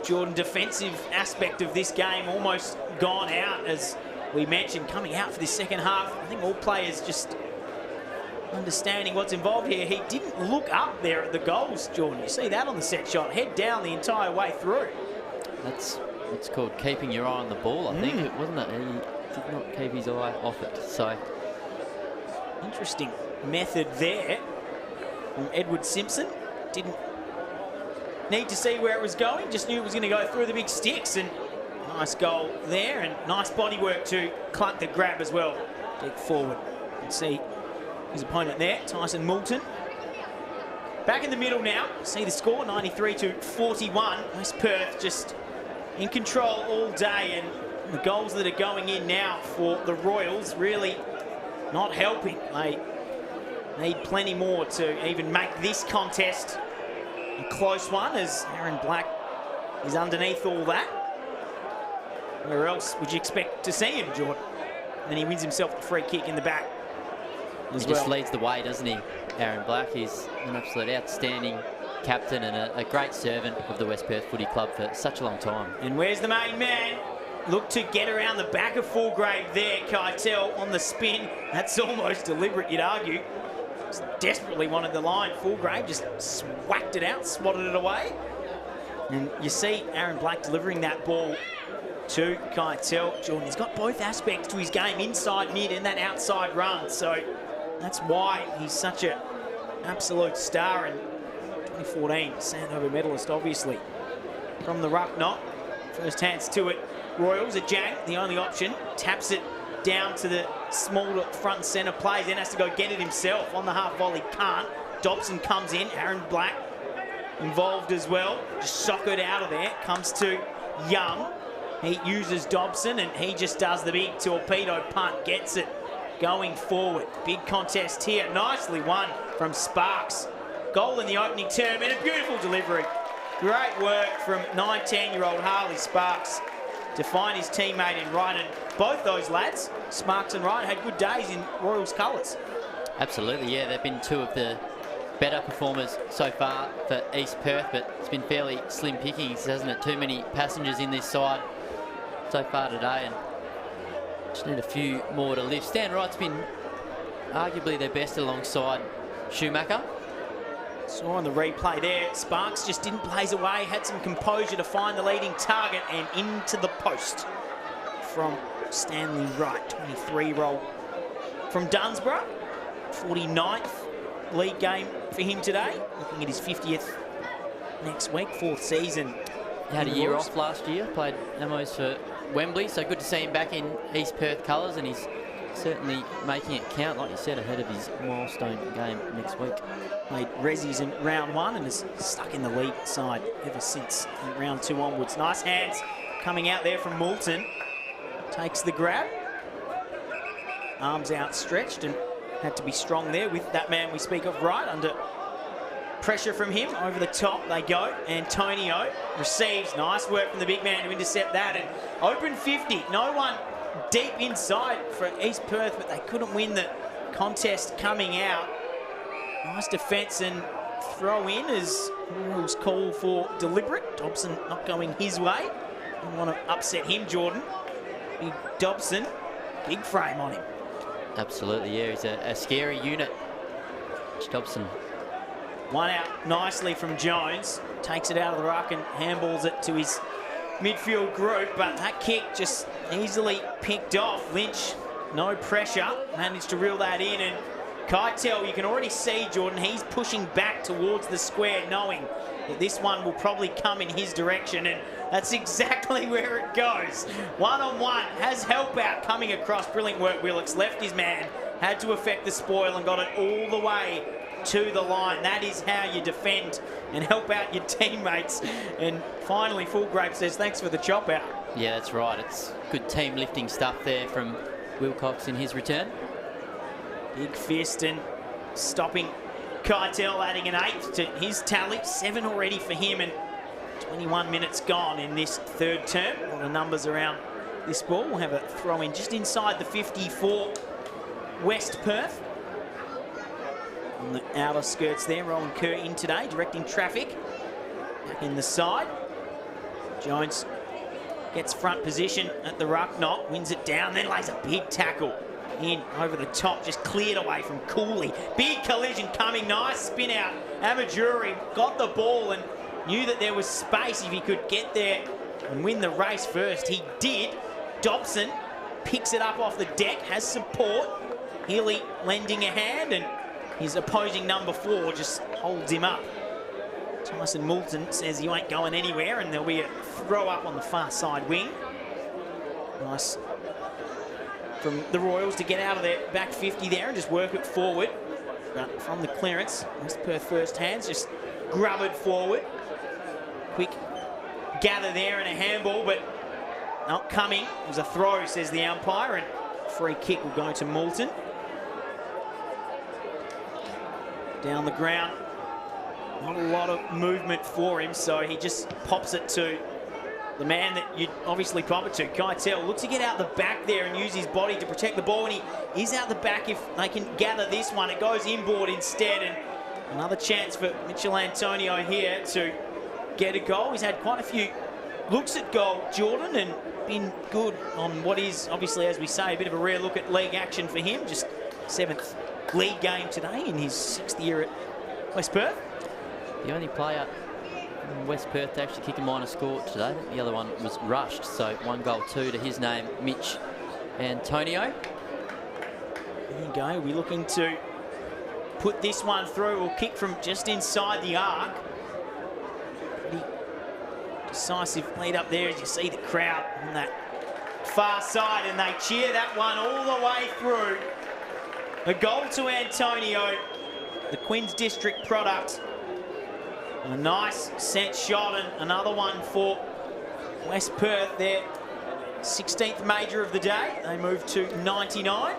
Jordan, defensive aspect of this game almost gone out, as we mentioned, coming out for this second half. I think all players just understanding what's involved here. He didn't look up there at the goals, Jordan. You see that on the set shot, head down the entire way through. That's what's called keeping your eye on the ball, I think, wasn't it? He did not keep his eye off it. So interesting method there from Edward Simpson. Didn't need to see where it was going, just knew it was going to go through the big sticks, and nice goal there, and nice body work to clunk the grab as well. Dig forward and see his opponent there, Tyson Moulton. Back in the middle now, see the score, 93-41. West Perth just in control all day, and the goals that are going in now for the Royals really not helping. They need plenty more to even make this contest a close one, as Aaron Black is underneath all that. Where else would you expect to see him, Jordan? And then he wins himself a free kick in the back as he just leads the way, doesn't he, Aaron Black? He's an absolute outstanding captain and a great servant of the West Perth Footy Club for such a long time. And where's the main man? Look to get around the back of Fulgrave there. Keitel on the spin. That's almost deliberate, you'd argue. Just desperately wanted the line. Fulgrave just swacked it out, swatted it away. And you see Aaron Black delivering that ball to Keitel. Jordan, he's got both aspects to his game, inside mid and that outside run. So that's why he's such an absolute star. And 2014 Sandover medalist, obviously, from the ruck knot. First hands to it. Royals, a Jang, the only option. Taps it down to the small front and centre plays, then has to go get it himself on the half volley. Can't. Dobson comes in. Aaron Black involved as well. Just socketed out of there. Comes to Young. He uses Dobson, and he just does the big torpedo punt. Gets it going forward. Big contest here. Nicely won from Sparks. Goal in the opening term, and a beautiful delivery. Great work from 19-year-old Harley Sparks to find his teammate in Wright. And both those lads, Sparks and Wright, had good days in Royals colours. Absolutely, yeah. They've been two of the better performers so far for East Perth, but it's been fairly slim pickings, hasn't it? Too many passengers in this side so far today, and just need a few more to lift. Stan Wright's been arguably their best alongside Schumacher. Saw on the replay there, Sparks just didn't blaze away, had some composure to find the leading target, and into the post from Stanley Wright, 23-year-old from Dunsborough. 49th league game for him today, looking at his 50th next week, 4th season. He had a year off last year, played Amos for Wembley, so good to see him back in East Perth colours, and he's certainly making it count, like you said, ahead of his milestone game next week. Made Rezzies in round 1 and is stuck in the lead side ever since round 2 onwards. Nice hands coming out there from Moulton. Takes the grab. Arms outstretched and had to be strong there with that man we speak of right under pressure from him. Over the top they go. Antonio receives. Nice work from the big man to intercept that. And open 50. No one deep inside for East Perth, but they couldn't win the contest coming out. Nice defence and throw in as rules call for deliberate. Dobson not going his way. Don't want to upset him, Jordan. Big Dobson, big frame on him. Absolutely, yeah, he's a scary unit. Dobson. One out nicely from Jones. Takes it out of the ruck and handballs it to his midfield group, but that kick just easily picked off. Lynch, no pressure, managed to reel that in, and Keitel, you can already see, Jordan, he's pushing back towards the square, knowing that this one will probably come in his direction, and that's exactly where it goes. One-on-one, has help out coming across. Brilliant work, Willocks. Left his man, had to affect the spoil and got it all the way to the line. That is how you defend and help out your teammates. And finally, Fulgrape says, thanks for the chop out. Yeah, that's right. It's good team lifting stuff there from Wilcox in his return. Big fist and stopping Keitel, adding an 8th to his tally. 7 already for him and 21 minutes gone in this third term. All the numbers around this ball. We'll have a throw in just inside the 50 for West Perth. On the outer skirts there, Rowan Kerr in today, directing traffic. Back in the side. Jones gets front position at the ruck knock, wins it down, then lays a big tackle in over the top, just cleared away from Cooley. Big collision coming, nice spin out. Amajuri got the ball and knew that there was space if he could get there and win the race first. He did. Dobson picks it up off the deck, has support. Healy lending a hand, and his opposing number 4 just holds him up. Tyson Moulton says he ain't going anywhere, and there'll be a throw up on the far side wing. Nice from the Royals to get out of their back 50 there and just work it forward. But from the clearance, West Perth first hands just grub it forward. Quick gather there and a handball, but not coming. It was a throw, says the umpire, and free kick will go to Moulton. Down the ground, not a lot of movement for him, so he just pops it to the man that you'd obviously pop it to. Keitel looks to get out the back there and use his body to protect the ball, and he is out the back. If they can gather this one, it goes inboard instead, and another chance for Mitchell Antonio here to get a goal. He's had quite a few looks at goal, Jordan, and been good on what is obviously, as we say, a bit of a rare look at league action for him. Just 7th league game today in his 6th year at West Perth. The only player from West Perth to actually kick a minor score today. The other one was rushed, so 1 goal 2 to his name, Mitch Antonio. There you go. We're looking to put this one through. We'll kick from just inside the arc. Pretty decisive lead up there as you see the crowd on that far side, and they cheer that one all the way through. A goal to Antonio, the Queen's District product. A nice sent shot, and another one for West Perth, their 16th major of the day. They move to 99.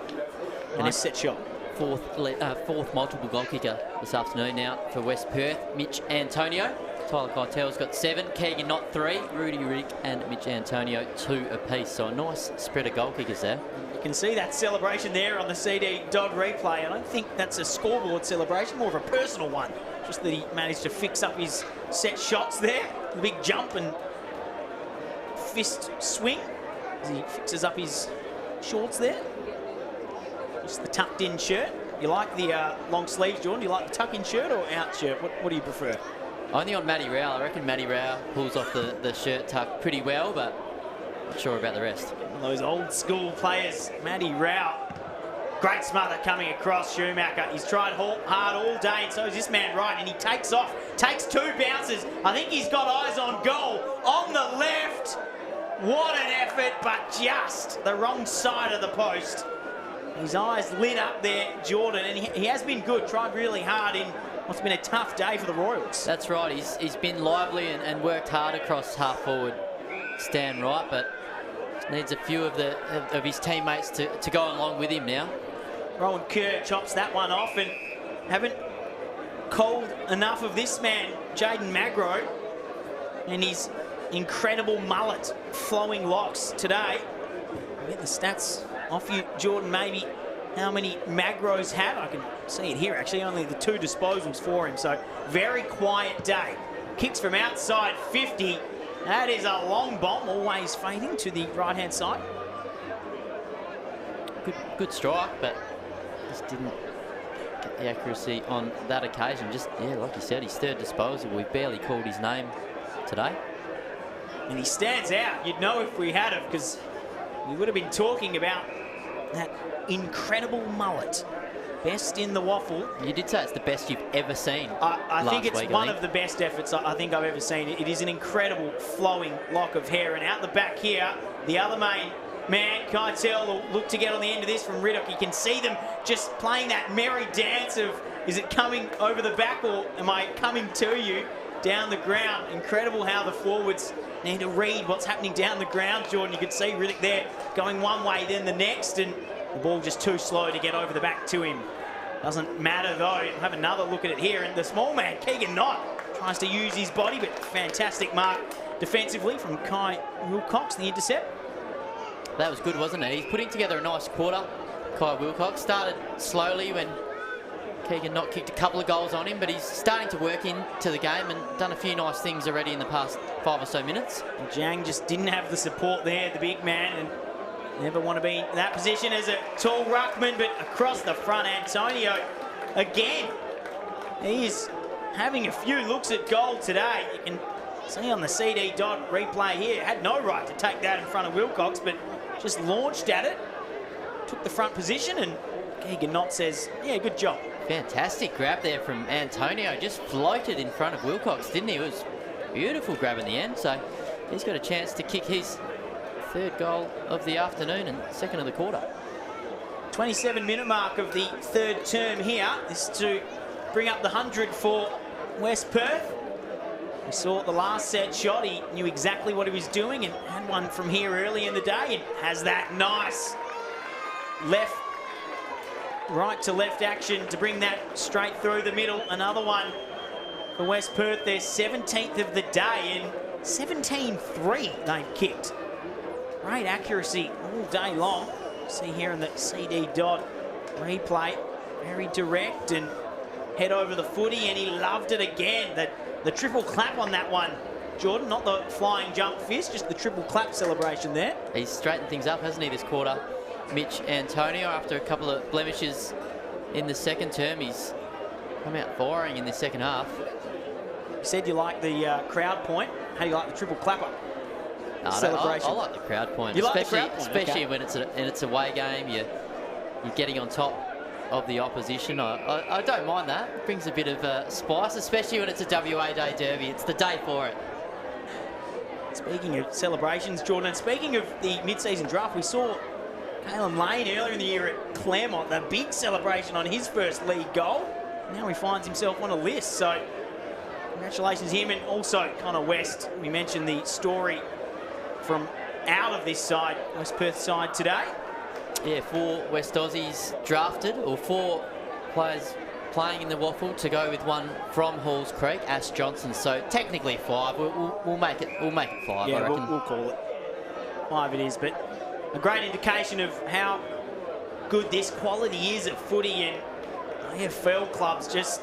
Nice set shot. Fourth multiple goal kicker this afternoon now for West Perth, Mitch Antonio. Tyler Keitel's got 7, Keegan Knott 3, Rudy Rick and Mitch Antonio 2 apiece. So a nice spread of goal kickers there. You can see that celebration there on the CD Dodd replay. I don't think that's a scoreboard celebration, more of a personal one. Just that he managed to fix up his set shots there. The big jump and fist swing as he fixes up his shorts there. Just the tucked in shirt. You like the long sleeves, Jordan? Do you like the tuck in shirt or out shirt? What do you prefer? Only on Matty Rowell. I reckon Matty Rowell pulls off the shirt tuck pretty well, but not sure about the rest. One of those old school players, Matty Rowell. Great smother coming across Schumacher. He's tried hard all day, and so is this man right, and he takes off, takes 2 bounces. I think he's got eyes on goal on the left. What an effort, but just the wrong side of the post. His eyes lit up there, Jordan, and he has been good, tried really hard in what's been a tough day for the Royals. That's right, he's been lively and worked hard across half forward. stand right, but needs a few of his teammates to go along with him now. Rowan Kerr chops that one off, and haven't called enough of this man, Jaden Magro, and his incredible mullet, flowing locks today. I'll get the stats off you, Jordan, maybe how many Magros had. I can see it here, actually, only the 2 disposals for him, so very quiet day. Kicks from outside 50. That is a long bomb, always fading to the right-hand side. Good strike, but just didn't get the accuracy on that occasion. Just, yeah, like you said, his 3rd disposal. We barely called his name today. And he stands out. You'd know if we had him, because we would have been talking about that incredible mullet. Best in the waffle. You did say it's the best you've ever seen. I think it's one of the best efforts I think I've ever seen. It is an incredible flowing lock of hair. And out the back here, the other main man, Keitel, will look to get on the end of this from Riddock. You can see them just playing that merry dance of, is it coming over the back or am I coming to you down the ground? Incredible how the forwards need to read what's happening down the ground, Jordan. You could see Riddock there going one way, then the next, and the ball just too slow to get over the back to him. Doesn't matter though. I'll have another look at it here, and the small man, Keegan Knott, tries to use his body, but fantastic mark defensively from Kai Wilcox, the intercept. That was good, wasn't it? He's putting together a nice quarter. Kai Wilcox started slowly when Keegan Knott kicked a couple of goals on him, but he's starting to work into the game and done a few nice things already in the past 5 or so minutes. And Jang just didn't have the support there, the big man, and never want to be in that position as a tall ruckman, but across the front, Antonio again. He is having a few looks at goal today. You can see on the CD dot replay here, had no right to take that in front of Wilcox, but just launched at it, took the front position, and Keegan Knott says, yeah, good job. Fantastic grab there from Antonio. Just floated in front of Wilcox, didn't he? It was a beautiful grab in the end, so he's got a chance to kick his 3rd goal of the afternoon and 2nd of the quarter. 27-minute mark of the 3rd term here. This to bring up the 100 for West Perth. We saw the last set shot. He knew exactly what he was doing and had one from here early in the day and has that nice right to left action to bring that straight through the middle. Another one for West Perth, their 17th of the day, and 17-3 they've kicked. Great accuracy all day long. See here in the CD dot replay, very direct and head over the footy, and he loved it again. The triple clap on that one, Jordan, not the flying jump fist, just the triple clap celebration there. He's straightened things up, hasn't he, this quarter? Mitch Antonio, after a couple of blemishes in the 2nd term, he's come out firing in the 2nd half. You said you like the crowd point. How do you like the triple clapper? No, celebration? I like the crowd point. You like the crowd point? Especially Okay. when it's a away game, you're getting on top of the opposition. I don't mind that. It brings a bit of spice, especially when it's a WA Day derby. It's the day for it. Speaking of celebrations, Jordan, and speaking of the mid-season draft, we saw Caleb Lane earlier in the year at Claremont, the big celebration on his first league goal. Now he finds himself on a list, so congratulations to him, and also Connor West. We mentioned the story from out of this side, West Perth side today. Yeah, 4 West Aussies drafted, or 4 players playing in the waffle to go with one from Halls Creek, Ash Johnson. So technically 5. We'll make it 5. Yeah, I reckon. we'll call it 5. It is, but a great indication of how good this quality is at footy, and AFL clubs just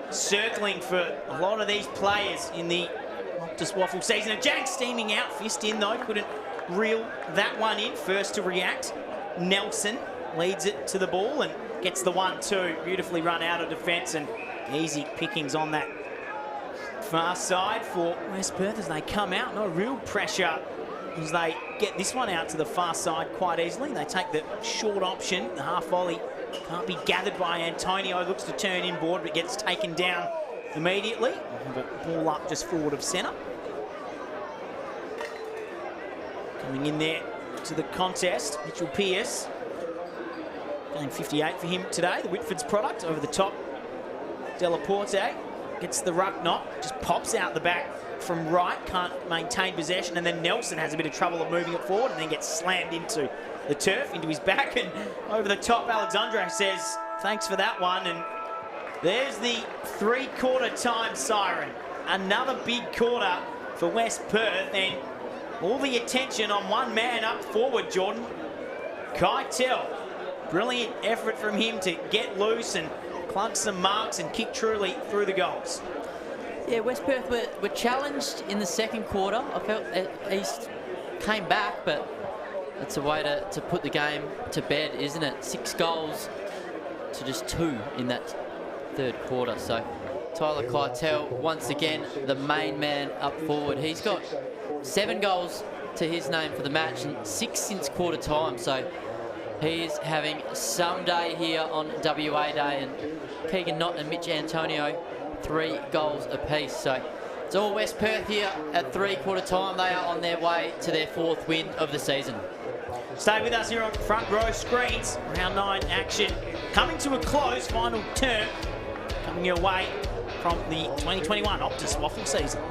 circling for a lot of these players in the OPTUS WAFL season. And Jack steaming out, fist in though, couldn't reel that one in. First to react, Nelson leads it to the ball and gets the 1-2. Beautifully run out of defence, and easy pickings on that far side for West Perth as they come out. No real pressure as they get this one out to the far side quite easily. They take the short option. The half volley can't be gathered by Antonio. Looks to turn inboard, but gets taken down immediately. We'll have a ball up just forward of centre. Coming in there to the contest, Mitchell Pearce. Game 58 for him today, the Whitford's product. Over the top, Delaporte gets the ruck knock, just pops out the back from right, can't maintain possession, and then Nelson has a bit of trouble at moving it forward and then gets slammed into the turf, into his back, and over the top, Alexandre says, thanks for that one, and there's the three-quarter time siren. Another big quarter for West Perth, and all the attention on one man up forward, Jordan. Keitel. Brilliant effort from him to get loose and clunk some marks and kick truly through the goals. Yeah, West Perth were challenged in the second quarter. I felt East came back, but it's a way to put the game to bed, isn't it? 6 goals to just 2 in that third quarter. So Tyler Keitel, once again, the main man up forward. He's got 7 goals to his name for the match and 6 since quarter time. So he is having some day here on WA Day, and Keegan Knott and Mitch Antonio, 3 goals apiece. So it's all West Perth here at three-quarter time. They are on their way to their 4th win of the season. Stay with us here on Front Row Screens. Round 9 action coming to a close. Final term coming your way from the 2021 OPTUS WAFL season.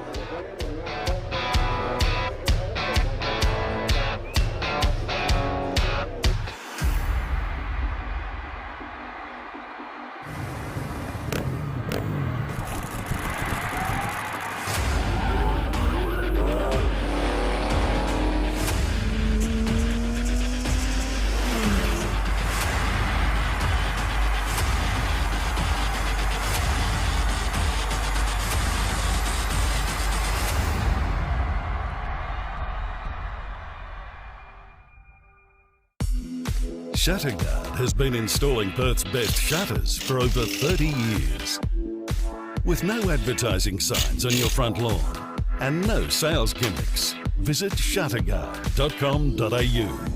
Shatterguard has been installing Perth's best shutters for over 30 years. With no advertising signs on your front lawn and no sales gimmicks, visit shatterguard.com.au.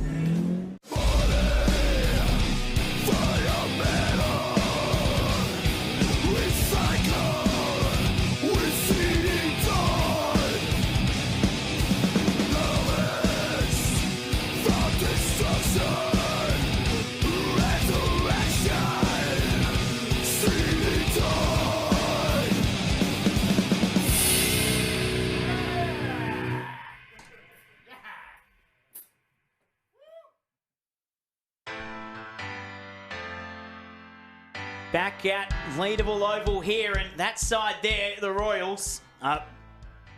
Back at Leadable Oval here, and that side there, the Royals.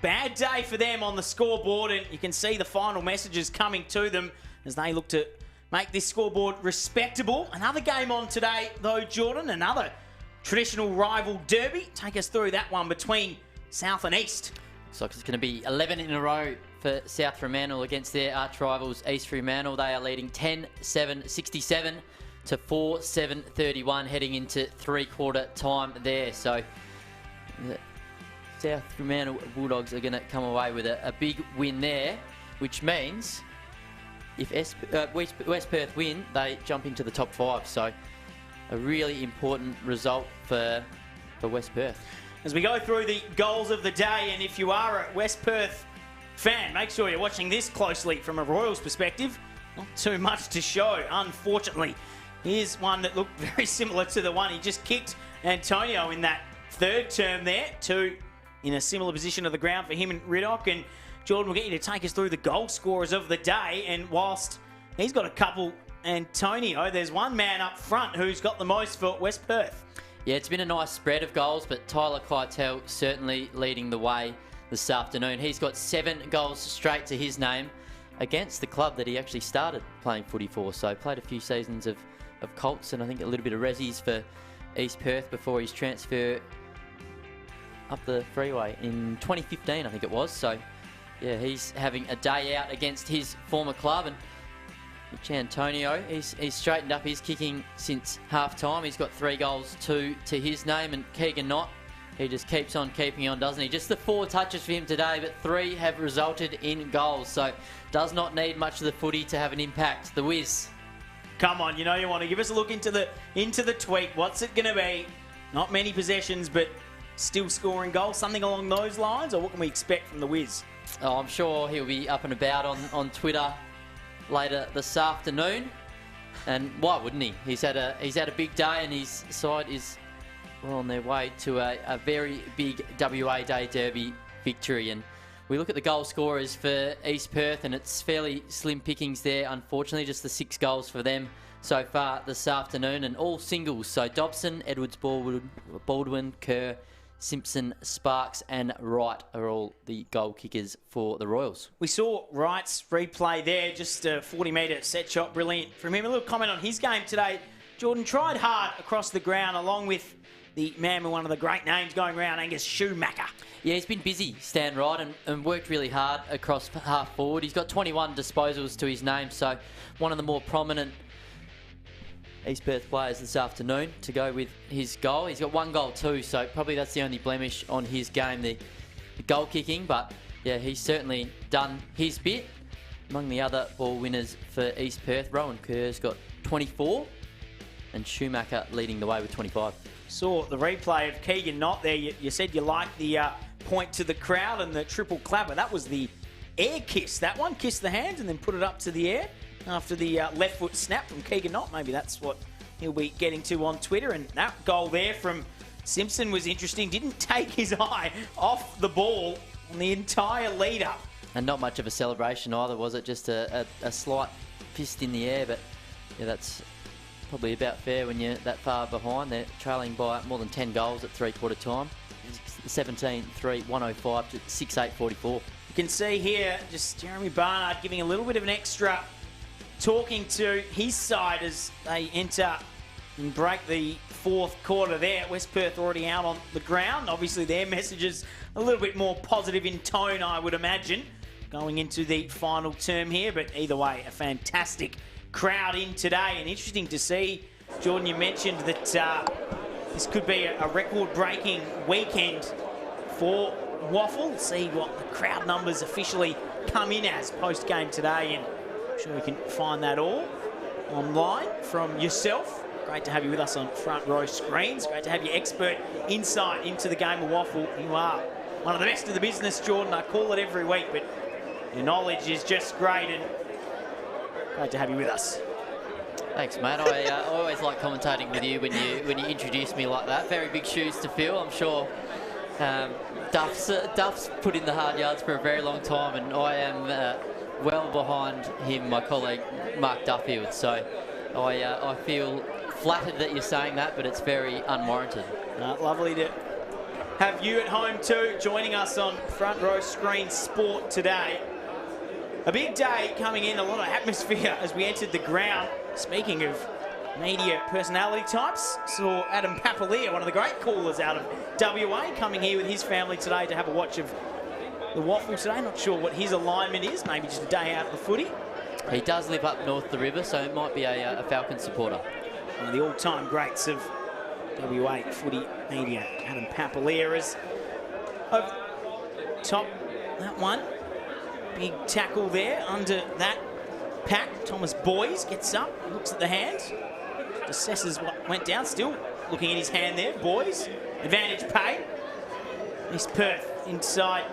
Bad day for them on the scoreboard, and you can see the final messages coming to them as they look to make this scoreboard respectable. Another game on today, though, Jordan. Another traditional rival derby. Take us through that one between South and East. Looks like it's going to be 11 in a row for South Fremantle against their arch rivals East Fremantle. They are leading 10-7-67 to 4-7-31 heading into three-quarter time there. So the South Fremantle Bulldogs are going to come away with a big win there, which means if West Perth win, they jump into the top 5. So a really important result for West Perth. As we go through the goals of the day, and if you are a West Perth fan, make sure you're watching this closely from a Royals perspective. Not too much to show, unfortunately. Here's one that looked very similar to the one he just kicked Antonio in that third term there. 2 in a similar position of the ground for him and Riddock. And Jordan will get you to take us through the goal scorers of the day. And whilst he's got a couple, Antonio, there's one man up front who's got the most for West Perth. Yeah, it's been a nice spread of goals, but Tyler Keitel certainly leading the way this afternoon. He's got 7 goals straight to his name against the club that he actually started playing footy for. So played a few seasons of Colts and I think a little bit of Resies for East Perth before his transfer up the freeway in 2015, I think it was. So yeah, he's having a day out against his former club. And Mitch Antonio, he's straightened up his kicking since half-time. He's got 3 goals to his name. And Keegan Knott, he just keeps on keeping on, doesn't he? Just the 4 touches for him today, but 3 have resulted in goals. So does not need much of the footy to have an impact. The Wiz. Come on, you know you want to give us a look into the tweet. What's it going to be? Not many possessions, but still scoring goals. Something along those lines, or what can we expect from the Wiz? Oh, I'm sure he'll be up and about on Twitter later this afternoon. And why wouldn't he? He's had a big day, and his side is well on their way to a very big WA Day derby victory. And we look at the goal scorers for East Perth, and it's fairly slim pickings there, unfortunately. Just the 6 goals for them so far this afternoon, and all singles. So Dobson, Edwards, Baldwin, Kerr, Simpson, Sparks and Wright are all the goal kickers for the Royals. We saw Wright's replay there, just a 40-metre set shot, brilliant from him. A little comment on his game today. Jordan tried hard across the ground, along with the man with one of the great names going around, Angus Schumacher. Yeah, he's been busy, Stan Wright, and worked really hard across half forward. He's got 21 disposals to his name, so one of the more prominent East Perth players this afternoon to go with his goal. He's got 1 goal too, so probably that's the only blemish on his game, the goal kicking. But yeah, he's certainly done his bit. Among the other ball winners for East Perth, Rowan Kerr's got 24 and Schumacher leading the way with 25. Saw the replay of Keegan Knott there. You said you liked the point to the crowd and the triple clapper. That was the air kiss. That one, kissed the hands and then put it up to the air after the left foot snap from Keegan Knott. Maybe that's what he'll be getting to on Twitter. And that goal there from Simpson was interesting. Didn't take his eye off the ball on the entire lead-up. And not much of a celebration either, was it? Just a slight fist in the air, but yeah, that's probably about fair when you're that far behind. They're trailing by more than 10 goals at three-quarter time. 17-3, 105 to 6-8-44. You can see here just Jeremy Barnard giving a little bit of an extra talking to his side as they enter and break the 4th quarter there. West Perth already out on the ground. Obviously their message is a little bit more positive in tone, I would imagine, going into the final term here. But either way, a fantastic crowd in today, and interesting to see. Jordan, you mentioned that this could be a record-breaking weekend for WAFL. See what the crowd numbers officially come in as post-game today, and I'm sure we can find that all online from yourself. Great to have you with us on Front Row Screens. Great to have your expert insight into the game of WAFL. You are one of the best of the business, Jordan. I call it every week, but your knowledge is just great, and great to have you with us. Thanks, mate. I always like commentating with you when you introduce me like that. Very big shoes to fill, I'm sure. Duff's put in the hard yards for a very long time, and I am well behind him, my colleague Mark Duffield. So I feel flattered that you're saying that, but it's very unwarranted. Lovely to have you at home too, joining us on Front Row Screen Sport today. A big day coming in, a lot of atmosphere as we entered the ground. Speaking of media personality types, saw Adam Papalier, one of the great callers out of WA, coming here with his family today to have a watch of the WAFL today. Not sure what his alignment is, maybe just a day out of the footy. He does live up north the river, so it might be a Falcon supporter. One of the all-time greats of WA footy media, Adam Papalier, is over top that one. Big tackle there under that pack. Thomas Boys gets up, looks at the hand, assesses what went down, still looking at his hand there. Boys, advantage pay. East Perth inside,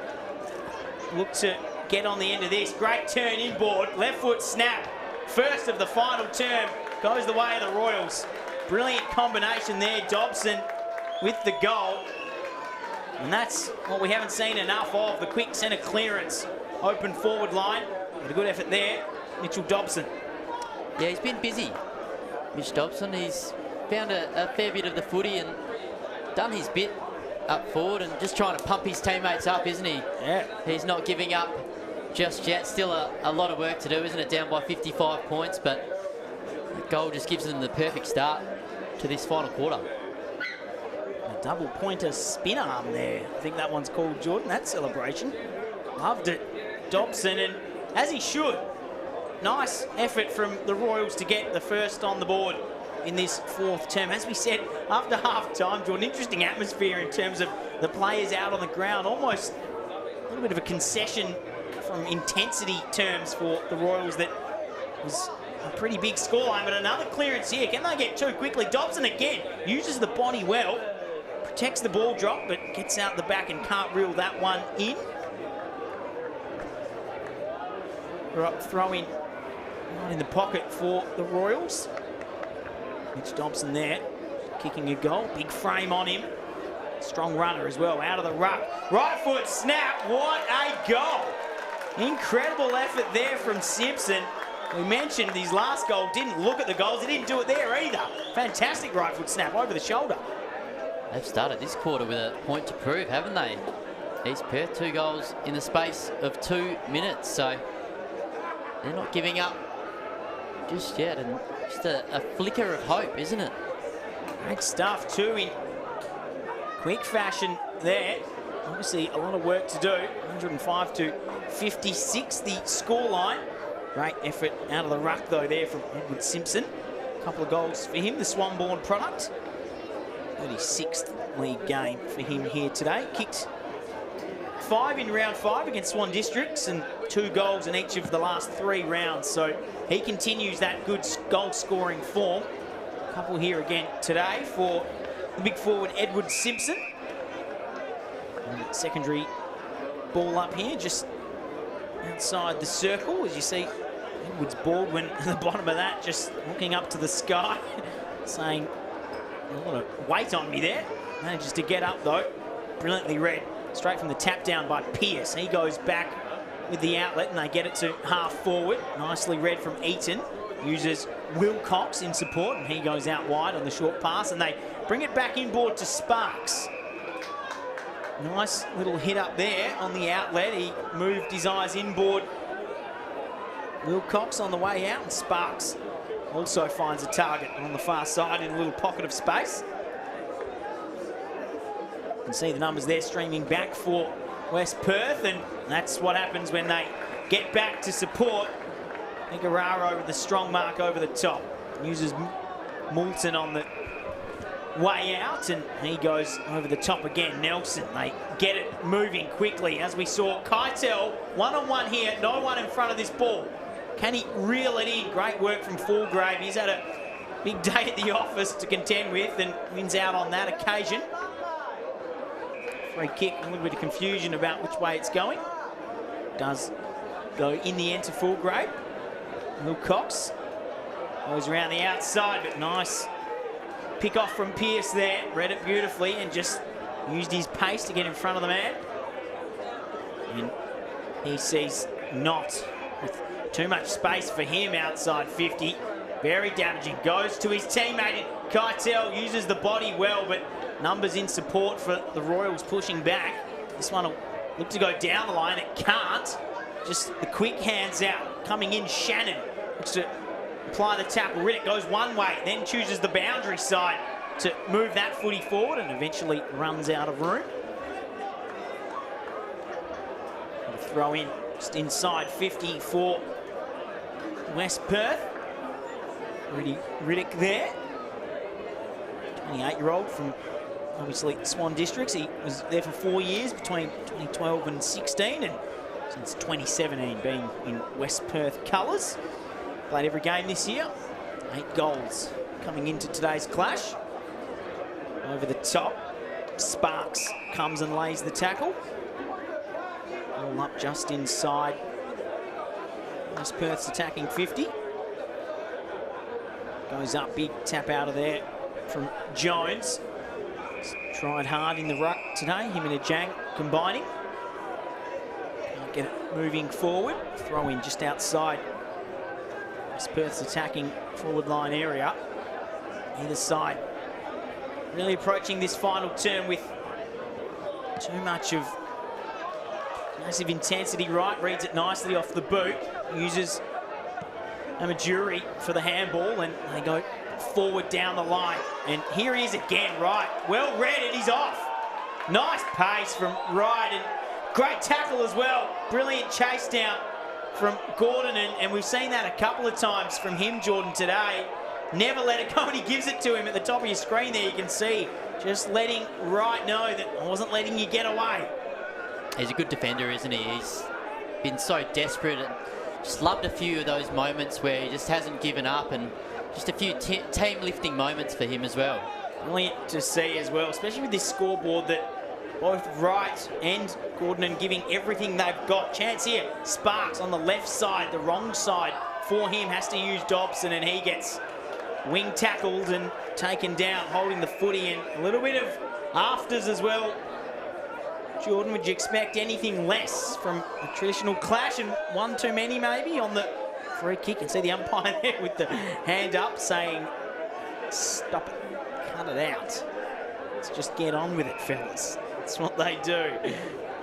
look to get on the end of this. Great turn inboard, left foot snap. First of the final term, goes the way of the Royals. Brilliant combination there, Dobson with the goal. And that's what we haven't seen enough of, the quick centre clearance. Open forward line, with a good effort there, Mitchell Dobson. Yeah, he's been busy, Mitch Dobson. He's found a fair bit of the footy and done his bit up forward and just trying to pump his teammates up, isn't he? Yeah. He's not giving up just yet. Still a lot of work to do, isn't it? Down by 55 points, but the goal just gives them the perfect start to this final quarter. A double pointer spin arm there. I think that one's called, Jordan, that celebration. Loved it. Dobson, and as he should. Nice effort from the Royals to get the first on the board in this 4th term. As we said, after half-time, Jordan, interesting atmosphere in terms of the players out on the ground. Almost a little bit of a concession from intensity terms for the Royals. That was a pretty big scoreline, but another clearance here. Can they get too quickly? Dobson again uses the body well, protects the ball drop, but gets out the back and can't reel that one in. Throw in right in the pocket for the Royals. Mitch Dobson there, kicking a goal. Big frame on him. Strong runner as well, out of the ruck. Right foot snap, what a goal. Incredible effort there from Simpson. We mentioned his last goal didn't look at the goals, he didn't do it there either. Fantastic right foot snap over the shoulder. They've started this quarter with a point to prove, haven't they? East Perth, 2 goals in the space of 2 minutes, so they're not giving up just yet, and just a flicker of hope, isn't it? Great stuff too in quick fashion there. Obviously a lot of work to do. 105 to 56 the scoreline. Great effort out of the ruck though there from Edward Simpson. A couple of goals for him, the Swan-born product. 36th league game for him here today. Kicked 5 in round 5 against Swan Districts and 2 goals in each of the last 3 rounds. So he continues that good goal scoring form. A couple here again today for the big forward Edward Simpson. And secondary ball up here just outside the circle. As you see, Edward's Baldwin at the bottom of that, just looking up to the sky, saying, a lot of weight on me there. Manages to get up though. Brilliantly read straight from the tap down by Pierce. He goes back with the outlet and they get it to half forward. Nicely read from Eaton. Uses Will Cox in support and he goes out wide on the short pass and they bring it back inboard to Sparks. Nice little hit up there on the outlet. He moved his eyes inboard. Will Cox on the way out and Sparks also finds a target on the far side in a little pocket of space. You can see the numbers there streaming back for West Perth, and that's what happens when they get back to support. Nigarara with the strong mark over the top. Uses Moulton on the way out, and he goes over the top again. Nelson, they get it moving quickly, as we saw Keitel one-on-one here, no one in front of this ball. Can he reel it in? Great work from Fulgrave. He's had a big day at the office to contend with and wins out on that occasion. Free kick, a little bit of confusion about which way it's going. Does go in the end to Fulgrave. Will Cox goes around the outside, but nice pick off from Pierce there. Read it beautifully and just used his pace to get in front of the man. And he sees not with too much space for him outside 50. Very damaging. Goes to his teammate. Keitel uses the body well, but numbers in support for the Royals pushing back. This one will look to go down the line. It can't. Just the quick hands out. Coming in, Shannon looks to apply the tackle. Riddick goes one way, then chooses the boundary side to move that footy forward and eventually runs out of room. And a throw in just inside 50 for West Perth. Riddick there. 28-year-old from obviously Swan Districts. He was there for 4 years between 2012 and 16 and since 2017 being in West Perth colours. Played every game this year. 8 goals coming into today's clash. Over the top, Sparks comes and lays the tackle. All up just inside West Perth's attacking 50. Goes up, big tap out of there from Jones. Tried hard in the ruck today, him and Ajang combining. Can't get it moving forward. Throw in just outside West Perth's attacking forward line area. Either side really approaching this final term with too much of massive intensity. Right, reads it nicely off the boot. Uses Amajuri for the handball and they go forward down the line. And here he is again, Wright. Well read and he's off. Nice pace from Wright and great tackle as well. Brilliant chase down from Gordon and we've seen that a couple of times from him, Jordan, today. Never let it go and he gives it to him at the top of your screen there. You can see just letting Wright know that I wasn't letting you get away. He's a good defender, isn't he? He's been so desperate and just loved a few of those moments where he just hasn't given up and just a few team lifting moments for him as well. Brilliant to see as well, especially with this scoreboard that both Wright and Gordon are giving everything they've got. Chance here, Sparks on the left side, the wrong side for him, has to use Dobson and he gets wing tackled and taken down, holding the footy, and a little bit of afters as well. Jordan, would you expect anything less from a traditional clash, and one too many maybe on the free kick? And see the umpire there with the hand up saying, stop it, cut it out. Let's just get on with it, fellas. That's what they do.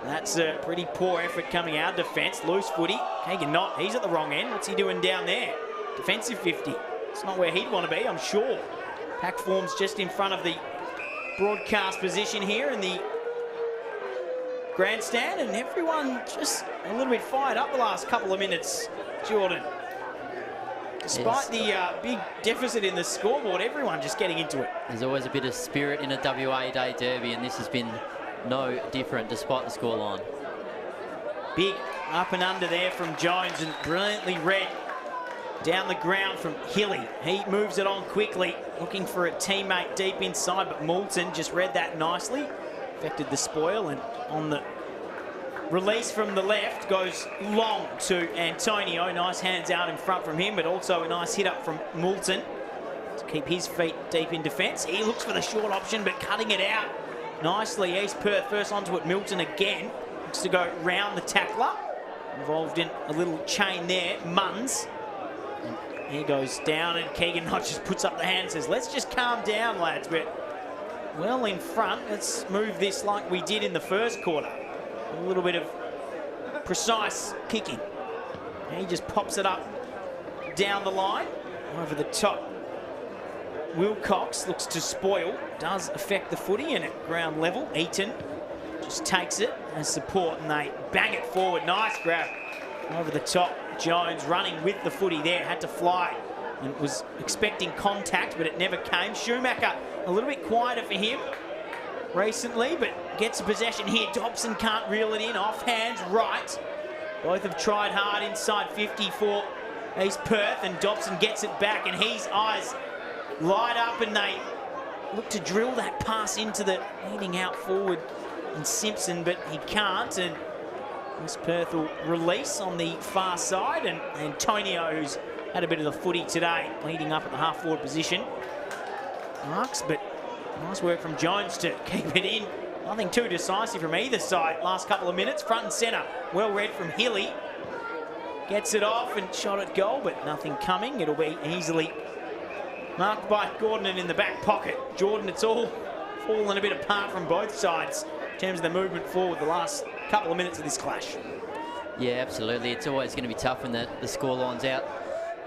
That's a pretty poor effort coming out. Defence, loose footy. Kagan not, he's at the wrong end. What's he doing down there? Defensive 50. It's not where he'd want to be, I'm sure. Pack forms just in front of the broadcast position here in the grandstand, and everyone just a little bit fired up the last couple of minutes, Jordan. Despite the big deficit in the scoreboard, everyone just getting into it. There's always a bit of spirit in a WA Day derby, and this has been no different despite the scoreline. Big up and under there from Jones, and brilliantly read down the ground from Hilly. He moves it on quickly, looking for a teammate deep inside, but Moulton just read that nicely. Affected the spoil, and on the release from the left goes long to Antonio. Nice hands out in front from him, but also a nice hit up from Moulton to keep his feet deep in defence. He looks for the short option, but cutting it out nicely. East Perth first onto it. Milton again looks to go round the tackler. Involved in a little chain there. Munns. And he goes down, and Keegan Hodge just puts up the hand and says, let's just calm down, lads. We're well in front. Let's move this like we did in the first quarter. A little bit of precise kicking. And he just pops it up down the line, over the top. Wilcox looks to spoil, does affect the footy, and at ground level, Eaton just takes it as support, and they bang it forward. Nice grab over the top. Jones running with the footy there, had to fly and was expecting contact, but it never came. Schumacher, a little bit quieter for him recently, but gets a possession here. Dobson can't reel it in, off hands, right. Both have tried hard inside 50 for East Perth, and Dobson gets it back, and his eyes light up, and they look to drill that pass into the leading out forward and Simpson, but he can't, and East Perth will release on the far side, and Antonio, who's had a bit of the footy today, leading up at the half-forward position. Marks, but nice work from Jones to keep it in. Nothing too decisive from either side. Last couple of minutes, front and centre. Well read from Hilly. Gets it off and shot at goal, but nothing coming. It'll be easily marked by Gordon, and in the back pocket. Jordan, it's all fallen a bit apart from both sides in terms of the movement forward the last couple of minutes of this clash. Yeah, absolutely. It's always going to be tough when the scoreline's out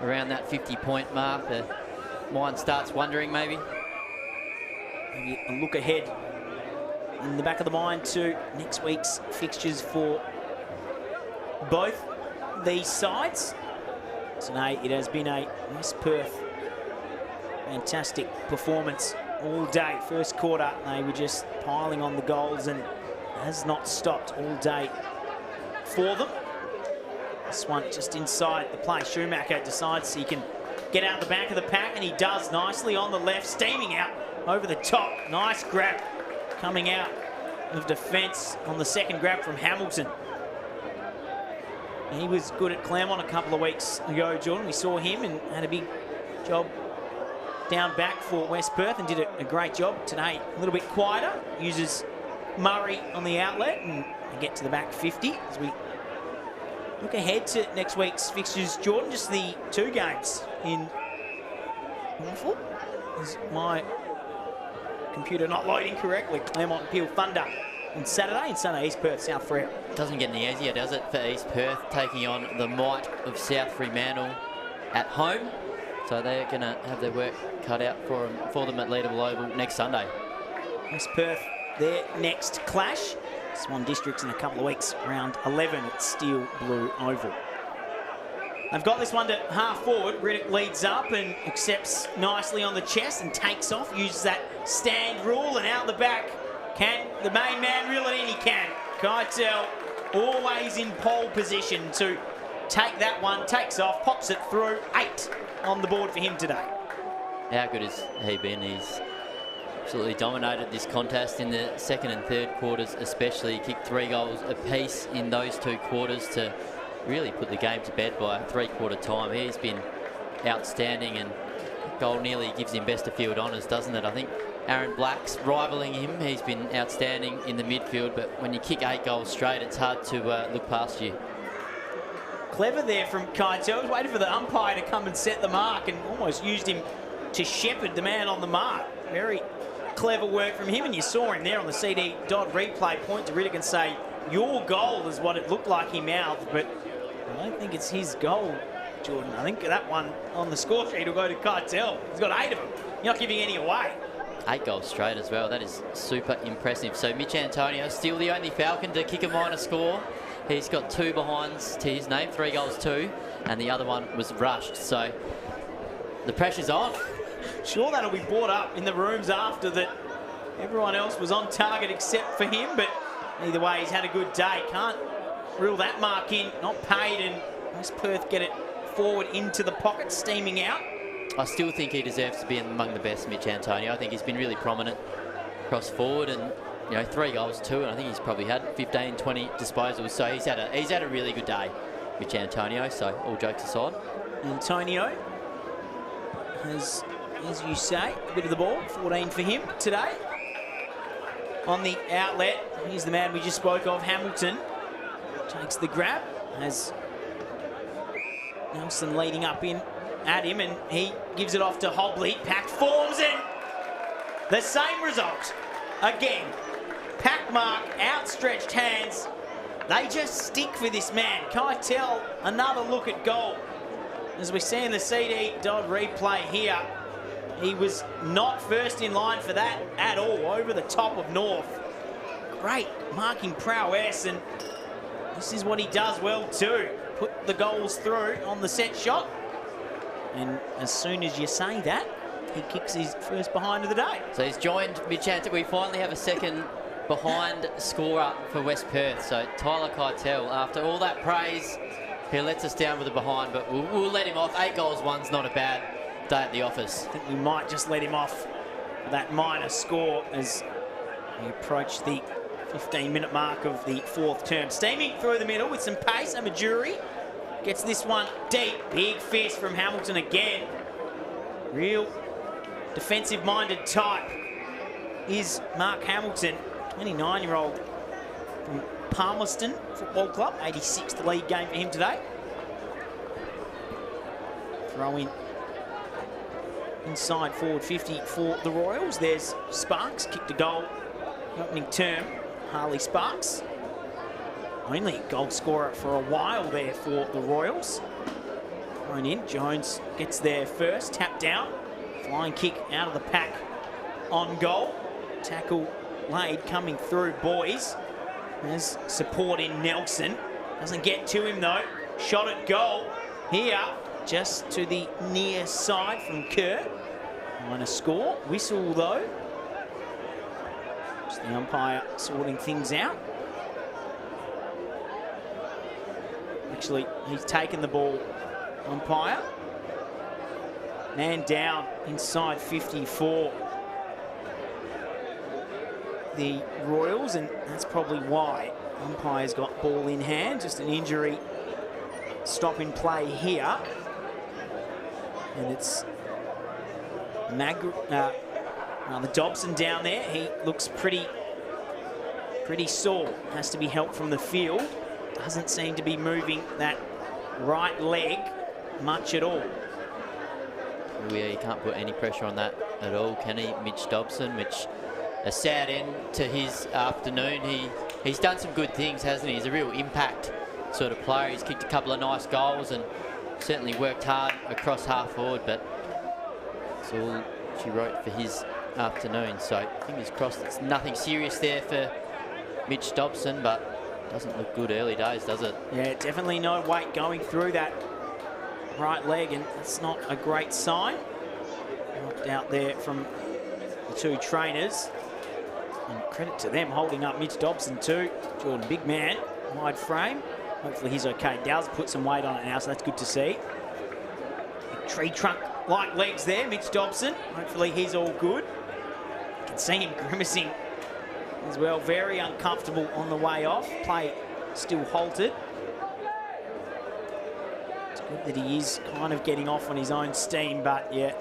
around that 50-point mark. The mind starts wondering maybe. Maybe a look ahead in the back of the mind to next week's fixtures for both these sides. Today it has been a West Perth fantastic performance all day. First quarter they were just piling on the goals, and has not stopped all day for them. This one just inside the play. Schumacher decides he can get out the back of the pack, and he does nicely on the left, steaming out over the top. Nice grab coming out of defence on the second grab from Hamilton. He was good at Claremont a couple of weeks ago, Jordan. We saw him and had a big job down back for West Perth, and did a great job today. A little bit quieter, uses Murray on the outlet, and get to the back 50 as we look ahead to next week's fixtures. Jordan, just the two games in WAFL. Is my computer not loading correctly? Claremont and Peel Thunder on Saturday, and Sunday East Perth, South Fremantle. Doesn't get any easier, does it, for East Perth, taking on the might of South Fremantle at home. So they're going to have their work cut out for them at Leederville Oval next Sunday. West Perth, their next clash. Swan Districts in a couple of weeks, round 11 at Steel Blue Oval. They've got this one to half forward. Riddick leads up and accepts nicely on the chest and takes off, uses that stand rule, and out the back. Can the main man reel it in? He can. Keitel always in pole position to take that one, takes off, pops it through. 8 on the board for him today. How good has he been? He's absolutely dominated this contest in the second and third quarters especially. He kicked 3 goals apiece in those 2 quarters to really put the game to bed by 3/4 time. He's been outstanding, and goal nearly gives him best of field honours, doesn't it? I think Aaron Black's rivaling him. He's been outstanding in the midfield, but when you kick 8 goals straight, it's hard to look past you. Clever there from Keitel. He was waiting for the umpire to come and set the mark and almost used him to shepherd the man on the mark. Very clever work from him, and you saw him there on the CD dot replay point to Riddick and say, your goal is what it looked like he mouthed, but I don't think it's his goal, Jordan. I think that one on the score sheet will go to Keitel. He's got 8 of them. You're not giving any away. 8 goals straight as well. That is super impressive. So Mitch Antonio, still the only Falcon to kick a minor score. He's got 2 behinds to his name, 3 goals, 2, and the other one was rushed. So the pressure's on. Sure, that'll be brought up in the rooms after that. Everyone else was on target except for him, but either way, he's had a good day. Can't rule that mark in. Not paid, and West Perth get it forward into the pocket, steaming out. I still think he deserves to be among the best, Mitch Antonio. I think he's been really prominent across forward, and 3 goals, 2, and I think he's probably had 15, 20 disposals. So he's had a really good day, Mitch Antonio. So all jokes aside, Antonio has, as you say, a bit of the ball. 14 for him today. On the outlet, here's the man we just spoke of, Hamilton. Takes the grab, has Nelson leading up in at him, and he gives it off to Hobley. Packed forms, and the same result again. Pack mark, outstretched hands. They just stick for this man. Keitel, another look at goal. As we see in the CD dot replay here, he was not first in line for that at all. Over the top of North. Great marking prowess, and this is what he does well too. Put the goals through on the set shot. And as soon as you say that, he kicks his first behind of the day. So he's joined Mitch Antonio. We finally have a second behind scorer for West Perth. So Tyler Keitel, after all that praise, he lets us down with a behind, but we'll let him off. 8 goals, 1's not a bad day at the office. I think we might just let him off that minor score as we approach the 15-minute mark of the 4th term. Steaming through the middle with some pace. Amajuri gets this one deep. Big fist from Hamilton again. Real defensive-minded type is Mark Hamilton, 29-year-old from Palmerston Football Club. 86th league game for him today. Throw in inside forward 50 for the Royals. There's Sparks, kicked a goal opening term. Harley Sparks, only goal scorer for a while there for the Royals. Thrown in, Jones gets there first, tap down, flying kick out of the pack on goal. Tackle laid coming through, boys. There's support in Nelson. Doesn't get to him though. Shot at goal here, just to the near side from Kerr. Minor score, whistle though. Just the umpire sorting things out. Actually, he's taken the ball, umpire. Man down inside 54. The Royals, and that's probably why umpire's got ball in hand. Just an injury stop in play here. And it's the Dobson down there. He looks pretty sore. Has to be helped from the field. Doesn't seem to be moving that right leg much at all. Oh yeah, you can't put any pressure on that at all, can he? Mitch Dobson, which a sad end to his afternoon. He's done some good things, hasn't he? He's a real impact sort of player. He's kicked a couple of nice goals and certainly worked hard across half forward, but that's all she wrote for his afternoon. So fingers crossed it's nothing serious there for Mitch Dobson, but doesn't look good early days, does it? Yeah, definitely no weight going through that right leg, and that's not a great sign. Knocked out there from the 2 trainers. And credit to them holding up Mitch Dobson too. Jordan, big man, wide frame. Hopefully he's okay. Dow's put some weight on it now, so that's good to see. Big tree trunk-like legs there, Mitch Dobson. Hopefully he's all good. You can see him grimacing as well. Very uncomfortable on the way off. Play still halted. It's good that he is kind of getting off on his own steam, but yeah,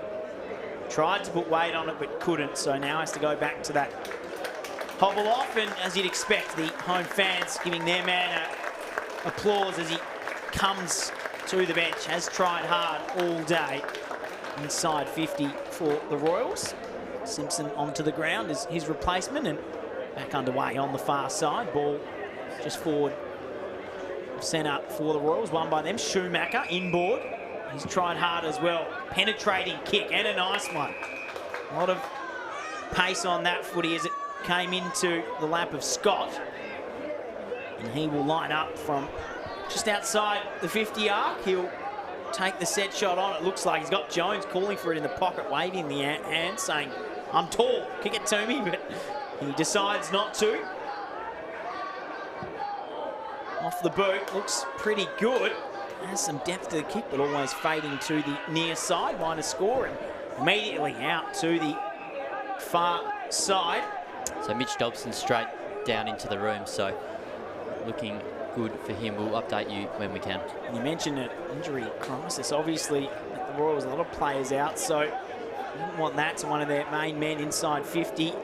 Tried to put weight on it, but couldn't. So now has to go back to that hobble off. And as you'd expect, the home fans giving their man applause as he comes to the bench. Has tried hard all day. Inside 50 for the Royals. Simpson onto the ground is his replacement and back underway on the far side. Ball just forward centre for the Royals, won by them. Schumacher inboard. He's tried hard as well. Penetrating kick and a nice one. A lot of pace on that footy as it came into the lap of Scott. And he will line up from just outside the 50 arc. He'll take the set shot on. It looks like he's got Jones calling for it in the pocket, waving the hand, saying, I'm tall, kick it to me, but he decides not to. Off the boot, looks pretty good. Has some depth to the kick, but always fading to the near side. Minor score and immediately out to the far side. So Mitch Dobson straight down into the room, so looking good for him. We'll update you when we can. You mentioned an injury crisis. Obviously, at the Royals, a lot of players out, so you didn't want that to one of their main men inside 50.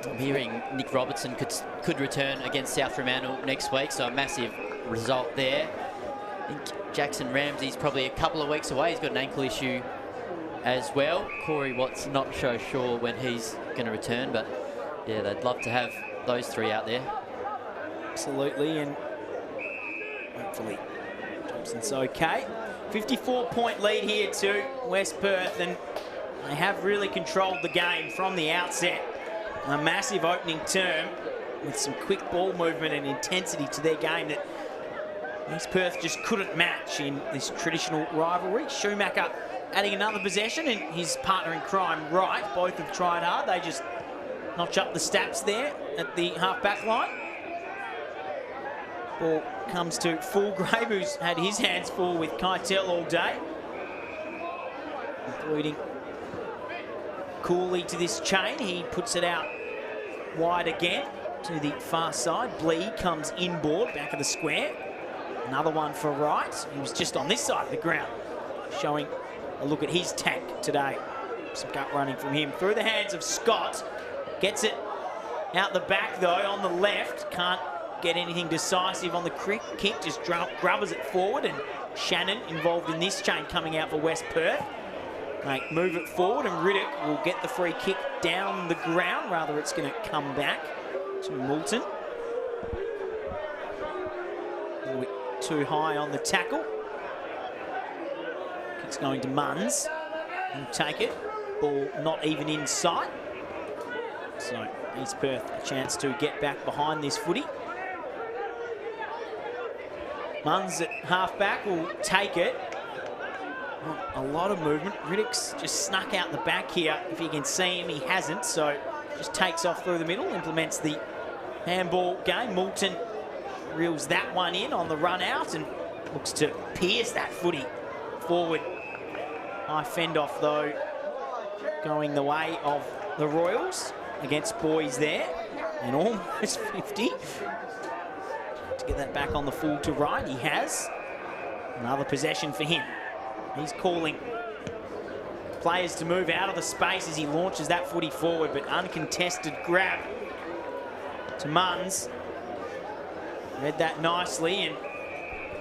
I'm hearing Nick Robertson could return against South Fremantle next week, so a massive result there. I think Jackson Ramsey's probably a couple of weeks away. He's got an ankle issue as well. Corey Watt's not so sure when he's going to return, but yeah, they'd love to have those three out there. Absolutely, and hopefully Thompson's okay. 54-point lead here to West Perth, and they have really controlled the game from the outset. A massive opening term with some quick ball movement and intensity to their game that West Perth just couldn't match in this traditional rivalry. Schumacher adding another possession, and his partner in crime, Wright, both have tried hard. They just notch up the stats there at the half-back line. Ball comes to Fulgrave, who's had his hands full with Keitel all day, including Cooley to this chain. He puts it out wide again to the far side. Blee comes inboard, back of the square. Another one for Wright. He was just on this side of the ground, showing a look at his tank today. Some gut running from him. Through the hands of Scott. Gets it out the back, though, on the left. Can't get anything decisive on the kick. Just grubbers it forward. And Shannon involved in this chain coming out for West Perth. Move it forward, and Riddick will get the free kick down the ground. Rather, it's going to come back to Moulton. A little bit too high on the tackle. Kick's going to Munns. He'll take it. Ball not even in sight. So East Perth a chance to get back behind this footy. Munns at half-back will take it. A lot of movement. Riddick's just snuck out the back here. If you can see him, he hasn't. So just takes off through the middle, implements the handball game. Moulton reels that one in on the run out and looks to pierce that footy forward. High fend off, though, going the way of the Royals against Boys there. And almost 50. To get that back on the full to right, he has. Another possession for him. He's calling players to move out of the space as he launches that footy forward, but uncontested grab to Munns. Read that nicely, and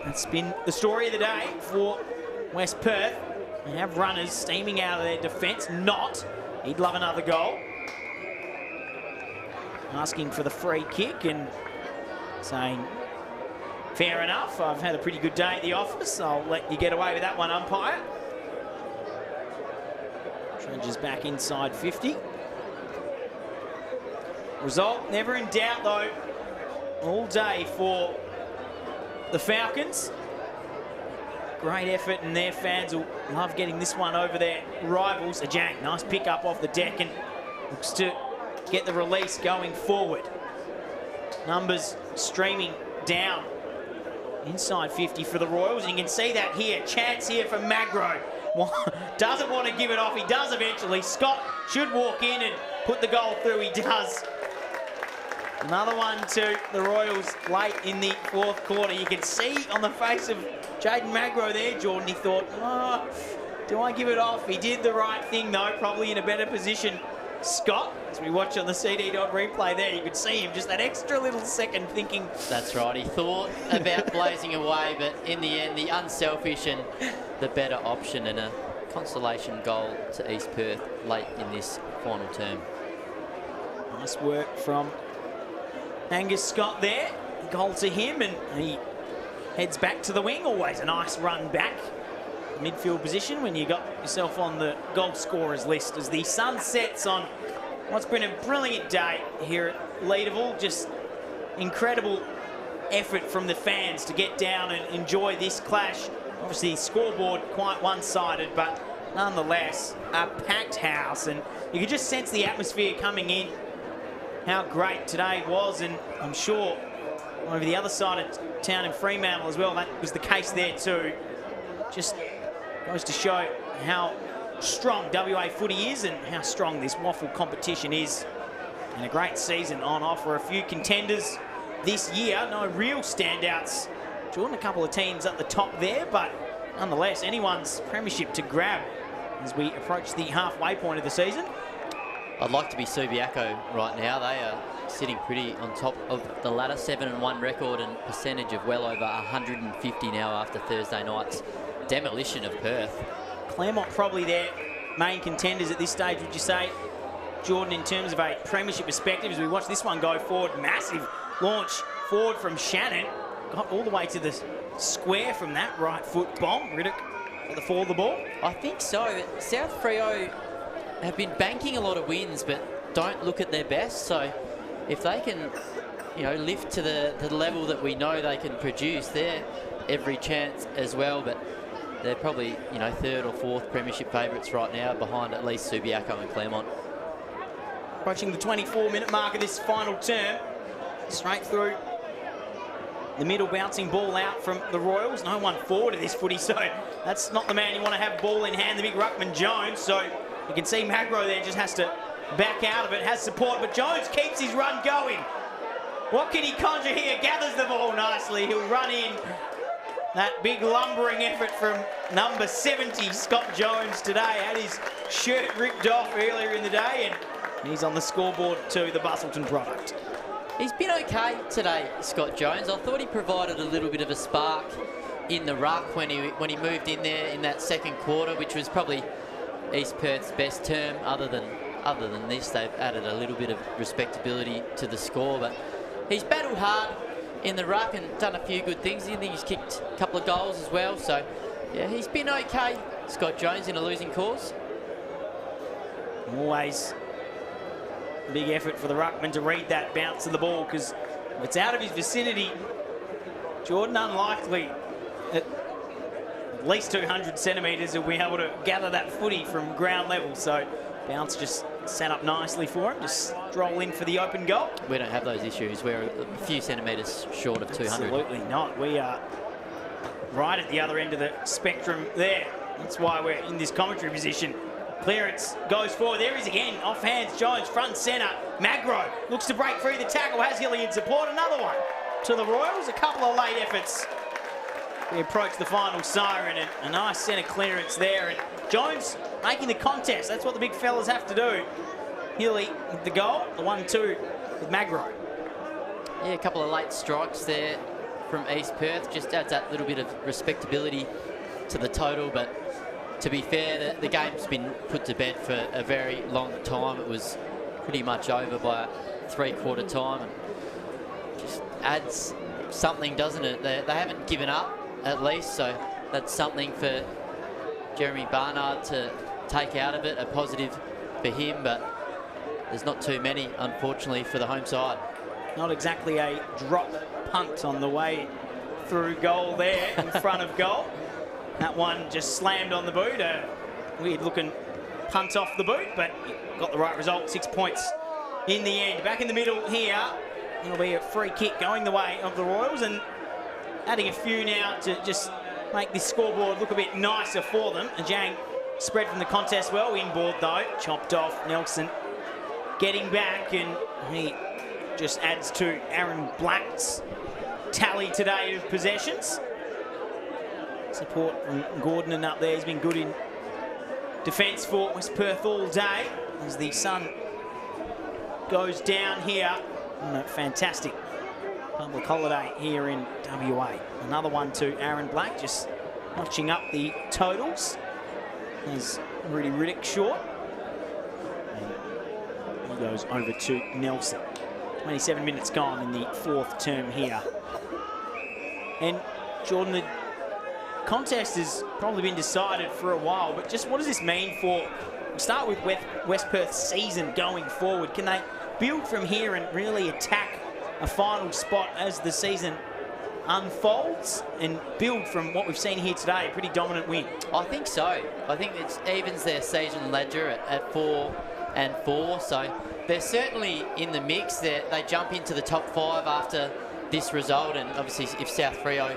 that's been the story of the day for West Perth. They have runners steaming out of their defence. Not. He'd love another goal. Asking for the free kick and saying, fair enough, I've had a pretty good day at the office. I'll let you get away with that one, umpire. Trudges back inside 50. Result never in doubt, though, all day for the Falcons. Great effort, and their fans will love getting this one over their rivals. Ajang, nice pick up off the deck and looks to get the release going forward. Numbers streaming down. Inside 50 for the Royals, and you can see that here. Chance here for Magro. Doesn't want to give it off. He does eventually. Scott should walk in and put the goal through. He does. Another one to the Royals late in the fourth quarter. You can see on the face of Jaden Magro there, Jordan, he thought, Do I give it off? He did the right thing, though, probably in a better position. Scott, as we watch on the CD dot replay there, you could see him just that extra little second thinking. That's right. He thought about blazing away, but in the end, the unselfish and the better option, and a consolation goal to East Perth late in this final term. Nice work from Angus Scott there. Goal to him, and he heads back to the wing. Always a nice run back. Midfield position when you got yourself on the goal scorers list as the sun sets on what's been a brilliant day here at Leederville. Just incredible effort from the fans to get down and enjoy this clash. Obviously, scoreboard quite one-sided, but nonetheless, a packed house, and you could just sense the atmosphere coming in, how great today was, and I'm sure over the other side of town in Fremantle as well, that was the case there too. Just goes to show how strong WA footy is and how strong this WAFL competition is. And a great season on offer. A few contenders this year, no real standouts. Jordan, a couple of teams at the top there, but nonetheless, anyone's premiership to grab as we approach the halfway point of the season. I'd like to be Subiaco right now. They are sitting pretty on top of the ladder. 7-1 record and percentage of well over 150 now after Thursday night's demolition of Perth. Claremont probably their main contenders at this stage, would you say, Jordan, in terms of a premiership perspective, as we watch this one go forward. Massive launch forward from Shannon. Got all the way to the square from that right foot bomb. Riddick at the fall of the ball. I think so. South Freo have been banking a lot of wins, but don't look at their best. So if they can, you know, lift to the level that we know they can produce, they're every chance as well. But they're probably, you know, third or fourth premiership favourites right now, behind at least Subiaco and Claremont. Approaching the 24-minute mark of this final term. Straight through the middle, bouncing ball out from the Royals. No one forward of this footy, so that's not the man you want to have ball in hand, the big ruckman Jones. So you can see Magro there just has to back out of it, has support, but Jones keeps his run going. What can he conjure here? Gathers the ball nicely. He'll run in. That big lumbering effort from number 70, Scott Jones, today. Had his shirt ripped off earlier in the day, and he's on the scoreboard too, the Bustleton product. He's been okay today, Scott Jones. I thought he provided a little bit of a spark in the ruck when he moved in there in that second quarter, which was probably East Perth's best term. Other than this, they've added a little bit of respectability to the score, but he's battled hard in the ruck and done a few good things. I think he's kicked a couple of goals as well. So, yeah, he's been okay, Scott Jones, in a losing cause. Always a big effort for the ruckman to read that bounce of the ball, because if it's out of his vicinity, Jordan unlikely at least 200 centimetres he'll be able to gather that footy from ground level. So bounce just set up nicely for him, just stroll in for the open goal. We don't have those issues. We're a few centimetres short of 200. Absolutely not. We are right at the other end of the spectrum there. That's why we're in this commentary position. Clearance goes forward. There he is again. Off hands, Jones, front and centre. Magro looks to break free the tackle. Has Hilly in support. Another one to the Royals. A couple of late efforts. We approach the final siren, and a nice centre clearance there. And Jones making the contest. That's what the big fellas have to do. Hilly with the goal. The 1-2 with Magro. Yeah, a couple of late strikes there from East Perth. Just adds that little bit of respectability to the total. But to be fair, the game's been put to bed for a very long time. It was pretty much over by three-quarter time. And just adds something, doesn't it? They haven't given up, at least. So that's something for Jeremy Barnard to take out of it, a positive for him. But there's not too many, unfortunately, for the home side. Not exactly a drop punt on the way through goal there in front of goal. That one just slammed on the boot. A weird-looking punt off the boot, but got the right result. 6 points in the end. Back in the middle here, it'll be a free kick going the way of the Royals, and adding a few now to just make this scoreboard look a bit nicer for them. And Jang spread from the contest well. Inboard, though. Chopped off. Nelson getting back, and he just adds to Aaron Black's tally today of possessions. Support from Gordon and up there. He's been good in defence for West Perth all day as the sun goes down here on a fantastic public holiday here in WA. Another one to Aaron Black, just notching up the totals. There's Rudy Riddick short. And he goes over to Nelson. 27 minutes gone in the fourth term here. And Jordan, the contest has probably been decided for a while, but just what does this mean for, we'll start with West Perth's season going forward. Can they build from here and really attack a final spot as the season unfolds and build from what we've seen here today, a pretty dominant win? I think so. I think it evens their season ledger at 4-4, so they're certainly in the mix. They jump into the top 5 after this result, and obviously if South Freo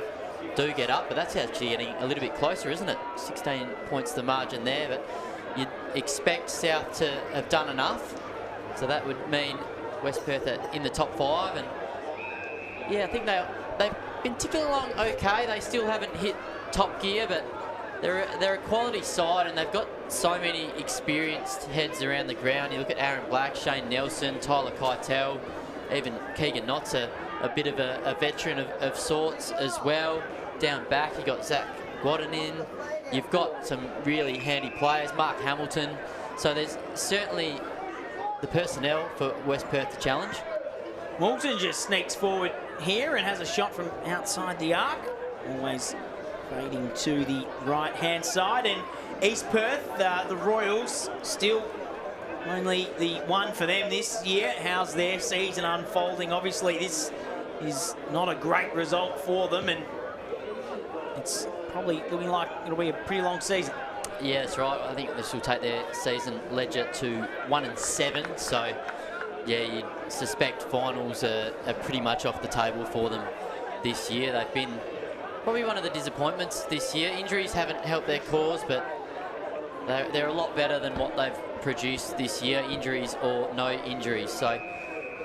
do get up, but that's actually getting a little bit closer, isn't it? 16 points the margin there, but you'd expect South to have done enough, so that would mean West Perth are in the top 5, and yeah, I think they've been ticking along okay. They still haven't hit top gear, but they're a quality side, and they've got so many experienced heads around the ground. You look at Aaron Black, Shane Nelson, Tyler Keitel, even Keegan Knott's a bit of a veteran of sorts as well. Down back, you got Zach Gwadden in. You've got some really handy players, Mark Hamilton. So there's certainly the personnel for West Perth to challenge. Moulton just sneaks forward here and has a shot from outside the arc. Always fading to the right-hand side. And East Perth, the Royals, still only the one for them this year. How's their season unfolding? Obviously, this is not a great result for them, and it's probably looking like it'll be a pretty long season. Yeah, that's right. I think this will take their season ledger to 1-7. So, yeah, you'd suspect finals are pretty much off the table for them this year. They've been probably one of the disappointments this year. Injuries haven't helped their cause, but they're a lot better than what they've produced this year, injuries or no injuries. So,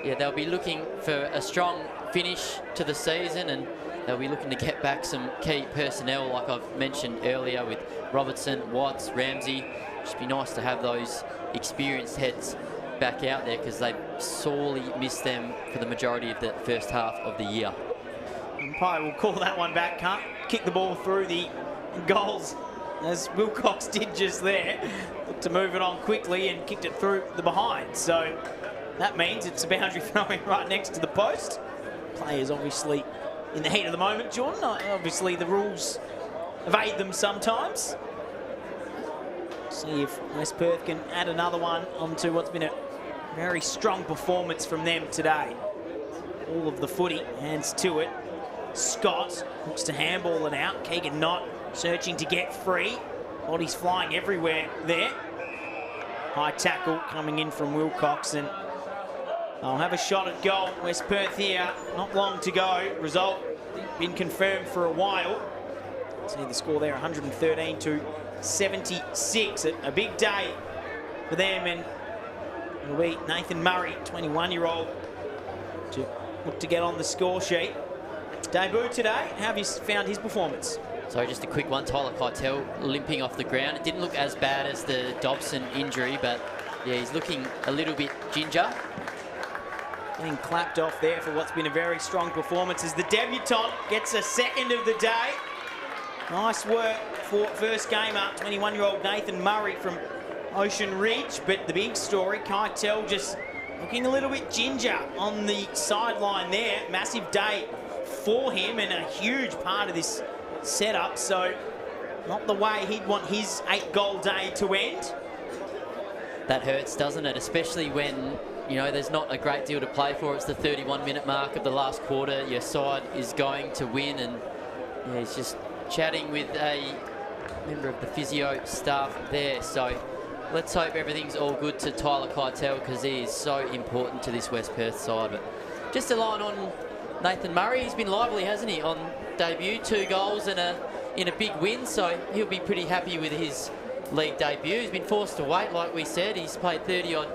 yeah, they'll be looking for a strong finish to the season, and they'll be looking to get back some key personnel, like I've mentioned earlier, with Robertson, Watts, Ramsey. Just be nice to have those experienced heads back out there, because they've sorely missed them for the majority of the first half of the year. Umpire will call that one back. Can't kick the ball through the goals, as Wilcox did just there. Looked to move it on quickly and kicked it through the behind. So that means it's a boundary throwing right next to the post. Players obviously in the heat of the moment, Jordan. Obviously the rules evade them sometimes. See if West Perth can add another one onto what's been a very strong performance from them today. All of the footy, hands to it. Scott looks to handball it out. Keegan Knott searching to get free. Bodies flying everywhere there. High tackle coming in from Wilcox, and they'll have a shot at goal. West Perth here, not long to go. Result been confirmed for a while. See the score there, 113-76. A big day for them, and it'll be Nathan Murray, 21-year-old, to look to get on the score sheet. Debut today. How have you found his performance? So just a quick one, Tyler Keitel limping off the ground. It didn't look as bad as the Dobson injury, but yeah, he's looking a little bit ginger. Getting clapped off there for what's been a very strong performance as the debutant gets a second of the day. Nice work for first gamer, 21-year-old Nathan Murray from Ocean Ridge. But the big story, Keitel just looking a little bit ginger on the sideline there. Massive day for him and a huge part of this setup. So not the way he'd want his 8-goal day to end. That hurts, doesn't it? Especially when, you know, there's not a great deal to play for. It's the 31-minute mark of the last quarter. Your side is going to win, and yeah, he's just chatting with a member of the physio staff there. So let's hope everything's all good to Tyler Keitel, because he is so important to this West Perth side. But just a line on Nathan Murray. He's been lively, hasn't he, on debut? 2 goals and in a big win, so he'll be pretty happy with his league debut. He's been forced to wait, like we said. He's played 30-odd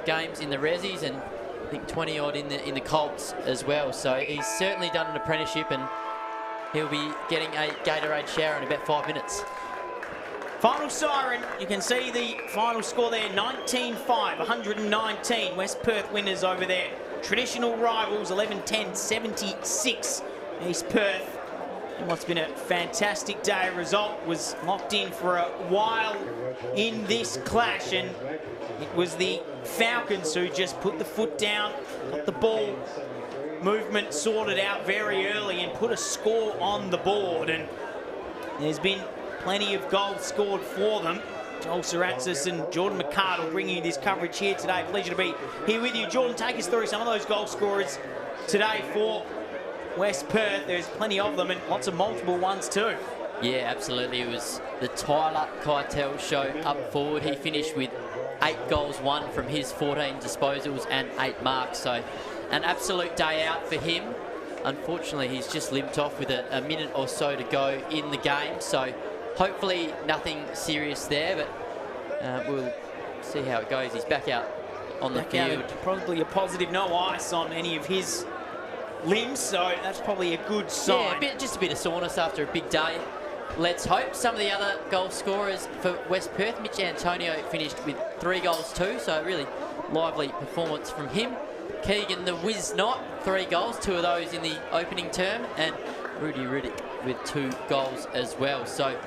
games in the Rezzies and I think 20-odd in the Colts as well. So he's certainly done an apprenticeship, and he'll be getting a Gatorade shower in about 5 minutes. Final siren, you can see the final score there, 19-5, 119. West Perth winners over there. Traditional rivals, 11-10, 76. East Perth, and what's been a fantastic day. Result was locked in for a while in this clash, and it was the Falcons who just put the foot down, got the ball movement sorted out very early and put a score on the board. And there's been plenty of goals scored for them. Joel Saratzis and Jordan McArdle bringing you this coverage here today. Pleasure to be here with you. Jordan, take us through some of those goal scorers today for West Perth. There's plenty of them and lots of multiple ones too. Yeah, absolutely. It was the Tyler Keitel show up forward. He finished with 8 goals won from his 14 disposals and 8 marks. So an absolute day out for him. Unfortunately, he's just limped off with a minute or so to go in the game. So hopefully nothing serious there, but we'll see how it goes. He's back out on the field. Probably a positive, no ice on any of his limbs, so that's probably a good sign. Yeah, just a bit of soreness after a big day. Let's hope. Some of the other goal scorers for West Perth, Mitch Antonio finished with 3 goals too, so a really lively performance from him. Keegan the Wiz Knott, 3 goals, 2 of those in the opening term, and Rudy Riddick with 2 goals as well. So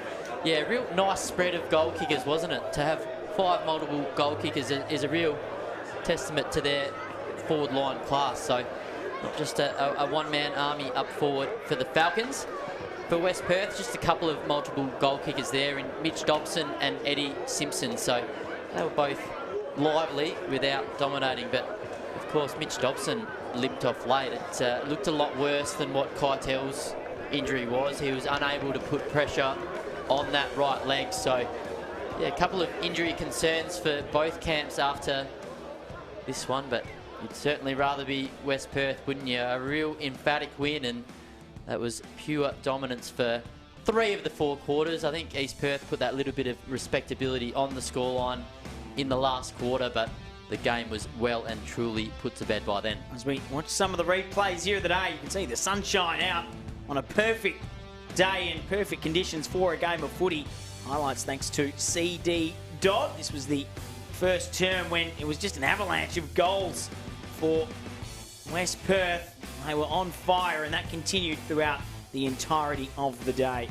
yeah, real nice spread of goal kickers, wasn't it? To have 5 multiple goal kickers is a real testament to their forward line class. So not just a one-man army up forward for the Falcons. For West Perth, just a couple of multiple goal kickers there in Mitch Dobson and Eddie Simpson. So they were both lively without dominating. But of course, Mitch Dobson limped off late. It looked a lot worse than what Keitel's injury was. He was unable to put pressure on that right leg. So yeah, a couple of injury concerns for both camps after this one, but you'd certainly rather be West Perth, wouldn't you? A real emphatic win, and that was pure dominance for 3 of the 4 quarters. I think East Perth put that little bit of respectability on the scoreline in the last quarter, but the game was well and truly put to bed by then. As we watch some of the replays here of the day, you can see the sunshine out on a perfect day and perfect conditions for a game of footy. Highlights thanks to CD Dodd. This was the first term when it was just an avalanche of goals for West Perth. They were on fire, and that continued throughout the entirety of the day.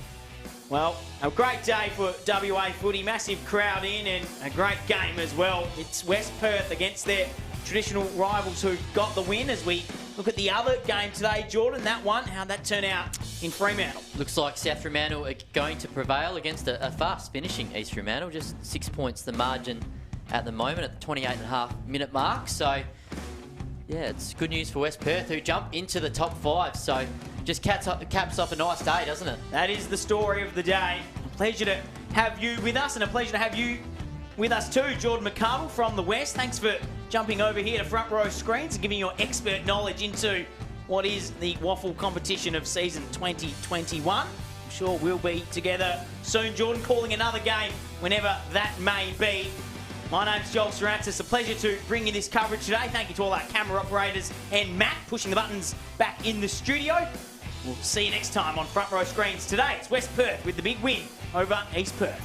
Well, a great day for WA footy, massive crowd in, and a great game as well. It's West Perth against their traditional rivals who got the win. As we look at the other game today, Jordan, that one, how'd that turn out in Fremantle? Looks like South Fremantle are going to prevail against a fast finishing East Fremantle. Just 6 points the margin at the moment at the 28.5-minute mark. So yeah, it's good news for West Perth, who jump into the top 5. So just caps off a nice day, doesn't it? That is the story of the day. A pleasure to have you with us, and a pleasure to have you with us too, Jordan McArdle from the West. Thanks for jumping over here to front row screens and giving your expert knowledge into what is the WAFL competition of season 2021. I'm sure we'll be together soon, Jordan, calling another game whenever that may be. My name's Joel Saratzis. A pleasure to bring you this coverage today. Thank you to all our camera operators and Matt pushing the buttons back in the studio. We'll see you next time on Front Row Screens. Today, it's West Perth with the big win over East Perth.